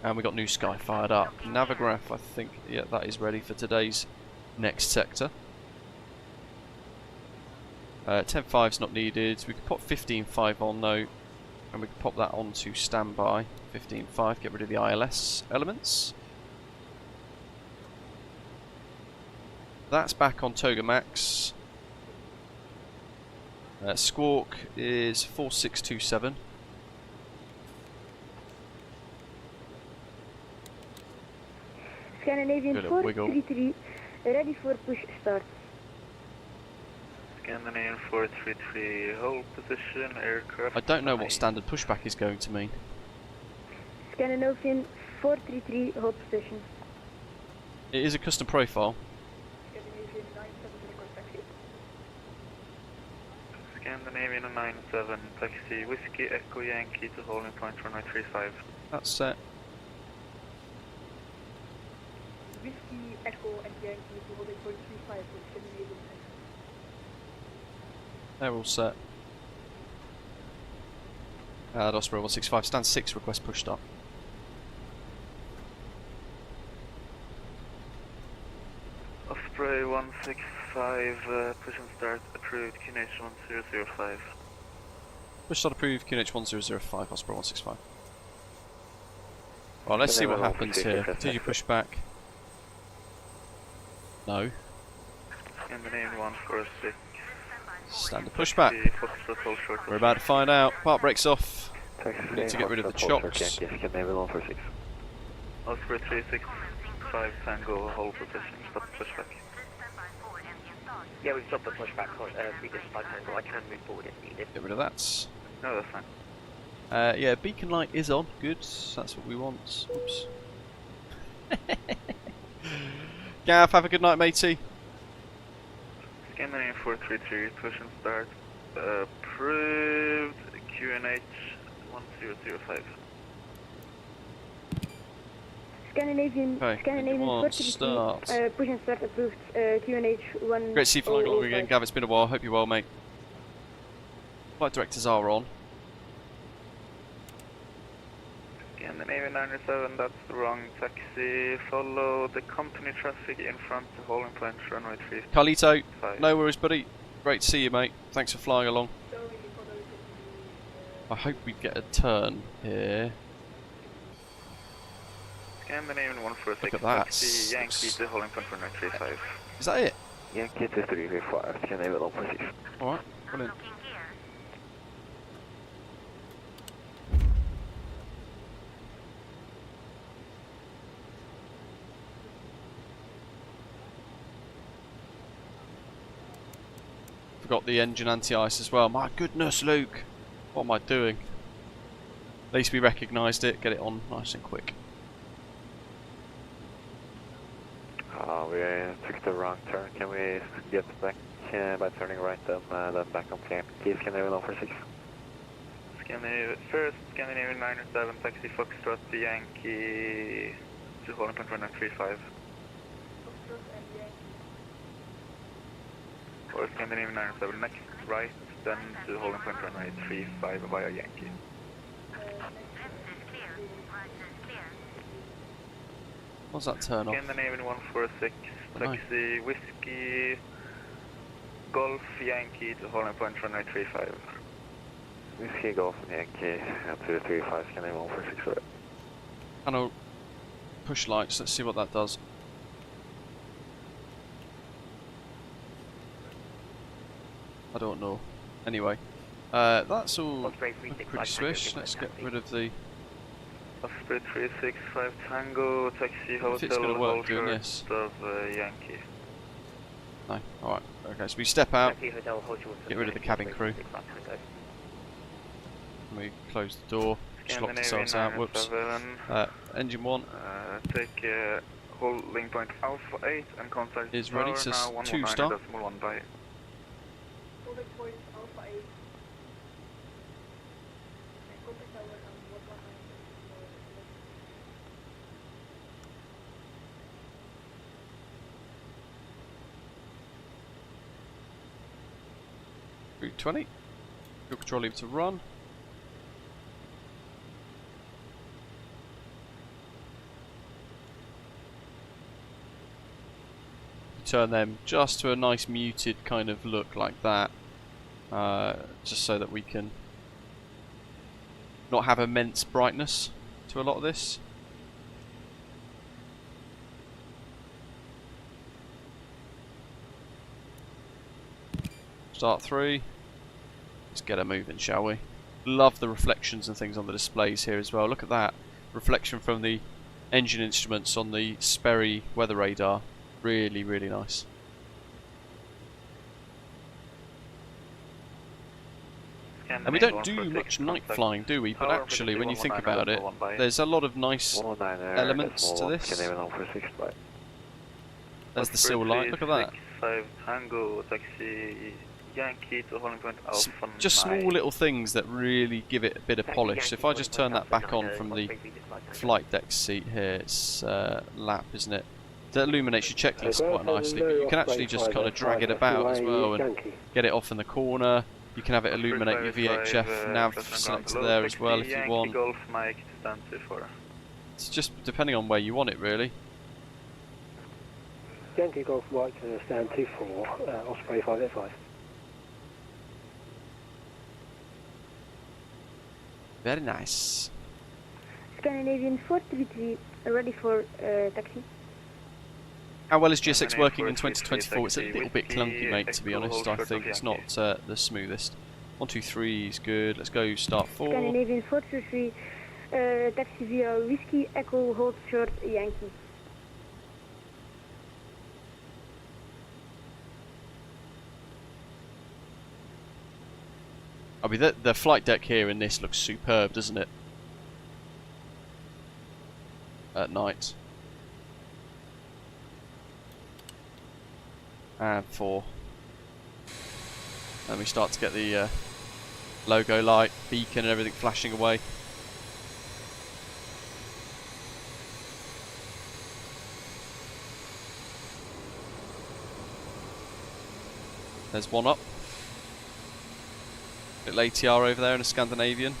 Speaker 1: And we got New Sky fired up. Navigraph, I think, yeah, that is ready for today's next sector. 10.5's not needed. We could pop 15.5 on though, and we could pop that onto standby. 15.5, get rid of the ILS elements. That's back on Toga Max. Squawk is 4627.
Speaker 8: Scandinavian 433, ready for push start.
Speaker 6: Scandinavian 433, hold position, aircraft.
Speaker 1: I don't know what standard pushback is going to mean.
Speaker 8: Scandinavian 433, hold position.
Speaker 1: It is a custom profile.
Speaker 6: Scandinavian 97, taxi Whiskey Echo Yankee to holding point runway 35.
Speaker 1: That's set.
Speaker 17: Whiskey Echo and Yankee to holding point 35 with Scandinavian.
Speaker 1: They're all set. Osprey 165, stand 6, request push start.
Speaker 6: Osprey 165, push and start approved, QNH 1005.
Speaker 1: Push start approved, QNH 1005, Osprey 165. Well, let's see what happens here. Continue push back. No.
Speaker 6: Scandinavian 146.
Speaker 1: Standard pushback. We're about to find out. Part brakes off. We need to get rid of the chocks.
Speaker 6: Osprey 365 Tango, hold position, stop pushback.
Speaker 4: Yeah, we've stopped the pushback. We just like Tango. I can move forward if needed.
Speaker 1: Get rid of that.
Speaker 6: No, that's fine.
Speaker 1: Yeah, beacon light is on. Good. That's what we want. Oops. Gav, have a good night, matey.
Speaker 6: Scandinavian 433, push and start. Approved, QNH 1005.
Speaker 17: Scandinavian 433, push and start approved, QNH 1005.
Speaker 1: Great to see you flying along again, Gav. It's been a while. Hope you're well, mate. Flight directors are on.
Speaker 6: Scandinavian 97, that's the wrong taxi. Follow the company traffic in front to holding point runway 35.
Speaker 1: Carlito, no worries, buddy. Great to see you, mate. Thanks for flying along. I hope we get a turn here.
Speaker 6: Scandinavian 146,
Speaker 1: look at that.
Speaker 6: taxi Yankee to holding point runway 35.
Speaker 1: Is that it?
Speaker 3: Yankee to 335, Scandinavian 146.
Speaker 1: Alright, brilliant. Forgot the engine anti-ice as well. My goodness, Luke. What am I doing? At least we recognised it. Get it on nice and quick.
Speaker 3: We took the wrong turn. Can we get back by turning right then back on clear? Scandinavian 146.
Speaker 6: Scandinavian 97, taxi Foxtrot to Yankee to holding point runway 35. Or Scandinavian 97, next right, then to holding point runway 35 via Yankee.
Speaker 1: What's that turn off?
Speaker 6: Scandinavian 146, taxi Whiskey Golf Yankee to holding point runway 35.
Speaker 3: Whiskey Golf Yankee to 35, Scandinavian 146.
Speaker 1: Panel push lights, let's see what that does. I don't know. Anyway, that's all pretty swish. Let's get rid of the...
Speaker 6: Osprey 365 Tango, taxi hotel,
Speaker 1: if it's going to work doing this.
Speaker 6: Of Yankee.
Speaker 1: No, alright. Okay, so we step out, get rid of the cabin crew. We close the door, just lock ourselves out, whoops. Engine 1
Speaker 6: take holding point Alpha 8 and contact
Speaker 1: is ready,
Speaker 6: tower
Speaker 1: says
Speaker 6: now
Speaker 1: 2-star.
Speaker 6: 119.1 by.
Speaker 17: Holding point Alpha 8.
Speaker 1: Route 20. Your control lever to run. Turn them just to a nice muted kind of look like that, just so that we can not have immense brightness to a lot of this. Start 3. Let's get her moving, shall we? Love the reflections and things on the displays here as well. Look at that reflection from the engine instruments on the Sperry weather radar. Really, really nice. And we don't do much night flying, do we? But actually, when you think about it, there's a lot of nice elements to this. There's the silver light, look at that.
Speaker 6: 5 Tango, taxi Yankee to holding point Alpha 9.
Speaker 1: Just small little things that really give it a bit of polish. So if I just turn that back on from the flight deck seat here, it's lap, isn't it? That illuminates your checklist quite nicely, but you can actually just kind of drag it about as well and get it off in the corner. You can have it illuminate your VHF nav selector there as well if you want.
Speaker 6: Golf Mike to stand 24.
Speaker 1: It's just depending on where you want it, really.
Speaker 2: Yankee Golf Mike to stand 24, Osprey 585.
Speaker 1: Very nice.
Speaker 8: Scandinavian 433, ready for taxi.
Speaker 1: How well is GSX working in 2024? It's a little bit clunky, mate, to be honest. I think it's not the smoothest. 123 is good. Let's go start 4.
Speaker 8: Scandinavian 433, taxi via Whiskey Echo Hold Short Yankee.
Speaker 1: I mean, the flight deck here in this looks superb, doesn't it? At night. And 4. And we start to get the logo light, beacon and everything flashing away. There's one up. Little ATR over there in a Scandinavian.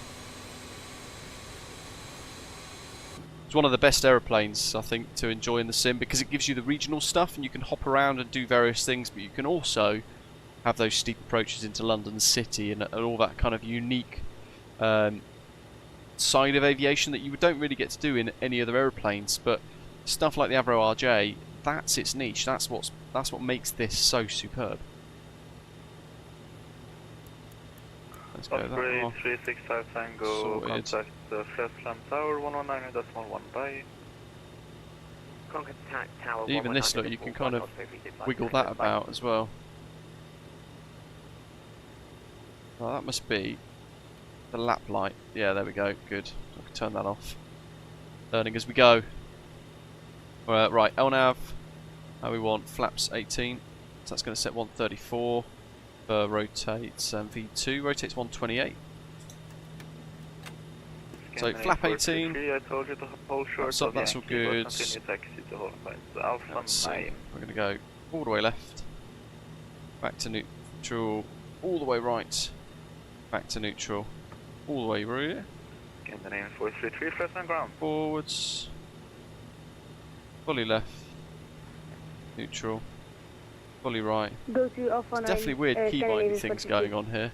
Speaker 1: It's one of the best aeroplanes, I think, to enjoy in the sim because it gives you the regional stuff and you can hop around and do various things, but you can also have those steep approaches into London City and all that kind of unique side of aviation that you don't really get to do in any other aeroplanes. But stuff like the Avro RJ, that's its niche. That's what makes this so superb. Let's go
Speaker 6: Osprey
Speaker 1: that
Speaker 6: 365 Tango, contact the Flash Slam Tower 119.1 by.
Speaker 4: Contact Tower.
Speaker 1: Even this, look, you can kind of wiggle that about as well. Well, that must be the lap light. Yeah, there we go. Good. I can turn that off. Learning as we go. Right, LNAV. We want flaps 18. So that's going to set 134. Rotates V2. Rotates 128. So flap 18.
Speaker 6: I told you to hold short.
Speaker 1: That's up. That's all good.
Speaker 6: Let's see.
Speaker 1: We're going to go all the way left. Back to neutral. All the way right. Back to neutral. All the way rear.
Speaker 6: Scandinavian 433, first on ground.
Speaker 1: Forwards. Fully left. Neutral. Fully right.
Speaker 8: Go to Alpha 9.
Speaker 1: Definitely weird keybinding things going on here.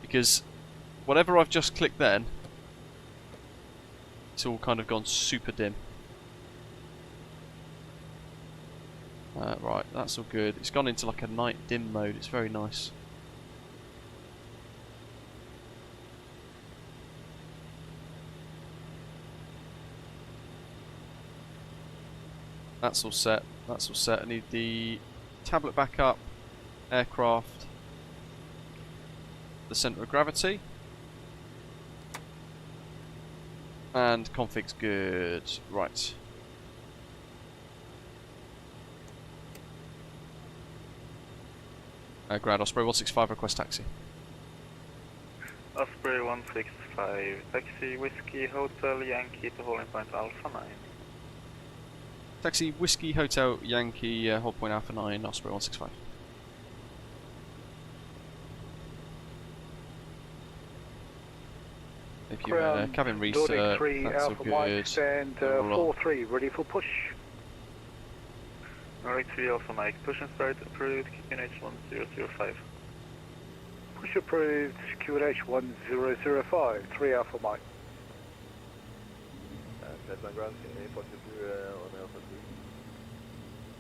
Speaker 1: Because whatever I've just clicked then, it's all kind of gone super dim. Right, that's all good. It's gone into like a night dim mode. It's very nice. That's all set. That's all set. I need the tablet back up, aircraft, the centre of gravity, and config's good. Right. Ground Osprey 165, request taxi.
Speaker 6: Osprey 165, taxi Whiskey Hotel Yankee to holding point Alpha 9.
Speaker 1: Taxi Whiskey Hotel Yankee, hold point Alpha 9, Osprey 165. If you cabin reset, that's all good.
Speaker 15: Stand 4-3, ready for push.
Speaker 6: Nordic 3 Alpha Mike, push and start approved, QNH 1005.
Speaker 15: Push approved, QNH 1005, 3 Alpha Mike.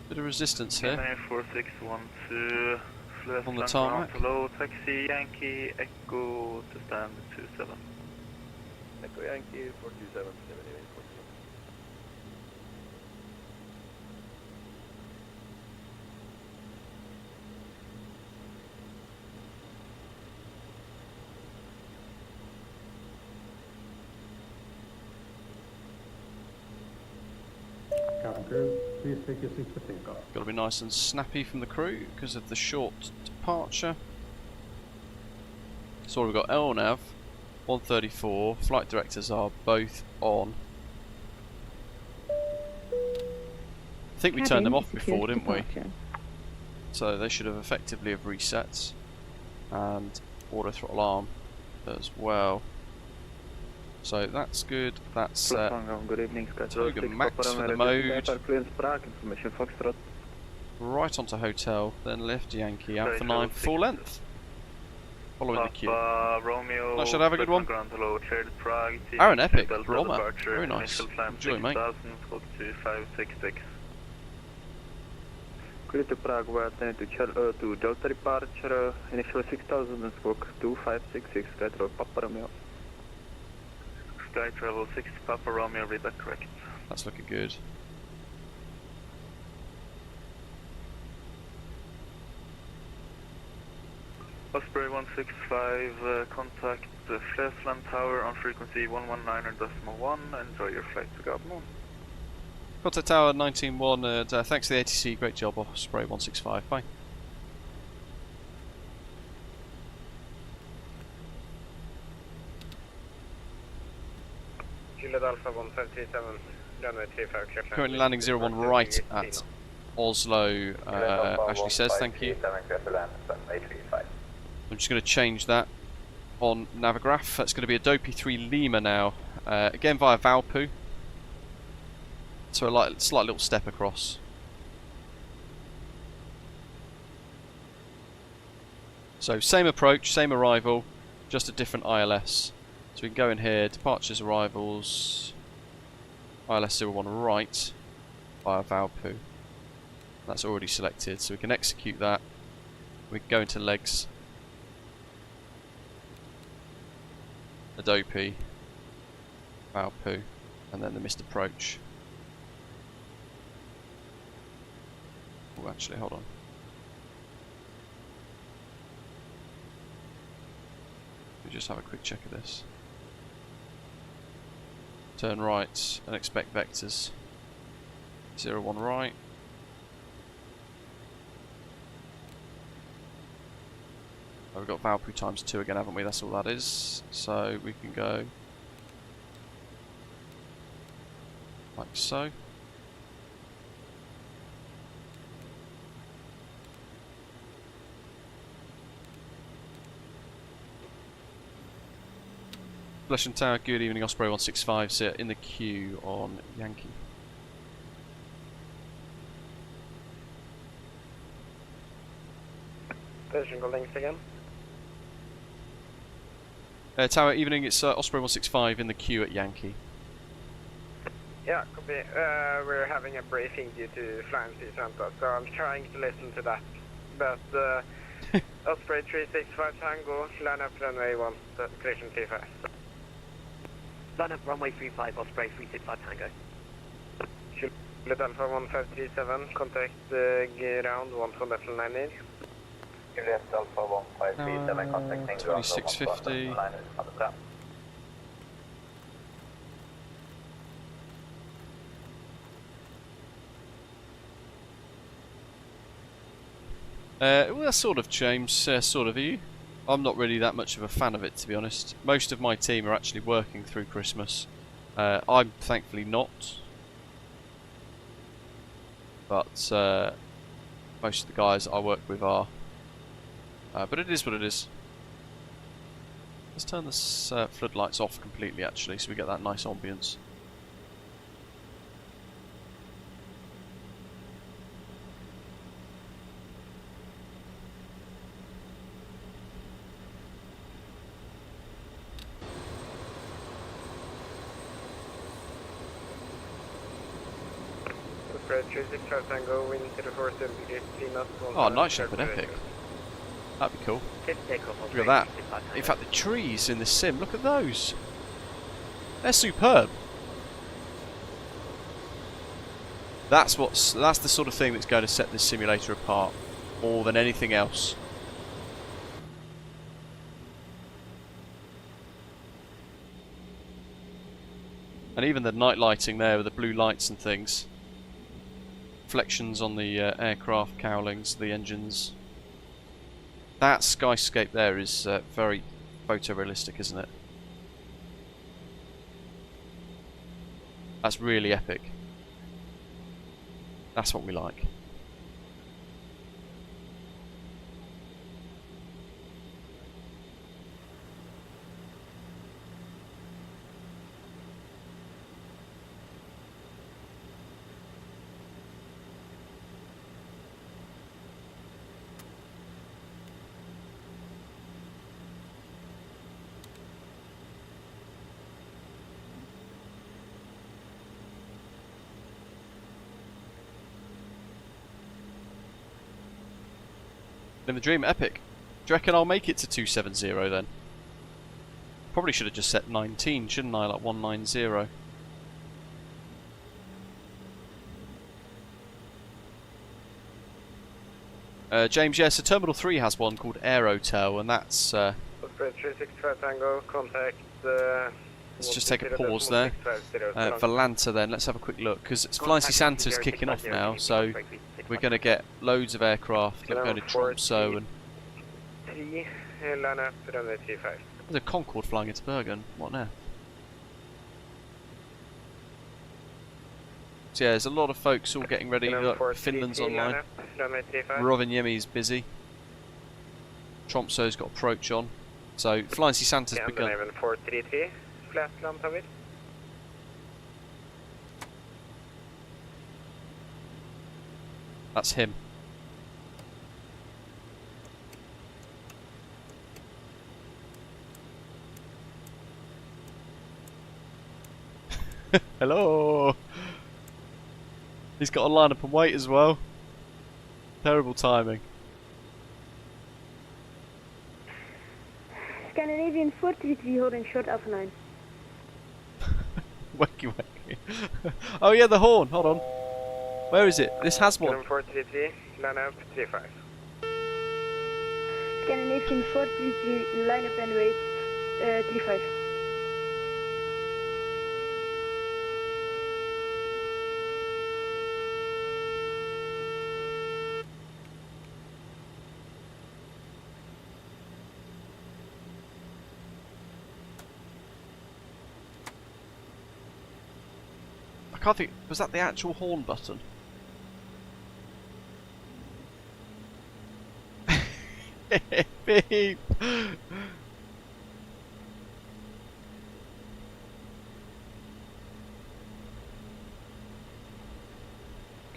Speaker 1: Bit of resistance here.
Speaker 6: 4612,
Speaker 1: on the tarmac.
Speaker 6: Hello, taxi Yankee Echo to stand 27.
Speaker 3: Echo Yankee 427, 78, 47.
Speaker 9: Cabin crew, please take your seat for takeoff.
Speaker 1: Got to be nice and snappy from the crew because of the short departure. So we've got LNAV, 134, flight directors are both on. I think we turned them off before, didn't we? So they should have effectively have reset. And auto throttle arm as well. So that's good, that's set.
Speaker 6: Good evening,
Speaker 1: Toga max for the mode. Right onto hotel, then lift Yankee out for 9 for full length. Following the queue. That should have a good one. Aaron Epic, Roma. Very nice. Enjoy, mate.
Speaker 6: Clear to Prague, we are turning to Delta departure, initial 6000 and squawk 2566, Sky Travel Papa Romeo. Sky Travel 6 Papa Romeo, read that correct.
Speaker 1: That's looking good.
Speaker 6: Osprey 165, contact the Flesland Tower on frequency 119.1. Enjoy your flight to Gabon.
Speaker 1: Contact Tower 19.1, and thanks to the ATC, great job, Osprey 165, bye.
Speaker 14: Juliet Alpha 157, runway 35 clear.
Speaker 1: Currently landing 01 right at Oslo, Ashley says, thank you. I'm just going to change that on Navigraph. That's going to be ADOPI 3 Lima now, again via Valpo. So a slight little step across. So same approach, same arrival, just a different ILS. So we can go in here, departures, arrivals, ILS 01 right via Valpo. That's already selected, so we can execute that. We can go into legs, ADOPI, Valpo, and then the missed approach. Oh, actually, hold on. Let me just have a quick check of this. Turn right and expect vectors. 01 right. Oh, we've got Valpo times 2 again, haven't we? That's all that is. So we can go like so. Flesland Tower, good evening, Osprey 165, so in the queue on Yankee.
Speaker 14: Persian Gold Links again.
Speaker 1: Tower, evening, it's Osprey 165 in the queue at Yankee.
Speaker 14: Yeah, copy. We're having a briefing due to flying to Santa, so I'm trying to listen to that. But Osprey 365 Tango, line up runway 1, correction 35.
Speaker 18: Line up runway 35, Osprey 365 Tango.
Speaker 14: Juliet Alpha 1537, contact ground 1.9.
Speaker 6: Juliet Alpha 1537, contacting
Speaker 1: 2650. Well, sort of, James. Sort of, are you? I'm not really that much of a fan of it, to be honest. Most of my team are actually working through Christmas. I'm thankfully not. But most of the guys I work with are. But it is what it is. Let's turn the floodlights off completely, actually, so we get that nice ambience. Oh, Night Shepherd Epic. That'd be cool. Look at that. In fact, the trees in this sim, look at those. They're superb. That's the sort of thing that's going to set this simulator apart more than anything else. And even the night lighting there with the blue lights and things. reflections on the aircraft cowlings, the engines. That skyscape there is very photorealistic, isn't it? That's really epic. That's what we like. In the dream, epic. Do you reckon I'll make it to 270 then? Probably should have just set 19, shouldn't I? Like 190. James, yeah, so Terminal 3 has one called Aerotel, and that's...
Speaker 14: Osprey 365 Tango, contact...
Speaker 1: let's just take a pause there. Valanta then, let's have a quick look, because Flying C Santa's kicking off now, so we're going to get loads of aircraft going to Tromsø and... There's a Concorde flying into Bergen, what now? So yeah, there's a lot of folks all getting ready. Look, Finland's online. Rovaniemi's busy. Tromsø's got approach on. So Flying C Santa's begun.
Speaker 14: 433, flat land of it.
Speaker 1: That's him. Hello. He's got to line up and wait as well. Terrible timing.
Speaker 17: Scandinavian 433 holding short Alpha 9.
Speaker 1: Wakey wakey. Oh yeah, the horn. Hold on. Where is it? This has one.
Speaker 14: 433, line up 35.
Speaker 17: Scandinavian 433, line up and wait 35.
Speaker 1: I can't think. Was that the actual horn button? Beep.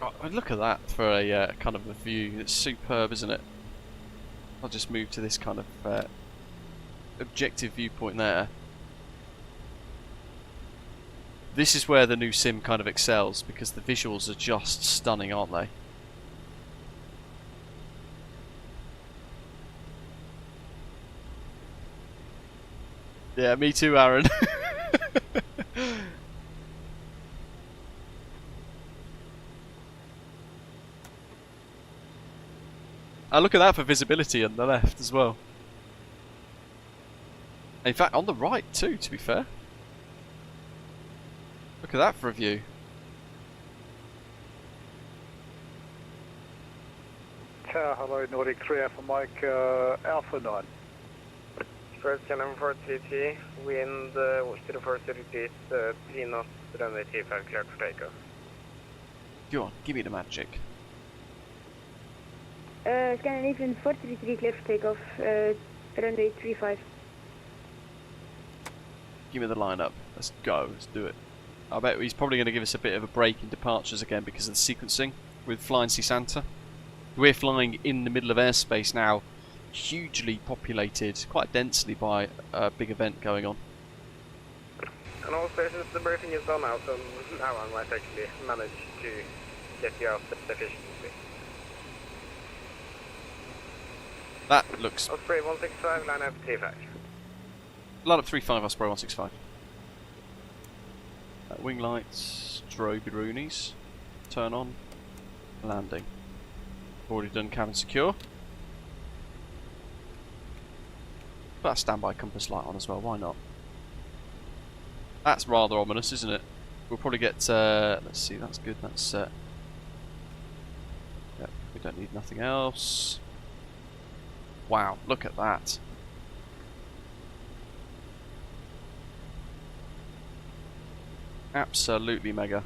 Speaker 1: God, look at that for a kind of a view. It's superb, isn't it? I'll just move to this kind of objective viewpoint there. This is where the new sim kind of excels, because the visuals are just stunning, aren't they? Yeah, me too, Aaron. Look at that for visibility on the left as well. In fact, on the right too, to be fair. Look at that for a view.
Speaker 15: Tower, hello, Nordic 3 Alpha Mike, Alpha 9.
Speaker 14: First cannon 433, wind 0433, 3 knots, runway 35, cleared for takeoff.
Speaker 1: Go on, give me the magic.
Speaker 17: Scandinavian 433, clear for takeoff, runway 35.
Speaker 1: Give me the lineup. Let's go, let's do it. I bet he's probably going to give us a bit of a break in departures again because of the sequencing with Flying C Santa. We're flying in the middle of airspace now, hugely populated, quite densely by a big event going on.
Speaker 14: And also, since the briefing is done now, so now I might actually manage to get you out efficiently.
Speaker 1: That looks...
Speaker 14: Osprey 165, line up 35.
Speaker 1: Line up 35, Osprey 165. Wing lights, strobe roonies, turn on, landing. Already done cabin secure. Put a standby compass light on as well, why not? That's rather ominous, isn't it? We'll probably get, let's see, that's good, that's don't need nothing else. Wow, look at that. Absolutely mega.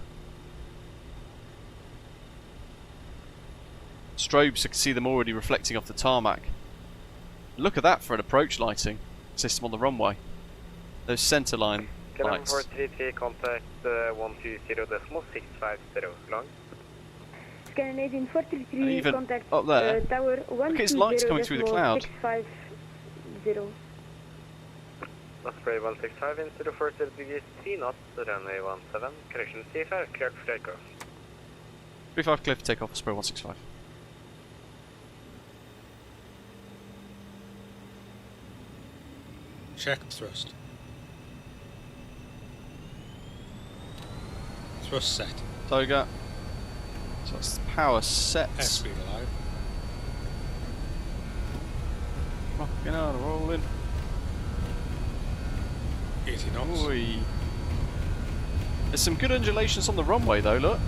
Speaker 1: Strobes, I can see them already reflecting off the tarmac. Look at that for an approach lighting system on the runway. Those centre line lights.
Speaker 14: 433, contact 120.650 long.
Speaker 8: Scandinavian 433,
Speaker 1: And even
Speaker 8: contact
Speaker 1: up there,
Speaker 8: tower 120.650.
Speaker 1: look at his lights coming through the cloud.
Speaker 14: Osprey 165 into the 40 degrees C knots, runway 17, correction C5, cleared for takeoff.
Speaker 1: 35 clear for takeoff, Osprey 165.
Speaker 10: Check thrust. Thrust set.
Speaker 1: Toga. So that's power set.
Speaker 10: Airspeed alive.
Speaker 1: Rocking on, rolling.
Speaker 10: 80 knots.
Speaker 1: Oi. There's some good undulations on the runway though, look.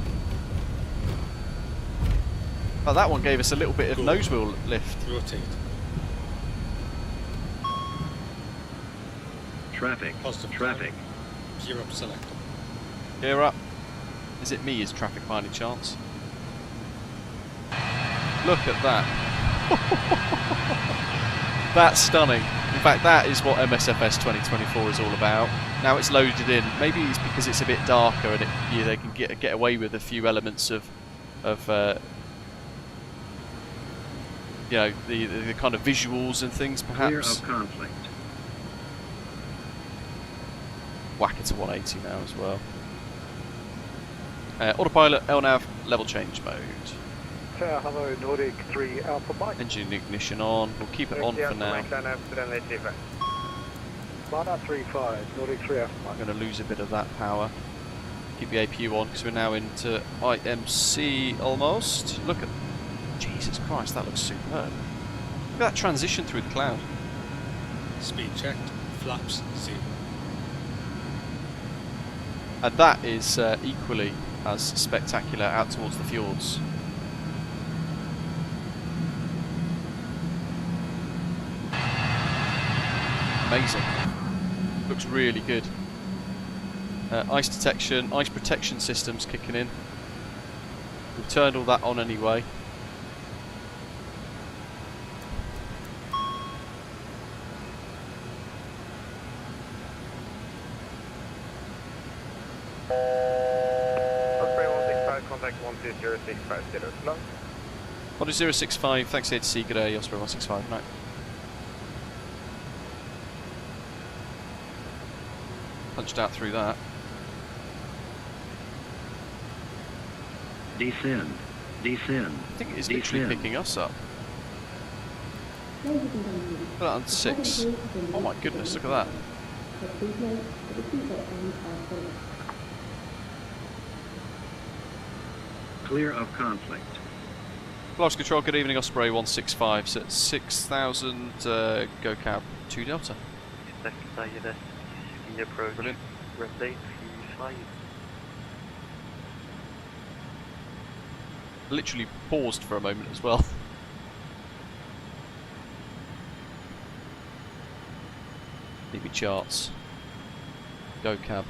Speaker 1: Oh, that one gave us a little bit of nose wheel lift.
Speaker 10: Rotate.
Speaker 12: Traffic.
Speaker 10: Positive
Speaker 12: Traffic.
Speaker 10: Gear up selector.
Speaker 1: Gear up. Is it me, is traffic by any chance? Look at that. That's stunning. In fact, that is what MSFS 2024 is all about. Now it's loaded in. Maybe it's because it's a bit darker and they can get away with a few elements of you know, the kind of visuals and things, perhaps.
Speaker 12: Clear of conflict.
Speaker 1: Whack it to 180 now as well. Autopilot, LNAV, level change mode.
Speaker 15: Hello, Nordic 3 Alpha Mike.
Speaker 1: Engine ignition on. We'll keep it on for now.
Speaker 15: Mana 35, Nordic 3 Alpha Mike.
Speaker 1: I'm going to lose a bit of that power. Keep the APU on because we're now into IMC almost. Look at... Jesus Christ, that looks superb. Look at that transition through the cloud.
Speaker 10: Speed checked. Flaps 0.
Speaker 1: And that is equally as spectacular out towards the fjords. Amazing. Looks really good. Ice detection, ice protection systems kicking in. We've turned all that on anyway.
Speaker 14: Osprey 165, contact 120.650 long.
Speaker 1: 12065, thanks here to see, good day, Osprey 165, no. Punched out through that.
Speaker 12: Descend. Descend.
Speaker 1: I think it is literally picking us up. Put that on 6. Oh my goodness, look at that.
Speaker 12: Clear of conflict.
Speaker 1: Lost control, good evening, Osprey 165. So it's 6,000 GOKAB 2 Delta. Brilliant. Literally paused for a moment as well. DB charts. GOKAB.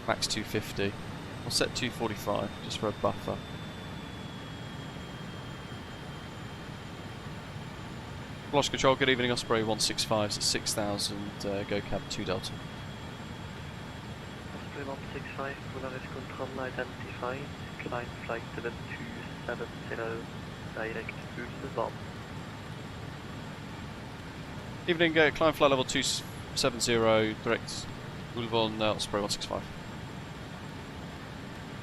Speaker 1: Max 250. I'll set 245 just for a buffer. Lost control, good evening, Osprey 165. So 6,000 GOKAB 2 Delta.
Speaker 4: Osprey 165, Polaris control identified. Climb flight level 270, direct Ulvan.
Speaker 1: Evening, climb flight level 270, direct Ulvan, Osprey 165.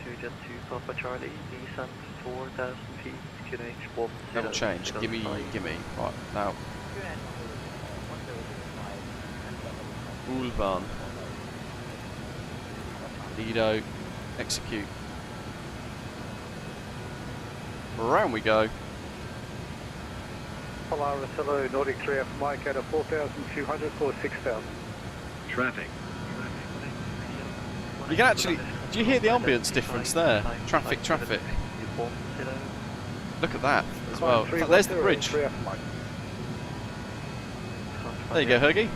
Speaker 4: 2 Jet 2 Papa Charlie, descent 4,000 feet, QNH 10.
Speaker 1: Level change, gimme. Right, now. Ulvan. Lido, execute. Around we go.
Speaker 15: Polaris, hello, Nordic 3 Alpha Mike at a 4,200 for 6,000.
Speaker 12: Traffic.
Speaker 1: You can actually, do you hear the ambience difference there? Traffic. Look at that as well. In fact, there's the bridge. There you go, Hergy.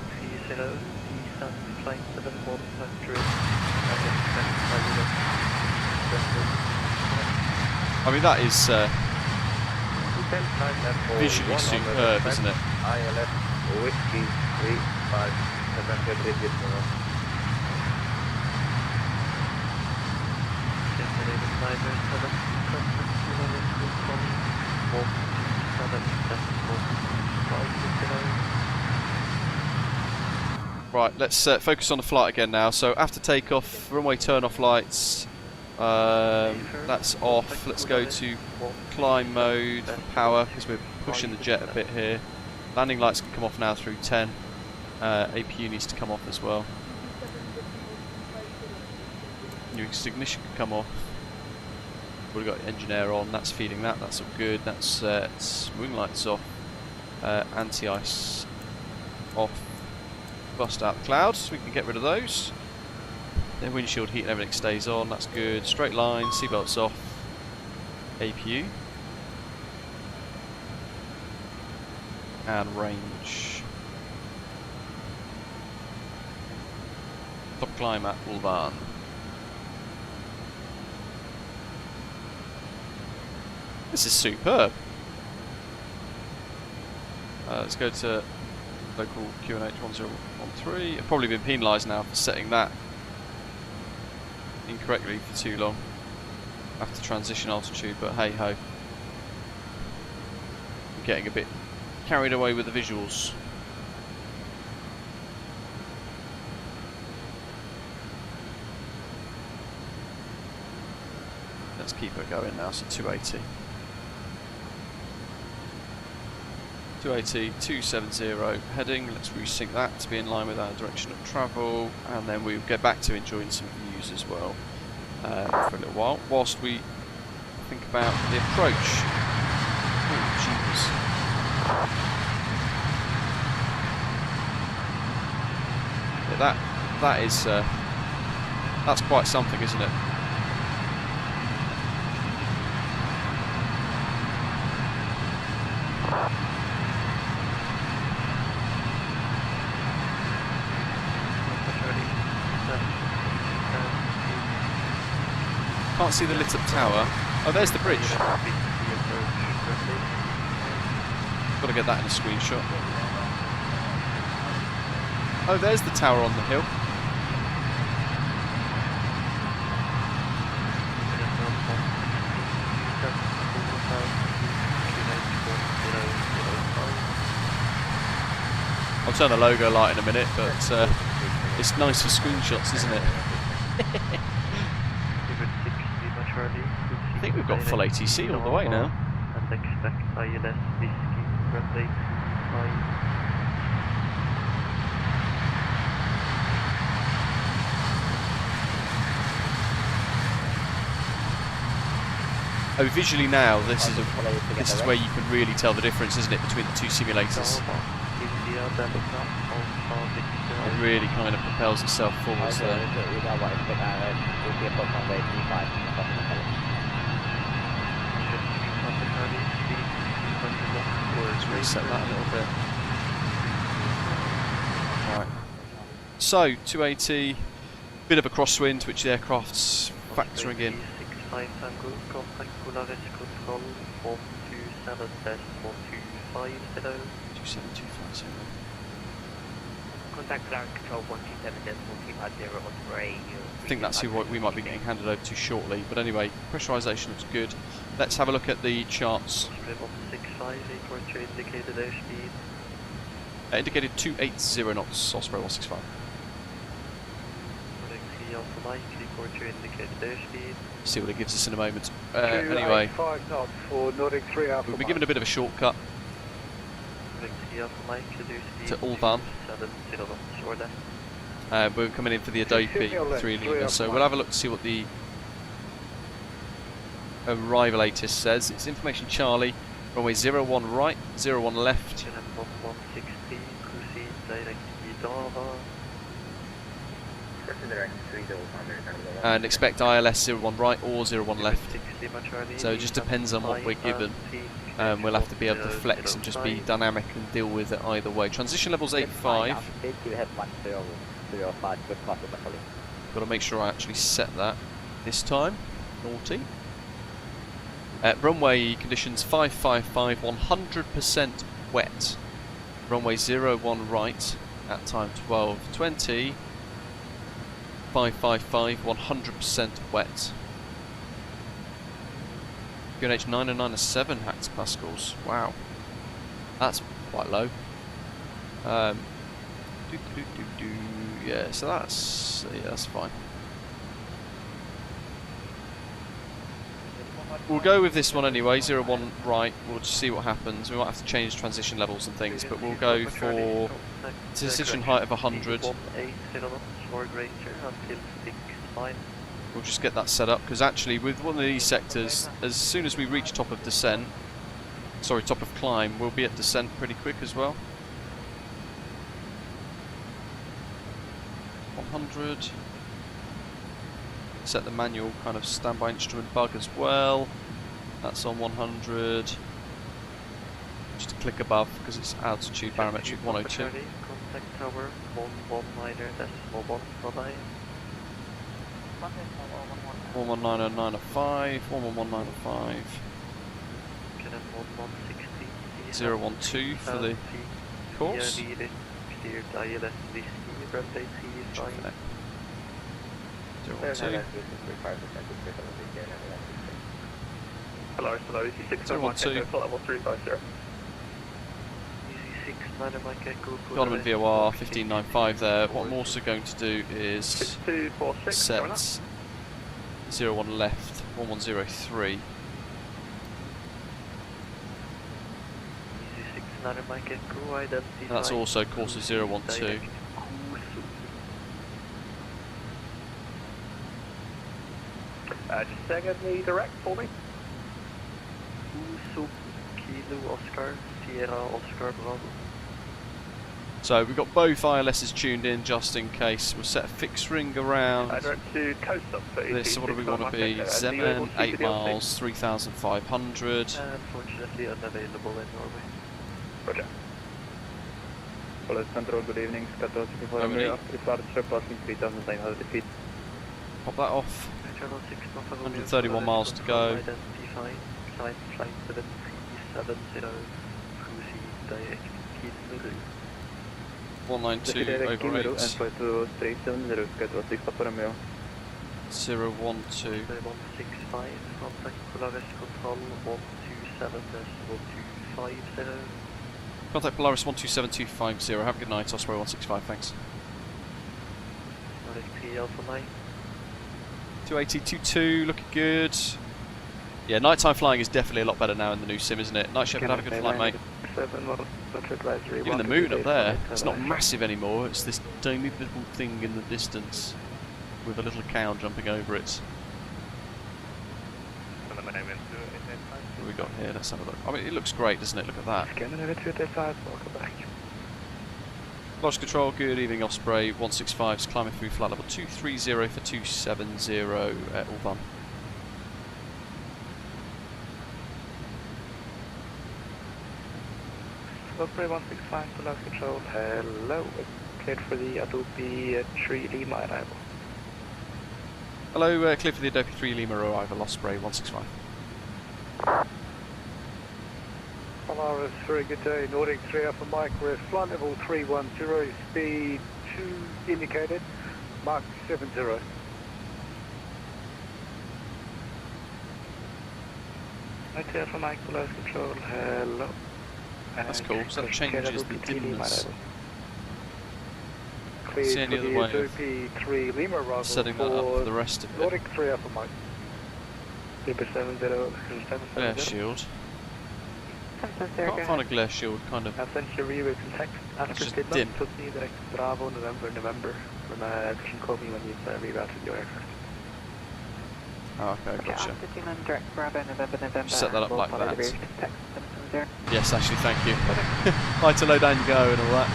Speaker 1: I mean, that is visually superb, isn't it?
Speaker 3: ILF Whiskey 35
Speaker 1: Right, let's focus on the flight again now. So after takeoff, runway turn-off lights, that's off. Let's go to climb mode for power because we're pushing the jet a bit here. Landing lights can come off now through 10. APU needs to come off as well. New ignition can come off. We've got engine air on, that's feeding that, that's all good. That's wing lights off. Anti-ice off. Bust out the clouds, so we can get rid of those. Then windshield heat and everything stays on, that's good. Straight line, seatbelts off. APU. And range. Top climb at Ulvan. This is superb. Let's go to local QNH 1013. I've probably been penalised now for setting that incorrectly for too long after transition altitude, but hey ho. I'm getting a bit carried away with the visuals. Let's keep her going now, so 280. 280, 270 heading, let's resync that to be in line with our direction of travel, and then we'll get back to enjoying some views as well for a little while, whilst we think about the approach. Oh, jeez. Yeah, that is, that's quite something, isn't it? Can't see the lit up tower. Oh, there's the bridge. Got to get that in a screenshot. Oh, there's the tower on the hill. I'll turn the logo light in a minute, but it's nice for screenshots, isn't it? I think we've got full ATC all the way now.
Speaker 6: And expect ILS whiskey runway 5.
Speaker 1: Oh, visually now, this is where you can really tell the difference, isn't it, between the two simulators? It really kind of propels itself forwards there. Let's reset that a little bit. Right. So, 280, bit of a crosswind, which the aircraft's factoring in.
Speaker 6: 65 Tango, contact Polaris control 127-125 below.
Speaker 1: 27250.
Speaker 18: Contact Polaris control 127-125 on Bray.
Speaker 1: I think that's who we might be getting handed over to shortly. But anyway, pressurisation looks good. Let's have a look at the charts.
Speaker 6: Osprey 165, indicated airspeed.
Speaker 1: Indicated 280 knots, Osprey 165.
Speaker 6: Alpha Mike, indicated airspeed.
Speaker 1: See what it gives us in a moment. Anyway,
Speaker 15: 5 knots for Nordic 3 Alpha
Speaker 1: we'll be given a bit of a shortcut to Ulvan. We're coming in for the ADOPI 3-litre, so we'll have a look to see what the arrival ATIS says. It's information Charlie, runway 01 right, 01 left.
Speaker 6: 160, proceed directly Dava.
Speaker 1: And expect ILS 01 right or 01 left. So it just depends on what we're given. We'll have to be able to flex and just be dynamic and deal with it either way. Transition level's 85. Got to make sure I actually set that this time. Naughty. Runway conditions 555, 100% wet. Runway 01 right at time 12:20. 555, 100% wet. QNH 909.7 hectopascals. Wow, that's quite low. Yeah, so that's fine. We'll go with this one anyway, 01 right, we'll just see what happens. We might have to change transition levels and things, but we'll go for transition height of 100. We'll just get that set up, because actually with one of these sectors, as soon as we reach top of descent, sorry, top of climb, we'll be at descent pretty quick as well. 100. Set the manual kind of standby instrument bug as well. That's on 100. Just click above because it's altitude barometric 102.
Speaker 6: Contact tower 119.1, bye.
Speaker 1: 119095, 111905. 012 for the course. Donovan VOR 1595 there. What I'm also going to do is set 01 left 1103. And that's also course of 012.
Speaker 3: Just second the direct for me.
Speaker 6: Kilo Oscar, Sierra Oscar Bravo.
Speaker 1: So we've got both ILSs tuned in just in case. We'll set a fixed ring around this. So what do we want to be? Zemen, 8 miles, 3,500.
Speaker 6: Unfortunately unavailable in Norway.
Speaker 3: Roger.
Speaker 6: Police Control, good evening. Scott 3,900 feet.
Speaker 1: Pop that off. 131 miles to go. 192 over 8.
Speaker 6: 012.
Speaker 1: 012.
Speaker 6: Contact Polaris Control 127.250.
Speaker 1: Contact Polaris 127250. Have a good night, Osprey 165, thanks. 280.22, looking good. Yeah, nighttime flying is definitely a lot better now in the new sim, isn't it? Night Shepherd, have a good flight, mate. Even the moon up there, it's not massive anymore, it's this tiny little thing in the distance with a little cow jumping over it. What have we got here? Let's have a look. I mean, it looks great, doesn't it? Look at that. Lodge Control, good evening, Osprey 165's climbing through flight level 230 for 270 Ulvan.
Speaker 6: Osprey 165, Lodge Control, hello, cleared for the Adopi 3 Lima arrival.
Speaker 1: Hello, cleared for the Adopi 3 Lima arrival, Osprey 165.
Speaker 15: Polaris, very good day. Nordic 3 Alpha Mike, we're flight level 310, speed 2 indicated, Mach 70.
Speaker 6: Nordic Alpha Mike, Polaris Control, hello.
Speaker 1: That's cool, so that changes the dimness.
Speaker 15: Cleared
Speaker 1: See any
Speaker 15: for
Speaker 1: other
Speaker 15: the
Speaker 1: way
Speaker 15: Adopi 3 Lima arrival
Speaker 1: of setting that up for the rest of it?
Speaker 15: Nordic 3 Alpha Mike.
Speaker 1: Glare shield. Can't find a glare shield, kind of.
Speaker 6: I'll send you reroute and text.
Speaker 1: That's just dim.
Speaker 6: Put me direct Bravo November. From you can call me when you've rerouted your aircraft.
Speaker 1: Oh, okay, gotcha.
Speaker 7: Direct Bravo November.
Speaker 1: Set that up like that. Yes, actually, thank you. Right to low down you go and all that.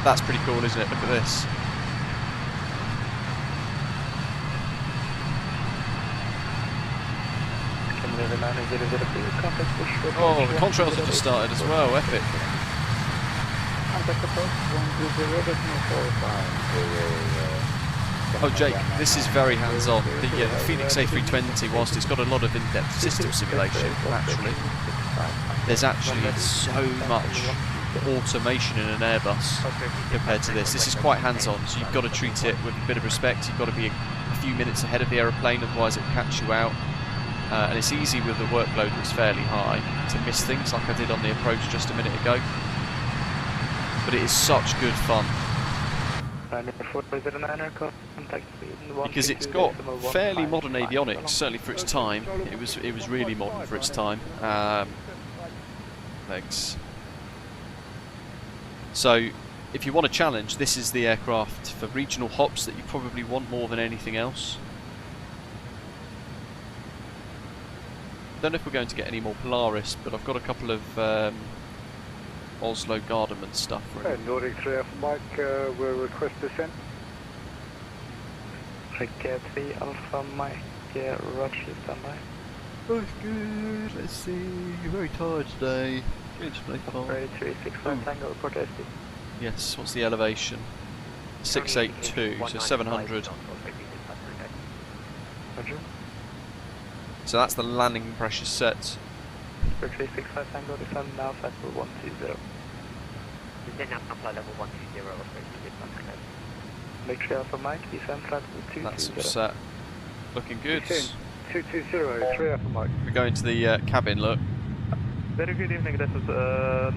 Speaker 1: That's pretty cool, isn't it? Look at this. Oh, the contrails have just started as well. Epic. Oh, Jake, this is very hands-on. The Phoenix A320, whilst it's got a lot of in-depth system simulation, naturally, there's actually so much automation in an Airbus compared to this. This is quite hands-on, so you've got to treat it with a bit of respect. You've got to be a few minutes ahead of the aeroplane, otherwise it will catch you out. And it's easy with the workload that's fairly high to miss things like I did on the approach just a minute ago. But it is such good fun. Because it's got fairly modern avionics, certainly for its time. It was really modern for its time. Thanks. So, if you want a challenge, this is the aircraft for regional hops that you probably want more than anything else. Don't know if we're going to get any more Polaris, but I've got a couple of Oslo Garderman stuff.
Speaker 15: Nordic 3 Alpha Mike, will request descent.
Speaker 6: Pyreegue 3 Alpha Mike, Roger, standby.
Speaker 1: That's good, let's see, you're very tired today. Good, play far.
Speaker 6: 365 Tango, report SD.
Speaker 1: Yes, what's the elevation? 682, so 700.
Speaker 6: Roger.
Speaker 1: So that's the landing pressure set.
Speaker 6: 365 Tango, descend now, flight level 120.
Speaker 18: Descend now, flight level 120,
Speaker 6: Make sure Alpha Mike, descend flight level 220.
Speaker 1: That's all set. Looking good.
Speaker 15: 220, 3 Alpha Mike.
Speaker 1: We go into the cabin, look.
Speaker 6: Very good evening, this is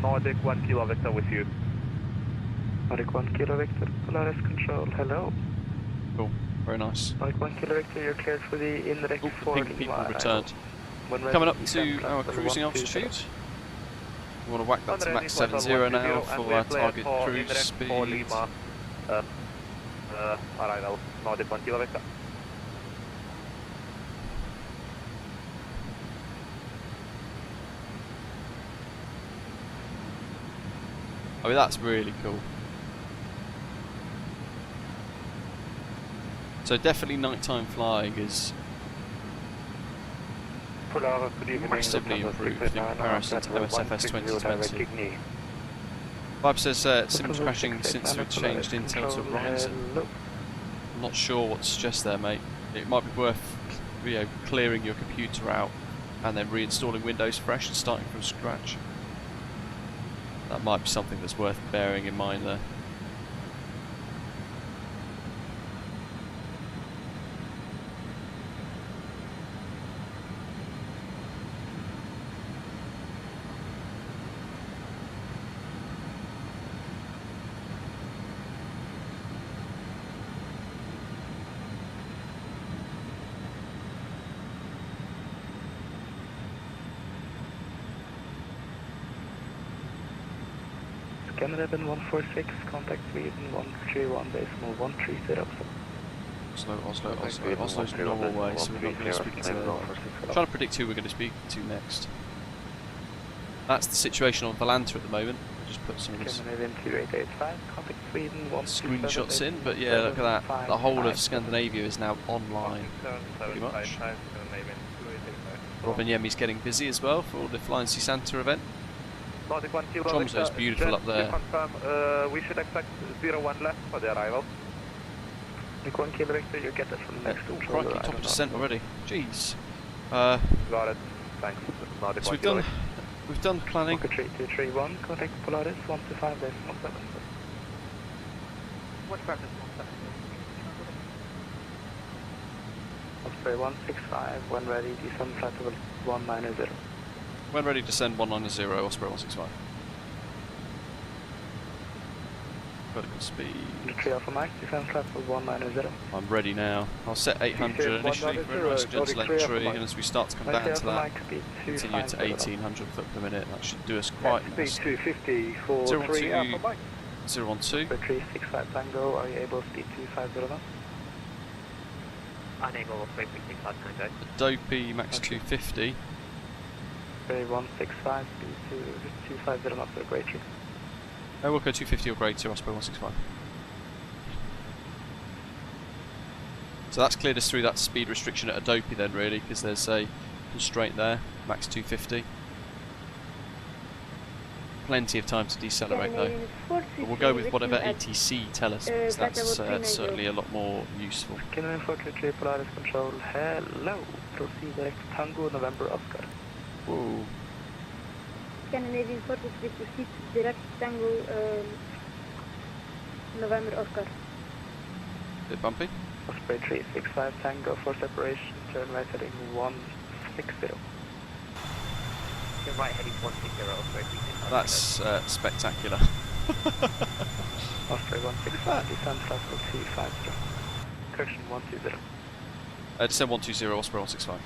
Speaker 6: Nordic 1 Kilo Vector with you. Nordic 1 Kilo Vector, Polaris control, hello.
Speaker 1: Cool, very nice.
Speaker 6: Nordic 1 Kilo Vector, you're cleared for the indirect for
Speaker 1: the pink people returned. Coming up to our cruising altitude. We want to whack that to max 70 now for our target cruise speed.
Speaker 6: Arrival, Nordic 1 Kilo Vector.
Speaker 1: I mean, that's really cool. So definitely nighttime flying is massively improved in comparison to MSFS 2020. Vibe says Sims crashing since we've changed Intel to Ryzen. I'm not sure what to suggest there, mate. It might be worth clearing your computer out and then reinstalling Windows fresh and starting from scratch. That might be something that's worth bearing in mind there.
Speaker 6: Canada 146, contact Sweden 131.130.
Speaker 1: Oslo's normal way, so we're not going to speak to them. I'm trying to predict who we're going to speak to next. That's the situation on Valanta at the moment. I'll just put some of this screenshots in, but yeah, look at that. The whole of Scandinavia is now online, pretty much. Rovaniemi's getting busy as well for the Flying Sea Santa event. Tromsø is beautiful up there.
Speaker 6: We should expect 01 left for the arrival. Nick 1 Kilo Victor, you get that from the next control.
Speaker 1: Crikey, top of descent already. Jeez.
Speaker 6: Got it. Thanks.
Speaker 1: So we've done planning.
Speaker 6: 3231, contact Polaris 125.17. What practice 17? Osprey 165, when ready, descend flight level 190.
Speaker 1: When ready, descend 190, Osprey 165. Vertical speed.
Speaker 6: Tree Alpha Mike, descend flight level 190.
Speaker 1: I'm ready now. I'll set 800 initially for a nice gentle entry, and as we start to come down to that, continue to 1800 foot per minute. That should do us quite nicely.
Speaker 15: 250 for 3 Alpha Mike.
Speaker 1: 012.
Speaker 6: 365 Tango, are you able to speed 250 knots?
Speaker 18: Unable, 365 Tango.
Speaker 1: ADOPI max 250.
Speaker 6: 165, speed 250 knots, a great tree.
Speaker 1: Wilco 250 or grade 2, Osprey 165. So that's cleared us through that speed restriction at ADOPI then, really, because there's a constraint there, max 250. Plenty of time to decelerate though. But we'll go with whatever ATC tell us, because that's certainly a lot more useful.
Speaker 6: Canadian 433 Polaris Control, hello. Proceed direct Tango November Oscar.
Speaker 1: Whoa.
Speaker 11: Scandinavian 43 proceed direct Tango November Oscar.
Speaker 1: Bit bumpy.
Speaker 6: Osprey 365 Tango for separation, turn right heading 160.
Speaker 18: Turn right heading 160, Osprey 365.
Speaker 1: That's spectacular.
Speaker 6: Osprey 165, descent level 250. Correction 120.
Speaker 1: Descent 120, Osprey 165.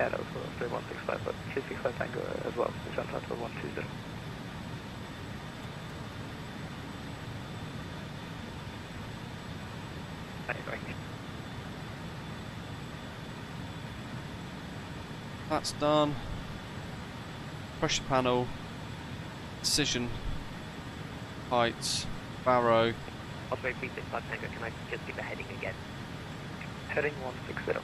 Speaker 6: Yeah, that was Osprey 165, but 365 Tango as well, descent level 120.
Speaker 1: That's done. Pressure panel, decision, height, barrow.
Speaker 18: Osprey 365 Tango, can I just give the heading again?
Speaker 6: Heading 160.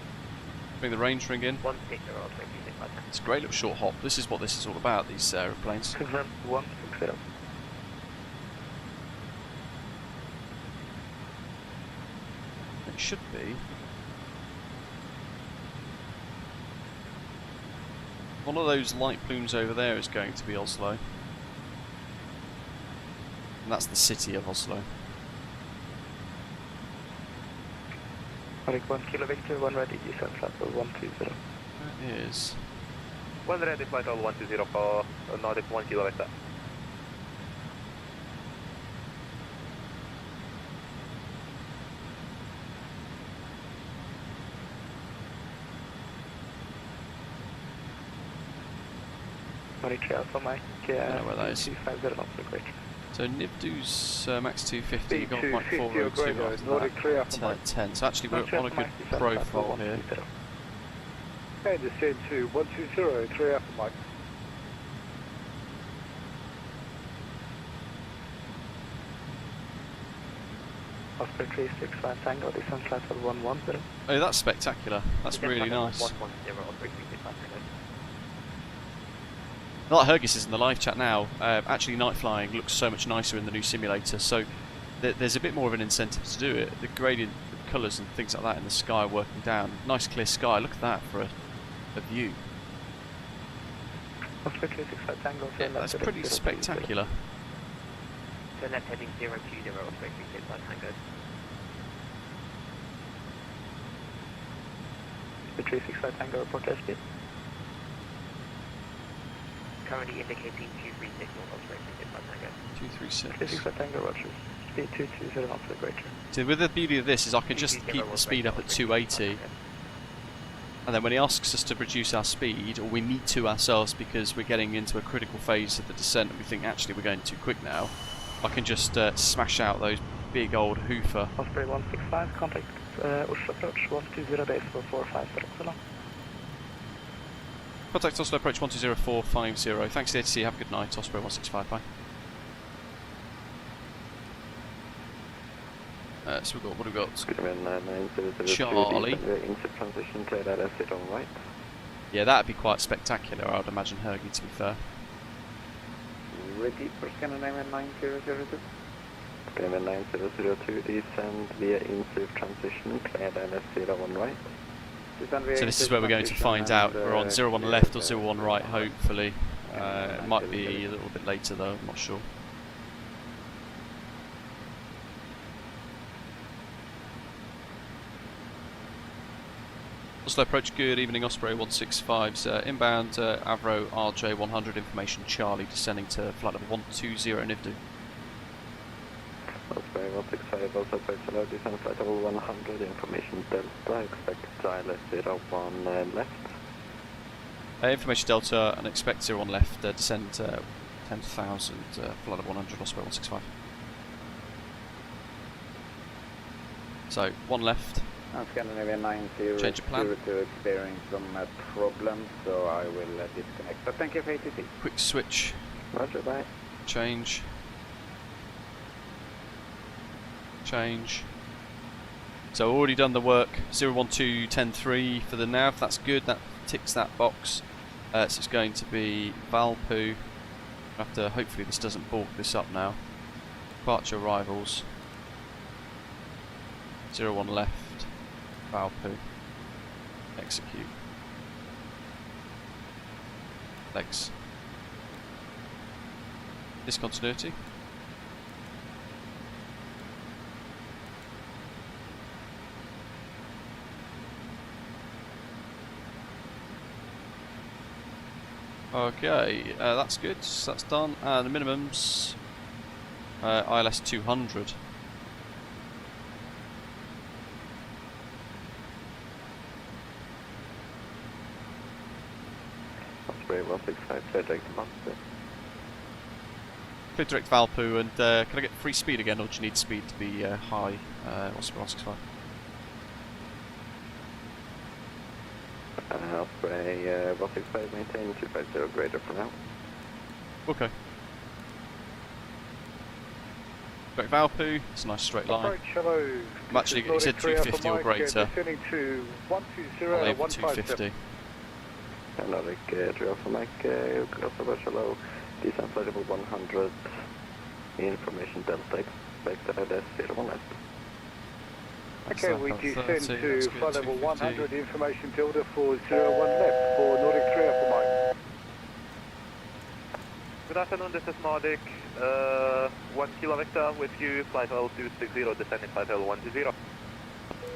Speaker 1: Bring the range ring in.
Speaker 18: 160, Osprey 365 Tango.
Speaker 1: It's a great little short hop. This is what this is all about, these aeroplanes.
Speaker 6: Confirm 160.
Speaker 1: It should be. One of those light plumes over there is going to be Oslo. And that's the city of Oslo.
Speaker 6: Nordic 1 Kilo Victor, 1 ready, descent level 120.
Speaker 1: That is.
Speaker 3: 1 ready, flight level 120 for Nordic 1 Kilo Victor.
Speaker 6: Trail for Mike,
Speaker 1: I don't know where that is.
Speaker 6: 250 knots, great.
Speaker 1: So Nibdu's max 250, you got like 4
Speaker 15: 250
Speaker 1: rows,
Speaker 15: or
Speaker 1: 2
Speaker 15: greater,
Speaker 1: after
Speaker 15: Nordic 3
Speaker 1: that,
Speaker 15: after Mike.
Speaker 1: 10. So actually we're on a good profile here.
Speaker 15: Okay, descend to 120, 3 after Mike.
Speaker 6: Osprey 365 Tango, descent level 110.
Speaker 1: Oh, that's spectacular. That's really nice.
Speaker 18: 110, Osprey 365 Tango.
Speaker 1: Like Hergis is in the live chat now, actually night flying looks so much nicer in the new simulator, so there's a bit more of an incentive to do it. The gradient, the colours and things like that in the sky working down. Nice clear sky, look at that for a view.
Speaker 6: Osprey 365 Tango,
Speaker 1: Yeah, that's pretty spectacular.
Speaker 18: Turn left heading 020, Osprey 365 Tango.
Speaker 6: Osprey 365 Tango, report airspeed.
Speaker 18: Currently indicating 236 Osprey 365 Tango.
Speaker 1: 236.
Speaker 6: 365 Tango, Roger. Speed 220 knots for the greater.
Speaker 1: So with the beauty of this is I can just keep the speed up at 280, and then when he asks us to reduce our speed, or we need to ourselves because we're getting into a critical phase of the descent and we think actually we're going too quick now, I can just smash out those big old hoofer.
Speaker 6: Osprey 165, contact Oslo approach 120 base for 450, so long.
Speaker 1: Contact Oslo approach 120450. Thanks to the ATC, have a good night, Osprey 165, bye. So we've got, what have we got? Charlie.
Speaker 3: Into transition, clear that exit on right.
Speaker 1: Yeah, that'd be quite spectacular, I'd imagine, Hergy, to be fair.
Speaker 2: Ready for Scandinavian 9002.
Speaker 3: Scandinavian 9002, descend via in-safe transition, clear that exit on right.
Speaker 1: So this is where we're going to find out. We're on 01 left or 01 right, hopefully. It might be a little bit later though, I'm not sure. Oslo approach, good evening, Osprey 165's inbound Avro RJ100 information Charlie descending to flight level 120 Nivdu.
Speaker 3: Osprey 165, also approach hello, descend flight level 100, information Delta, expect dial 01 left.
Speaker 1: Information Delta and expect 01 left, descend 10,000, flight level 100, Osprey 165. So, 1 left.
Speaker 19: Scandinavian 90
Speaker 1: Change of plan.
Speaker 19: to experience some problems, so I will disconnect. But thank you for ATC.
Speaker 1: Quick switch.
Speaker 2: Roger, bye.
Speaker 1: Change. Change. So already done the work. 01210.3 for the nav. That's good. That ticks that box. So it's going to be Valpo. After hopefully this doesn't balk this up now. Departure arrivals. 01 left. Valpo. Execute. Legs. Discontinuity. Okay, that's good. So that's done. The minimums. ILS 200.
Speaker 2: Osprey 165, clear direct Monster.
Speaker 1: Clear direct Valpo, and can I get free speed again, or do you need speed to be high? Osprey 165.
Speaker 2: Osprey 165, maintain 250 grader for now.
Speaker 1: Okay. Direct Valpo, it's a nice straight line.
Speaker 15: Approach, hello.
Speaker 1: I'm actually, it said 250 or greater.
Speaker 15: Descending to
Speaker 1: I'll aim for 250.
Speaker 2: Another drill for Mike, approach, hello. Descent flight level 100. Information Delta, expect LS 01 left.
Speaker 15: Okay, we descend to flight level 100, information Delta for 01 left for Nordic 3 Alpha Mike.
Speaker 6: Good afternoon, this is Nordic, 1 kilo Victor with you, flight level 260, descending flight level 120.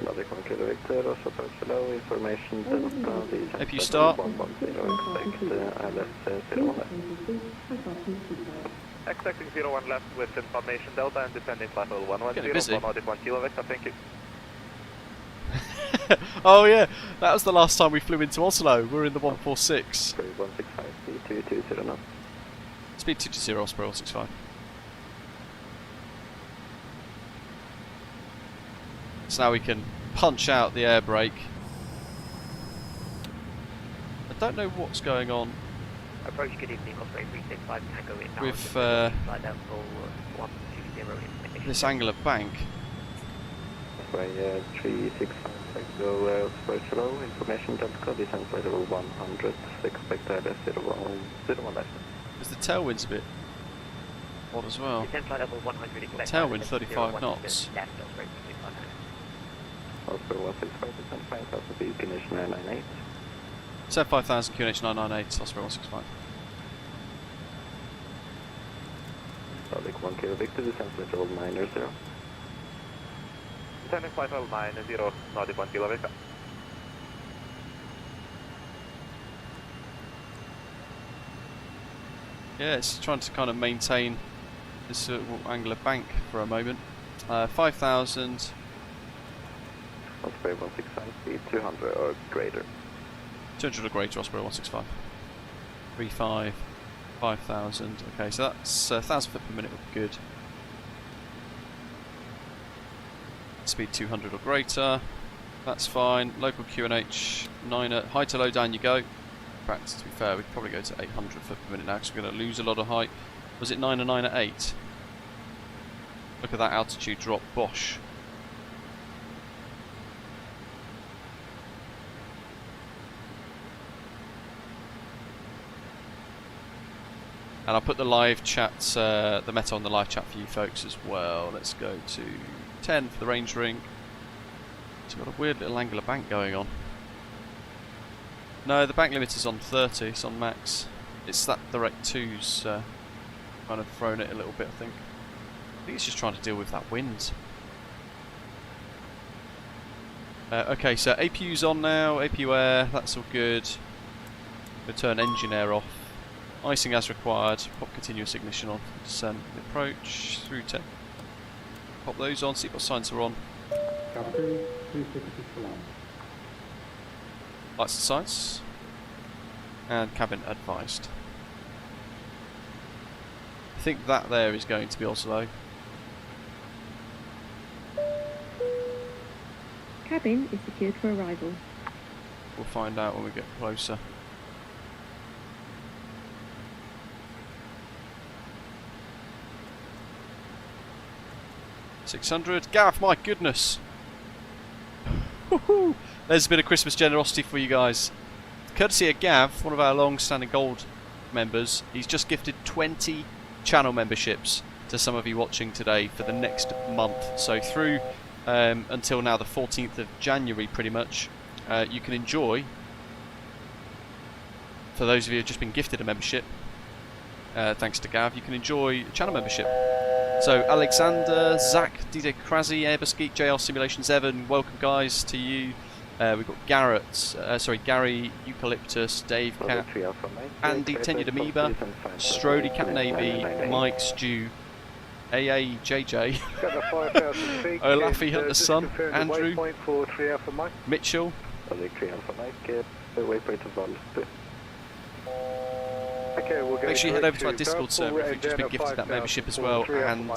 Speaker 2: Nordic 1 kilo Victor, also approach below, information Delta, descent
Speaker 1: If you start.
Speaker 2: 110, expect LS 01 left.
Speaker 6: Expecting 01 left with information Delta and descending flight level 110
Speaker 1: busy.
Speaker 6: for Nordic 1 kilo Victor, thank you.
Speaker 1: Oh yeah, that was the last time we flew into Oslo. We're in the 146.
Speaker 2: 165, speed 220 knots.
Speaker 1: Speed 220, Osprey 165. So now we can punch out the air brake. I don't know what's going on
Speaker 18: Approach, good evening, Osprey 365 Tango in now.
Speaker 1: with
Speaker 18: flight level 120
Speaker 1: this angular bank.
Speaker 2: Osprey 365, go approach below, information Delta, descent flight level 100, expect LS 01 left.
Speaker 1: Because the tailwind's a bit odd as well.
Speaker 18: Descent flight level 100, expect
Speaker 1: Tailwind 35 knots.
Speaker 18: Left, Osprey 365.
Speaker 2: Osprey 165, descent 5000 feet, condition 998.
Speaker 1: Set 5000 QNH 998, Osprey 165.
Speaker 2: Nordic 1 kilo Victor, descent flight level 90.
Speaker 6: Descending flight level 90, Nordic 1 kilo Victor.
Speaker 1: Yeah, it's trying to kind of maintain this angular bank for a moment. 5000.
Speaker 2: Osprey 165, speed 200 or greater.
Speaker 1: 200 or greater, Osprey 165. 35, 5000. Okay, so that's 1000 foot per minute would be good. Speed 200 or greater. That's fine. Local QNH 9. High to low down you go. In fact, to be fair, we could probably go to 800 foot per minute now because we're going to lose a lot of height. Was it 9 and 9 at 8? Look at that altitude drop. Bosh. And I'll put the live chat, the meta on the live chat for you folks as well. Let's go to 10 for the range ring. It's got a weird little angular bank going on. No, the bank limit is on 30, it's on max. It's that direct 2's kind of thrown it a little bit, I think. I think it's just trying to deal with that wind. Okay, so APU's on now, APU air, that's all good. We'll turn engine air off. Icing as required, pop continuous ignition on, descent, approach, through 10. Pop those on, see what signs are on.
Speaker 9: Captain 360
Speaker 1: Lights and sights. And cabin advised. I think that there is going to be Oslo.
Speaker 11: cabin is secured for arrival.
Speaker 1: We'll find out when we get closer. $600. Gav, my goodness. There's a bit of Christmas generosity for you guys. Courtesy of Gav, one of our long-standing gold members, he's just gifted 20 channel memberships to some of you watching today for the next month. So through until now, the 14th of January, pretty much, you can enjoy, for those of you who have just been gifted a membership, thanks to Gav, you can enjoy a channel membership. So Alexander, Zach, DJ Krazy, Airbus Geek, JL Simulations, Evan, welcome guys to you. We've got Garrett, Gary, Eucalyptus, Dave, Cat, Andy, Tenured Amoeba, Strody, Cat Navy, Mike, Stu, AA, JJ, Olafi, Hunter's Son, Andrew, Mitchell. Make sure you head over to our Discord server if you've just been gifted that membership as well, and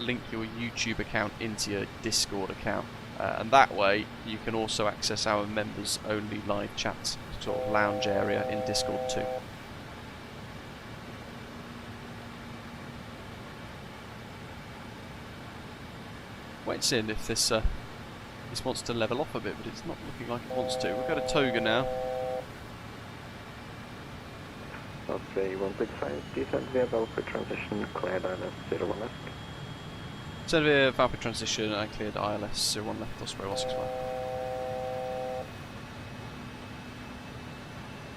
Speaker 1: link your YouTube account into your Discord account. And that way you can also access our members only live chat sort of lounge area in Discord too. Wait seeing if this wants to level off a bit, but it's not looking like it wants to. We've got a Toga now.
Speaker 2: Osprey 165, descend via Valkyrie transition, cleared ILS 01 left.
Speaker 1: Descend via Valkyrie transition and cleared ILS 01 left, Osprey 165.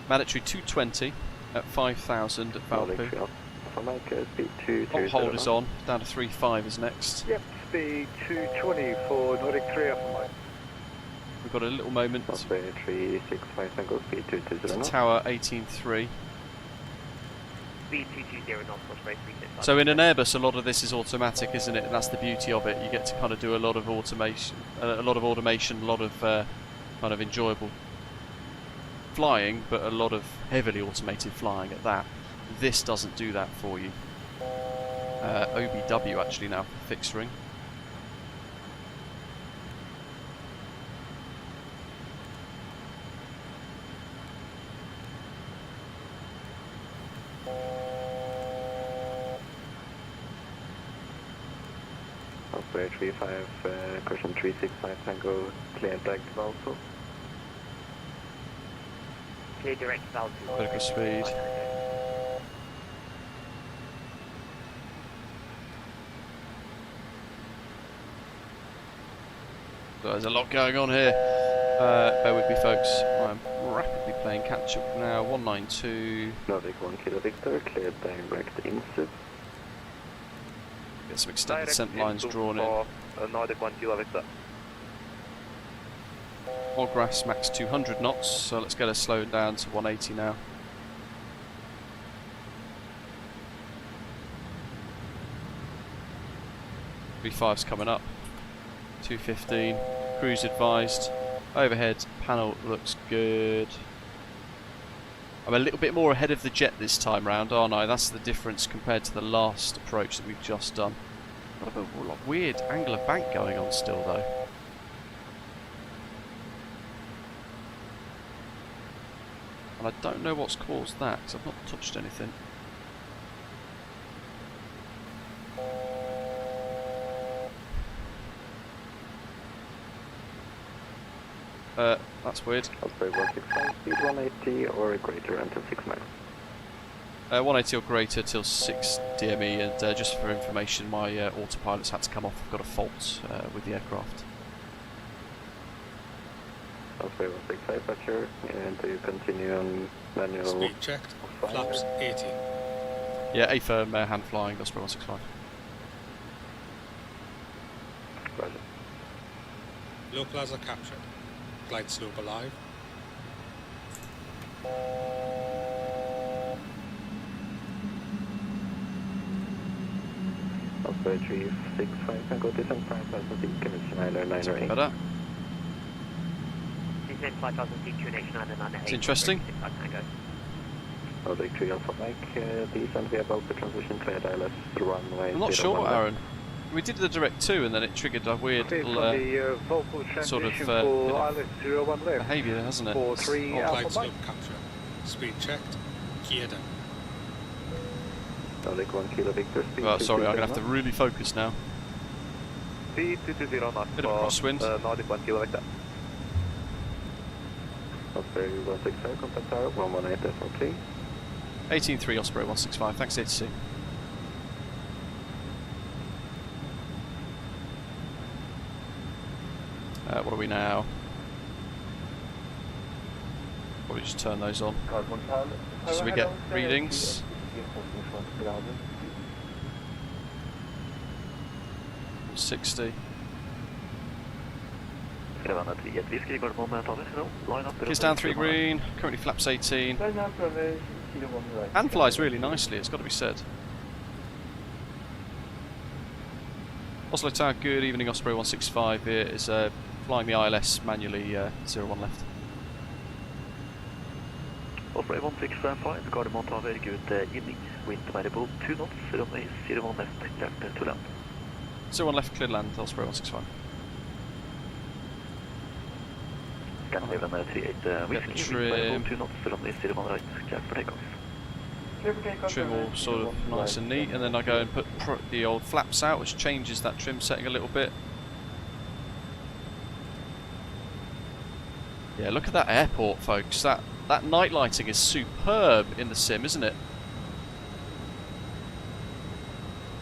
Speaker 1: Mandatory 220 at 5,000 at Valkyrie. Hot hold is on, down to 3.5 is next.
Speaker 15: Yep, speed 220 for Nordic 3 Alpha Mike.
Speaker 1: We've got a little moment.
Speaker 2: Osprey 365, single speed 220 knots.
Speaker 1: Tower 18.3.
Speaker 18: Speed 220 knots, Osprey 365.
Speaker 1: So in an Airbus, a lot of this is automatic, isn't it? And that's the beauty of it. You get to kind of do a lot of automation, a lot of kind of enjoyable flying, but a lot of heavily automated flying at that. This doesn't do that for you. OBW actually now for fixed ring.
Speaker 2: Osprey 35, cushion 365, Tango, clear direct also.
Speaker 18: Clear direct valve.
Speaker 1: Critical speed. So there's a lot going on here. Bear with me, folks. I'm rapidly playing catch up now. 192.
Speaker 2: Nordic 1 Kilo Victor, clear direct insip.
Speaker 1: Get some extended descent lines drawn in.
Speaker 3: Nordic 1 Kilo Victor.
Speaker 1: Ogras max 200 knots, so let's get her slowed down to 180 now. V5's coming up. 215. Cruise advised. Overhead panel looks good. I'm a little bit more ahead of the jet this time round, aren't I? That's the difference compared to the last approach that we've just done. Got a weird angle of bank going on still though. And I don't know what's caused that, because I've not touched anything. That's weird.
Speaker 2: Osprey 165, speed 180 or greater until 6 miles.
Speaker 1: 180 or greater till 6 DME, and just for information, my autopilot's had to come off. I've got a fault with the aircraft.
Speaker 2: Osprey 165, Butcher, and do you continue on manual?
Speaker 10: Speed checked, flaps 80.
Speaker 1: Yeah, A firm, hand flying, Osprey 165.
Speaker 2: Roger.
Speaker 10: Localizer captured. Glide slope alive.
Speaker 2: Osprey 365, and go descend 5,000 feet, convention island 908.
Speaker 1: Better.
Speaker 18: Descend 5,000 feet, Nation Island 908.
Speaker 1: It's interesting.
Speaker 2: Nordic 3 Alpha Mike, descend via Valkyrie transition, cleared ILS runway.
Speaker 1: I'm not sure, Aaron. We did the direct 2 and then it triggered a weird little sort of behaviour, hasn't it?
Speaker 10: Clyde slope capture. Speed checked. Gear down.
Speaker 1: Well, sorry, I'm going to have to really focus now. Bit of a crosswind.
Speaker 2: Osprey 165, contact tower 118 FOT.
Speaker 1: 18-3 Osprey 165, thanks ATC. What are we now? Probably just turn those on. So we get readings. 60. Kiss down 3 green, currently flaps 18. And flies really nicely, it's got to be said. Oslo Tower, good evening, Osprey 165 here is flying the ILS manually, 01 left.
Speaker 20: Osprey 165, Gardermoen Tower, good evening, wind variable 2 knots, runway 01 left, cleared to land.
Speaker 1: 01 left, cleared land, Osprey 165.
Speaker 20: Scandinavian 38 whiskey, wind variable 2 knots, runway 01 right, cleared for takeoff.
Speaker 1: Trim all sort of nice and neat, and then I go and put the old flaps out, which changes that trim setting a little bit. Yeah, look at that airport, folks. That night lighting is superb in the sim, isn't it?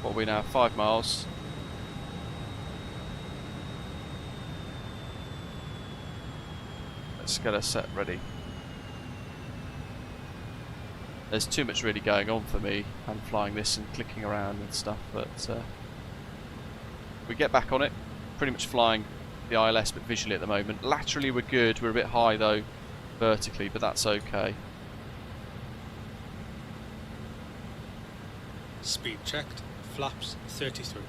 Speaker 1: What are we now? 5 miles. Let's get a set ready. There's too much really going on for me. I'm flying this and clicking around and stuff, but we get back on it. Pretty much flying the ILS, but visually at the moment. Laterally we're good. We're a bit high though, vertically, but that's okay.
Speaker 10: Speed checked. Flaps 33.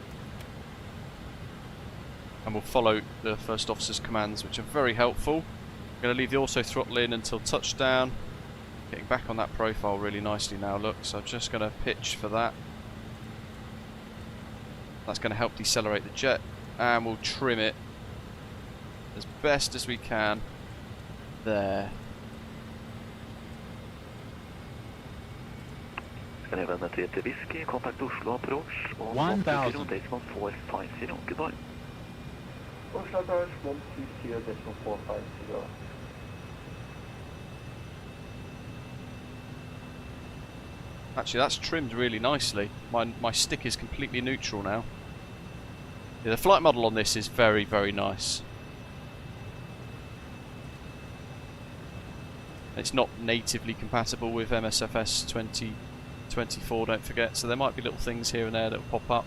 Speaker 1: And we'll follow the first officer's commands, which are very helpful. I'm going to leave the auto throttle in until touchdown. Getting back on that profile really nicely now, look, so I'm just going to pitch for that. That's going to help decelerate the jet, and we'll trim it as best as we can. There.
Speaker 20: Scandinavian 38 whiskey, contact Oslo approach.
Speaker 21: 1000.
Speaker 20: Goodbye.
Speaker 21: Oslo approach 120.450.
Speaker 1: Actually, that's trimmed really nicely. My stick is completely neutral now. Yeah, the flight model on this is very, very nice. It's not natively compatible with MSFS 2024, don't forget, so there might be little things here and there that will pop up.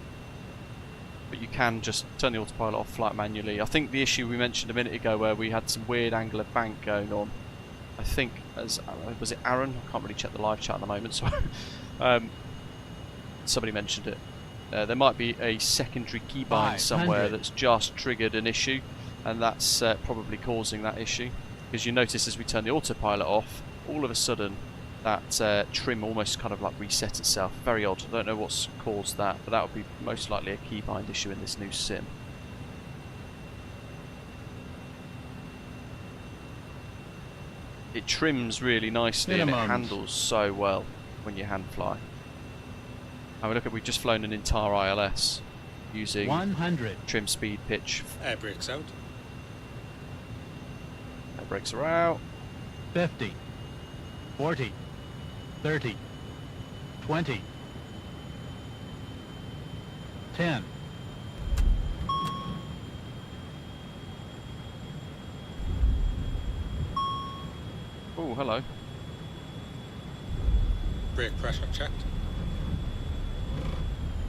Speaker 1: But you can just turn the autopilot off, flight manually. I think the issue we mentioned a minute ago where we had some weird angular bank going on, I think, as was it Aaron? I can't really check the live chat at the moment, so somebody mentioned it. There might be a secondary keybind somewhere that's just triggered an issue, and that's probably causing that issue. Because you notice as we turn the autopilot off, all of a sudden that trim almost kind of like reset itself. Very odd. I don't know what's caused that, but that would be most likely a keybind issue in this new sim. It trims really nicely and it handles so well when you hand fly. And we've just flown an entire ILS using
Speaker 21: 100
Speaker 1: trim, speed, pitch.
Speaker 10: Air brakes out.
Speaker 1: Air brakes are out.
Speaker 21: 50, 40, 30, 20, 10.
Speaker 1: Oh, hello.
Speaker 10: Brake pressure checked.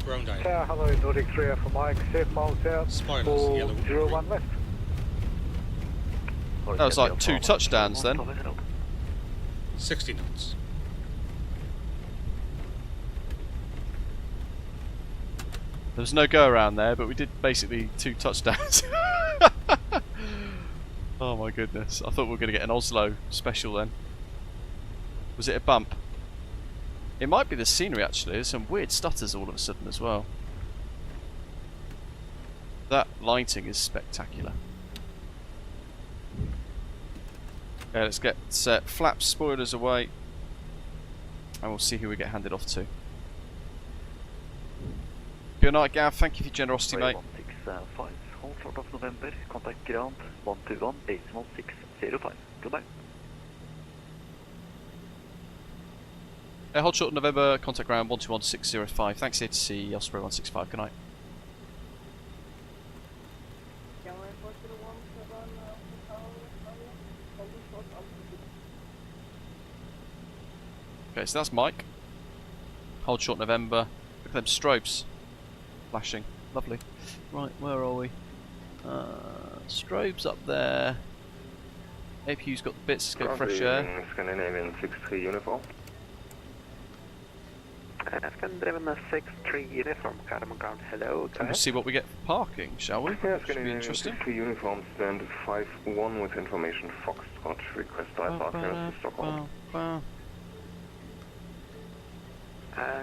Speaker 10: Ground iron.
Speaker 15: Tower, hello, Nordic 3 Alpha Mike, 7 miles out.
Speaker 10: Spoilers, yellow.
Speaker 15: 01 left.
Speaker 1: That was like 2 touchdowns then.
Speaker 10: 60 knots.
Speaker 1: There was no go around there, but we did basically 2 touchdowns. Oh my goodness, I thought we were going to get an Oslo special then. Was it a bump? It might be the scenery actually, there's some weird stutters all of a sudden as well. That lighting is spectacular. Okay, let's get flaps, spoilers away, and we'll see who we get handed off to. Good night, Gav. Thank you for your generosity, mate.
Speaker 20: 165, hold short of November, contact ground 121-81605. Goodbye.
Speaker 1: Hold short of November, contact ground 121605. Thanks, here to see Osprey 165. Good night. Okay, so that's Mike. Hold short November. Look at them strobes flashing. Lovely. Right, where are we? Strobes up there. APU's got the bits, let's get fresh air.
Speaker 3: Scandinavian 63 uniform.
Speaker 2: Scandinavian 63 uniform, Cardamom ground, hello.
Speaker 1: We'll see what we get for parking, shall we?
Speaker 3: Yeah,
Speaker 1: Should be interesting.
Speaker 3: 63 uniform, stand 5-1 with information Foxtrot, request parking to Stockholm.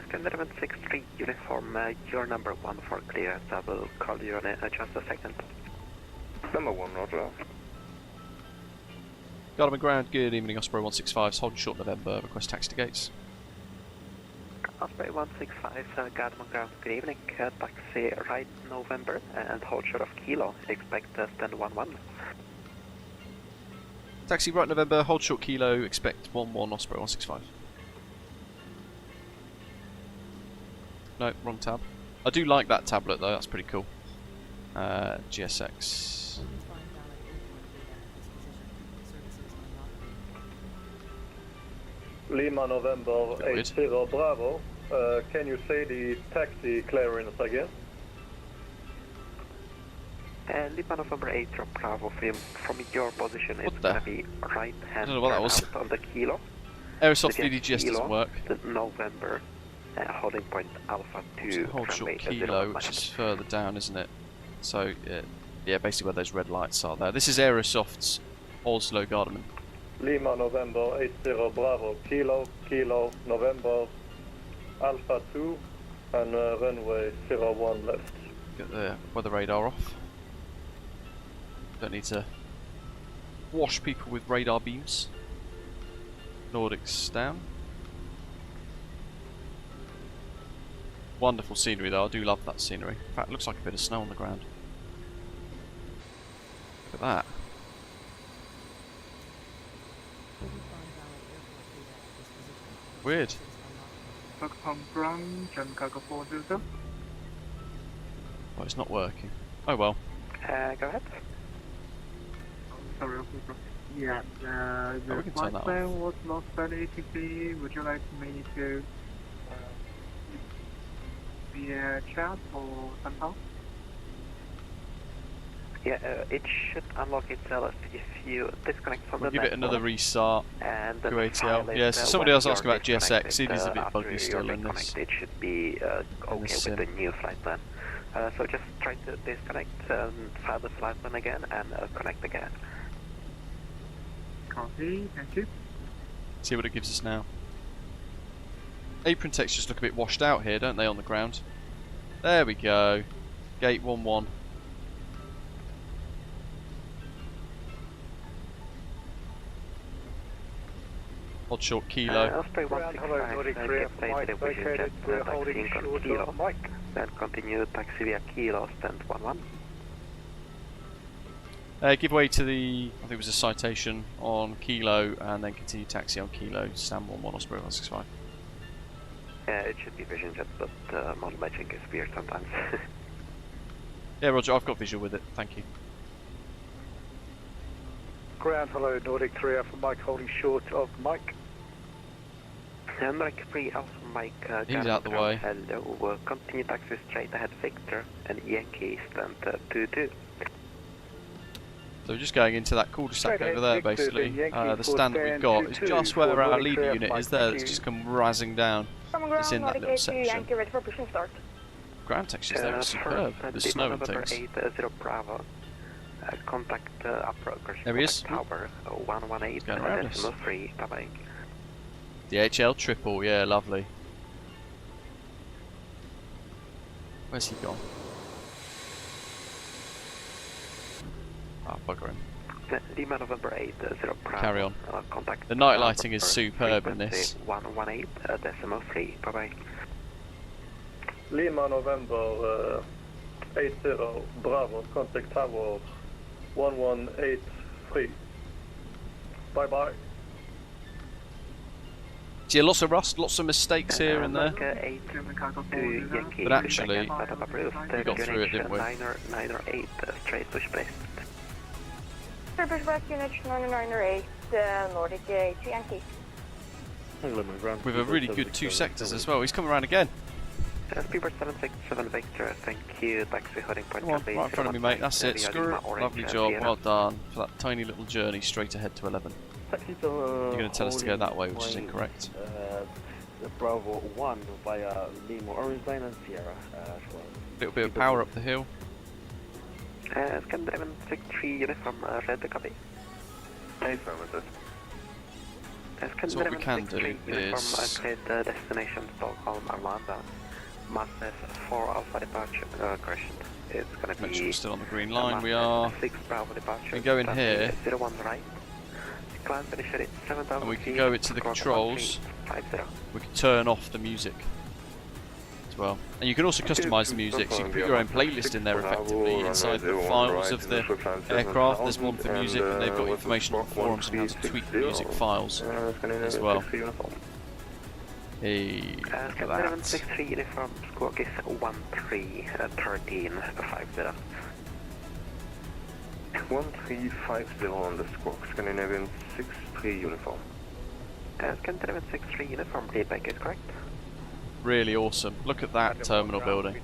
Speaker 2: Scandinavian 63 uniform, your number 1 for clearance. I will call you in just a second.
Speaker 3: Number 1, Roger.
Speaker 1: Garderman ground, good evening, Osprey 165's holding short November, request taxi to gates.
Speaker 2: Osprey 165, Garderman ground, good evening, taxi right November and hold short of Kilo, expect stand 11.
Speaker 1: Taxi right November, hold short Kilo, expect 11 Osprey 165. No, wrong tab. I do like that tablet though, that's pretty cool. GSX.
Speaker 13: Lima November 80 Bravo. Can you say the taxi clearance again?
Speaker 2: Lima November 8 Bravo, from your position it's going to be right hand
Speaker 1: I don't know what that was.
Speaker 2: of the Kilo.
Speaker 1: Aerosoft VDGS doesn't work.
Speaker 2: November holding point Alpha 2.
Speaker 1: Hold short Kilo, which is further down, isn't it? So, yeah, basically where those red lights are there. This is Aerosoft's Oslo Garderman.
Speaker 13: Lima November 80 Bravo, Kilo, November, Alpha 2, and runway 01 left.
Speaker 1: Get the weather radar off. Don't need to wash people with radar beams. Nordics down. Wonderful scenery though, I do love that scenery. In fact, it looks like a bit of snow on the ground. Look at that. Weird.
Speaker 6: Stockholm ground, John Cargo 400.
Speaker 1: Oh, it's not working. Oh well.
Speaker 2: Go ahead.
Speaker 6: Sorry, yeah, the flight plan was lost by the ATC. Would you like me to be a chat or somehow?
Speaker 2: Yeah, it should unlock itself if you disconnect from
Speaker 1: we'll
Speaker 2: the
Speaker 1: give it another restart.
Speaker 2: And
Speaker 1: QATL. Yeah, so somebody else asked about GSX. It is a bit buggy still in this.
Speaker 2: It should be okay with the new flight plan. So just try to disconnect and file the flight plan again and connect again.
Speaker 6: Copy, thank you.
Speaker 1: See what it gives us now. Apron textures look a bit washed out here, don't they, on the ground? There we go. Gate 11. Hold short Kilo.
Speaker 2: Osprey 165, get located, we're holding short Kilo. Mike. Then continue taxi via Kilo, stand 11.
Speaker 1: Give way to the, I think it was a citation on Kilo, and then continue taxi on Kilo, stand 11 Osprey 165.
Speaker 2: It should be vision jet, but model matching is weird sometimes.
Speaker 1: Yeah, Roger, I've got visual with it, thank you.
Speaker 13: Ground, hello, Nordic 3 Alpha Mike holding short of Mike.
Speaker 2: Nordic 3 Alpha Mike,
Speaker 1: he's out the way.
Speaker 2: Hello, continue taxi straight ahead Victor and Yankee stand 22.
Speaker 1: So we're just going into that cul-de-sac over there, basically. The stand that we've got is just where our leader unit is there. That's just come razzing down. It's in that little section. Ground textures there are superb. The snow and things.
Speaker 2: 80 Bravo. Contact approach.
Speaker 1: There he is.
Speaker 2: Tower 118
Speaker 1: going around us.
Speaker 2: 3. Bye-bye.
Speaker 1: DHL triple, yeah, lovely. Where's he gone? Ah, bugger him.
Speaker 20: Lima November 8, 0 Bravo.
Speaker 1: Carry on.
Speaker 20: Contact.
Speaker 1: The night lighting is superb in this.
Speaker 20: 118, decimal 3. Bye bye.
Speaker 13: Lima November 80 Bravo, contact tower 1183. Bye bye.
Speaker 1: Yeah, lots of rust, lots of mistakes here and there. But actually, we got through it, didn't we?
Speaker 20: 9 or 8, straight pushback.
Speaker 7: Pushback unit 908, Nordic 2 Yankee.
Speaker 1: With a really good 2 sectors as well. He's coming around again.
Speaker 20: Speedbird 767 Victor, thank you. Taxi heading point.
Speaker 1: Come on, right in front of me, mate. That's it. Screw it. Lovely job. Well done for that tiny little journey straight ahead to 11. You're going to tell us to go that way, which is incorrect.
Speaker 2: Bravo 1 via Lima Orange Line and Sierra.
Speaker 1: A little bit of power up the hill.
Speaker 20: Scan 763 uniform, red copy.
Speaker 1: So what we can do is...
Speaker 20: destination Stockholm, Arlanda. Massive 4 Alpha departure, correction. It's going to be...
Speaker 1: Make sure we're still on the green line. We are...
Speaker 20: 6 Bravo departure.
Speaker 1: We go in here.
Speaker 20: 01 right. Climb finish at 7,000
Speaker 1: and we can go into the controls. We can turn off the music as well. And you can also customise the music, so you can put your own playlist in there effectively inside the files of the aircraft. There's one for music, and they've got information on forums on how to tweak the music files as well. Hey, look at that.
Speaker 20: 763 uniform, squawk is 1350.
Speaker 3: 1350 on the squawk, Scandinavian 63 uniform.
Speaker 20: Scandinavian 63 uniform, playback is correct.
Speaker 1: Really awesome. Look at that terminal building.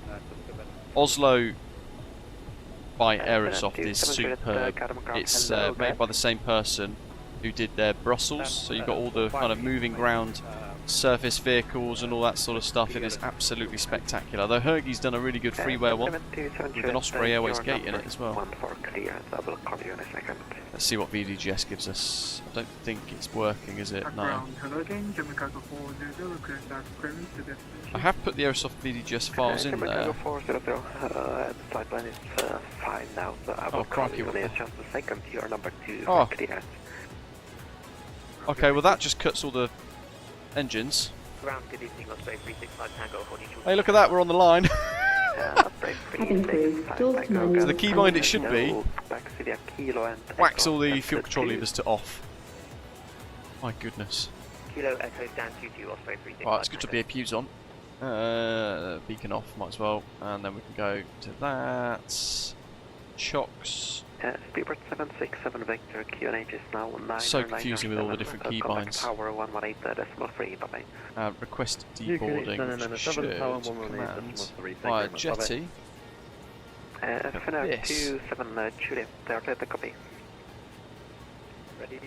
Speaker 1: Oslo by Aerosoft is superb. It's made by the same person who did their Brussels, so you've got all the kind of moving ground surface vehicles and all that sort of stuff. It is absolutely spectacular. Though Hergie's done a really good freeware one with an Osprey Airways gate in it as well. Let's see what VDGS gives us. I don't think it's working, is it? No. I have put the Aerosoft VDGS files in there. Oh, crikey. Oh. Okay, well that just cuts all the engines. Hey, look at that, we're on the line. So the keybind it should be wax all the fuel control levers to off. My goodness. Right, it's good to be BAPU's on. Beacon off, might as well. And then we can go to that. Chocks.
Speaker 20: Speedbird 767 Victor, QNH is now 9.
Speaker 1: So confusing with all the different keybinds.
Speaker 20: Power 118.3, bye-bye.
Speaker 1: Request deboarding, which should command via jetty.
Speaker 20: Finnair 27 Juliet, they're ready to copy. Ready?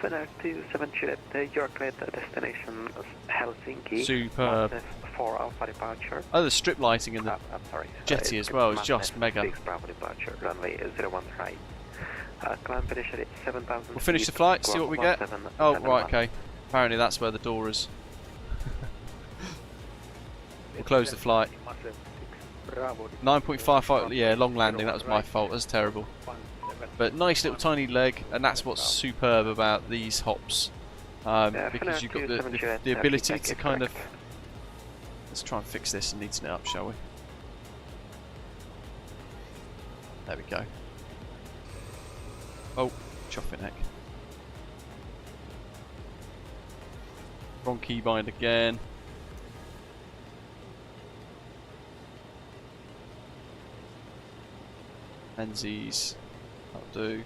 Speaker 20: Finnair 27 Juliet, you're cleared destination Helsinki.
Speaker 1: Superb.
Speaker 20: 4 Alpha departure.
Speaker 1: Oh, the strip lighting in the jetty as well is just mega.
Speaker 20: 6 Bravo departure, runway 01 right. Climb finish at 7,000.
Speaker 1: We'll finish the flight, see what we get. Oh, right, okay. Apparently that's where the door is. We'll close the flight. 9.55, yeah, long landing, that was my fault, that's terrible. But nice little tiny leg, and that's what's superb about these hops. Because you've got the ability to kind of... Let's try and fix this and neaten it up, shall we? There we go. Oh, chopping neck. Wrong keybind again. Menzies, that'll do.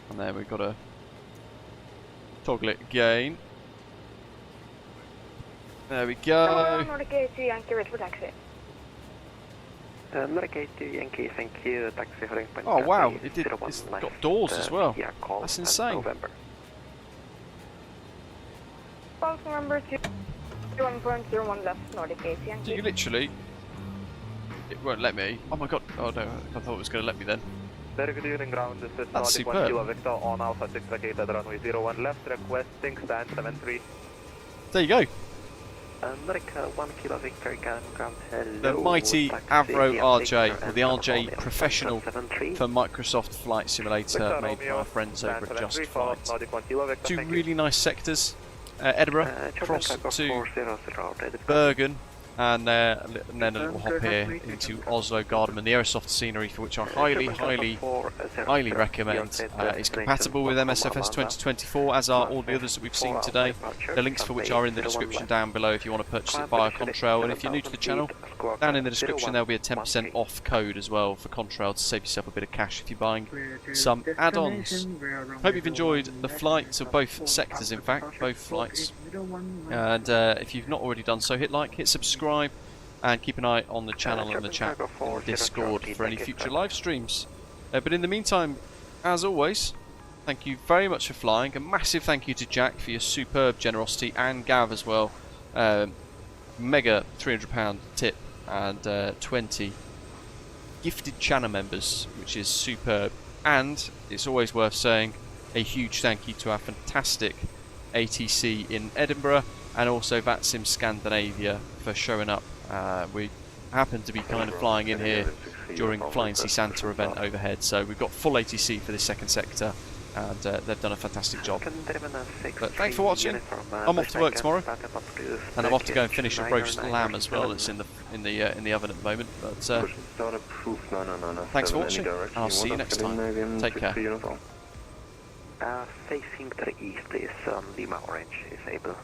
Speaker 1: And then we've got to toggle it again. There we go.
Speaker 7: Nordic 2 Yankee, ready for taxi.
Speaker 20: Nordic 2 Yankee, thank you. Taxi heading point.
Speaker 1: Oh wow, it's got doors as well. That's insane.
Speaker 7: False number 2, 1.01 left, Nordic 2 Yankee.
Speaker 1: So you literally... It won't let me. Oh my god. Oh no, I thought it was going to let me then.
Speaker 6: Very good evening, ground. This is
Speaker 1: That's superb.
Speaker 6: Victor on Alpha 6 located runway 01 left, requesting stand 73.
Speaker 1: There you go.
Speaker 2: America 1 Kilo Victor, ground,
Speaker 1: The mighty Avro RJ, or the RJ Professional for Microsoft Flight Simulator, made by our friends over at JustFlight. Two really nice sectors, Edinburgh, across to Bergen, and then a little hop here into Oslo, Gardermoen, the aerosoft scenery for which I highly recommend. It's compatible with MSFS2024, as are all the others that we've seen today. The links for which are in the description down below if you want to purchase it via Contrail. And if you're new to the channel, down in the description there'll be a 10% off code as well for Contrail to save yourself a bit of cash if you're buying some add-ons. Hope you've enjoyed the flights of both sectors, in fact, both flights. And if you've not already done so, hit like, hit subscribe, and keep an eye on the channel and the chat or Discord for any future live streams. But in the meantime, as always, thank you very much for flying. A massive thank you to Jack for your superb generosity, and Gav as well. Mega £300 tip and 20 gifted channel members, which is superb. And it's always worth saying a huge thank you to our fantastic ATC in Edinburgh, and also VATSIM Scandinavia for showing up. We happen to be kind of flying in here during Flying Sea Santa event overhead, so we've got full ATC for this second sector, and they've done a fantastic job. But thanks for watching. I'm off to work tomorrow, and I'm off to go and finish a roast lamb as well. It's in the oven at the moment. But thanks for watching, and I'll see you next time. Take care.
Speaker 2: Facing to the east is Lima Orange is able.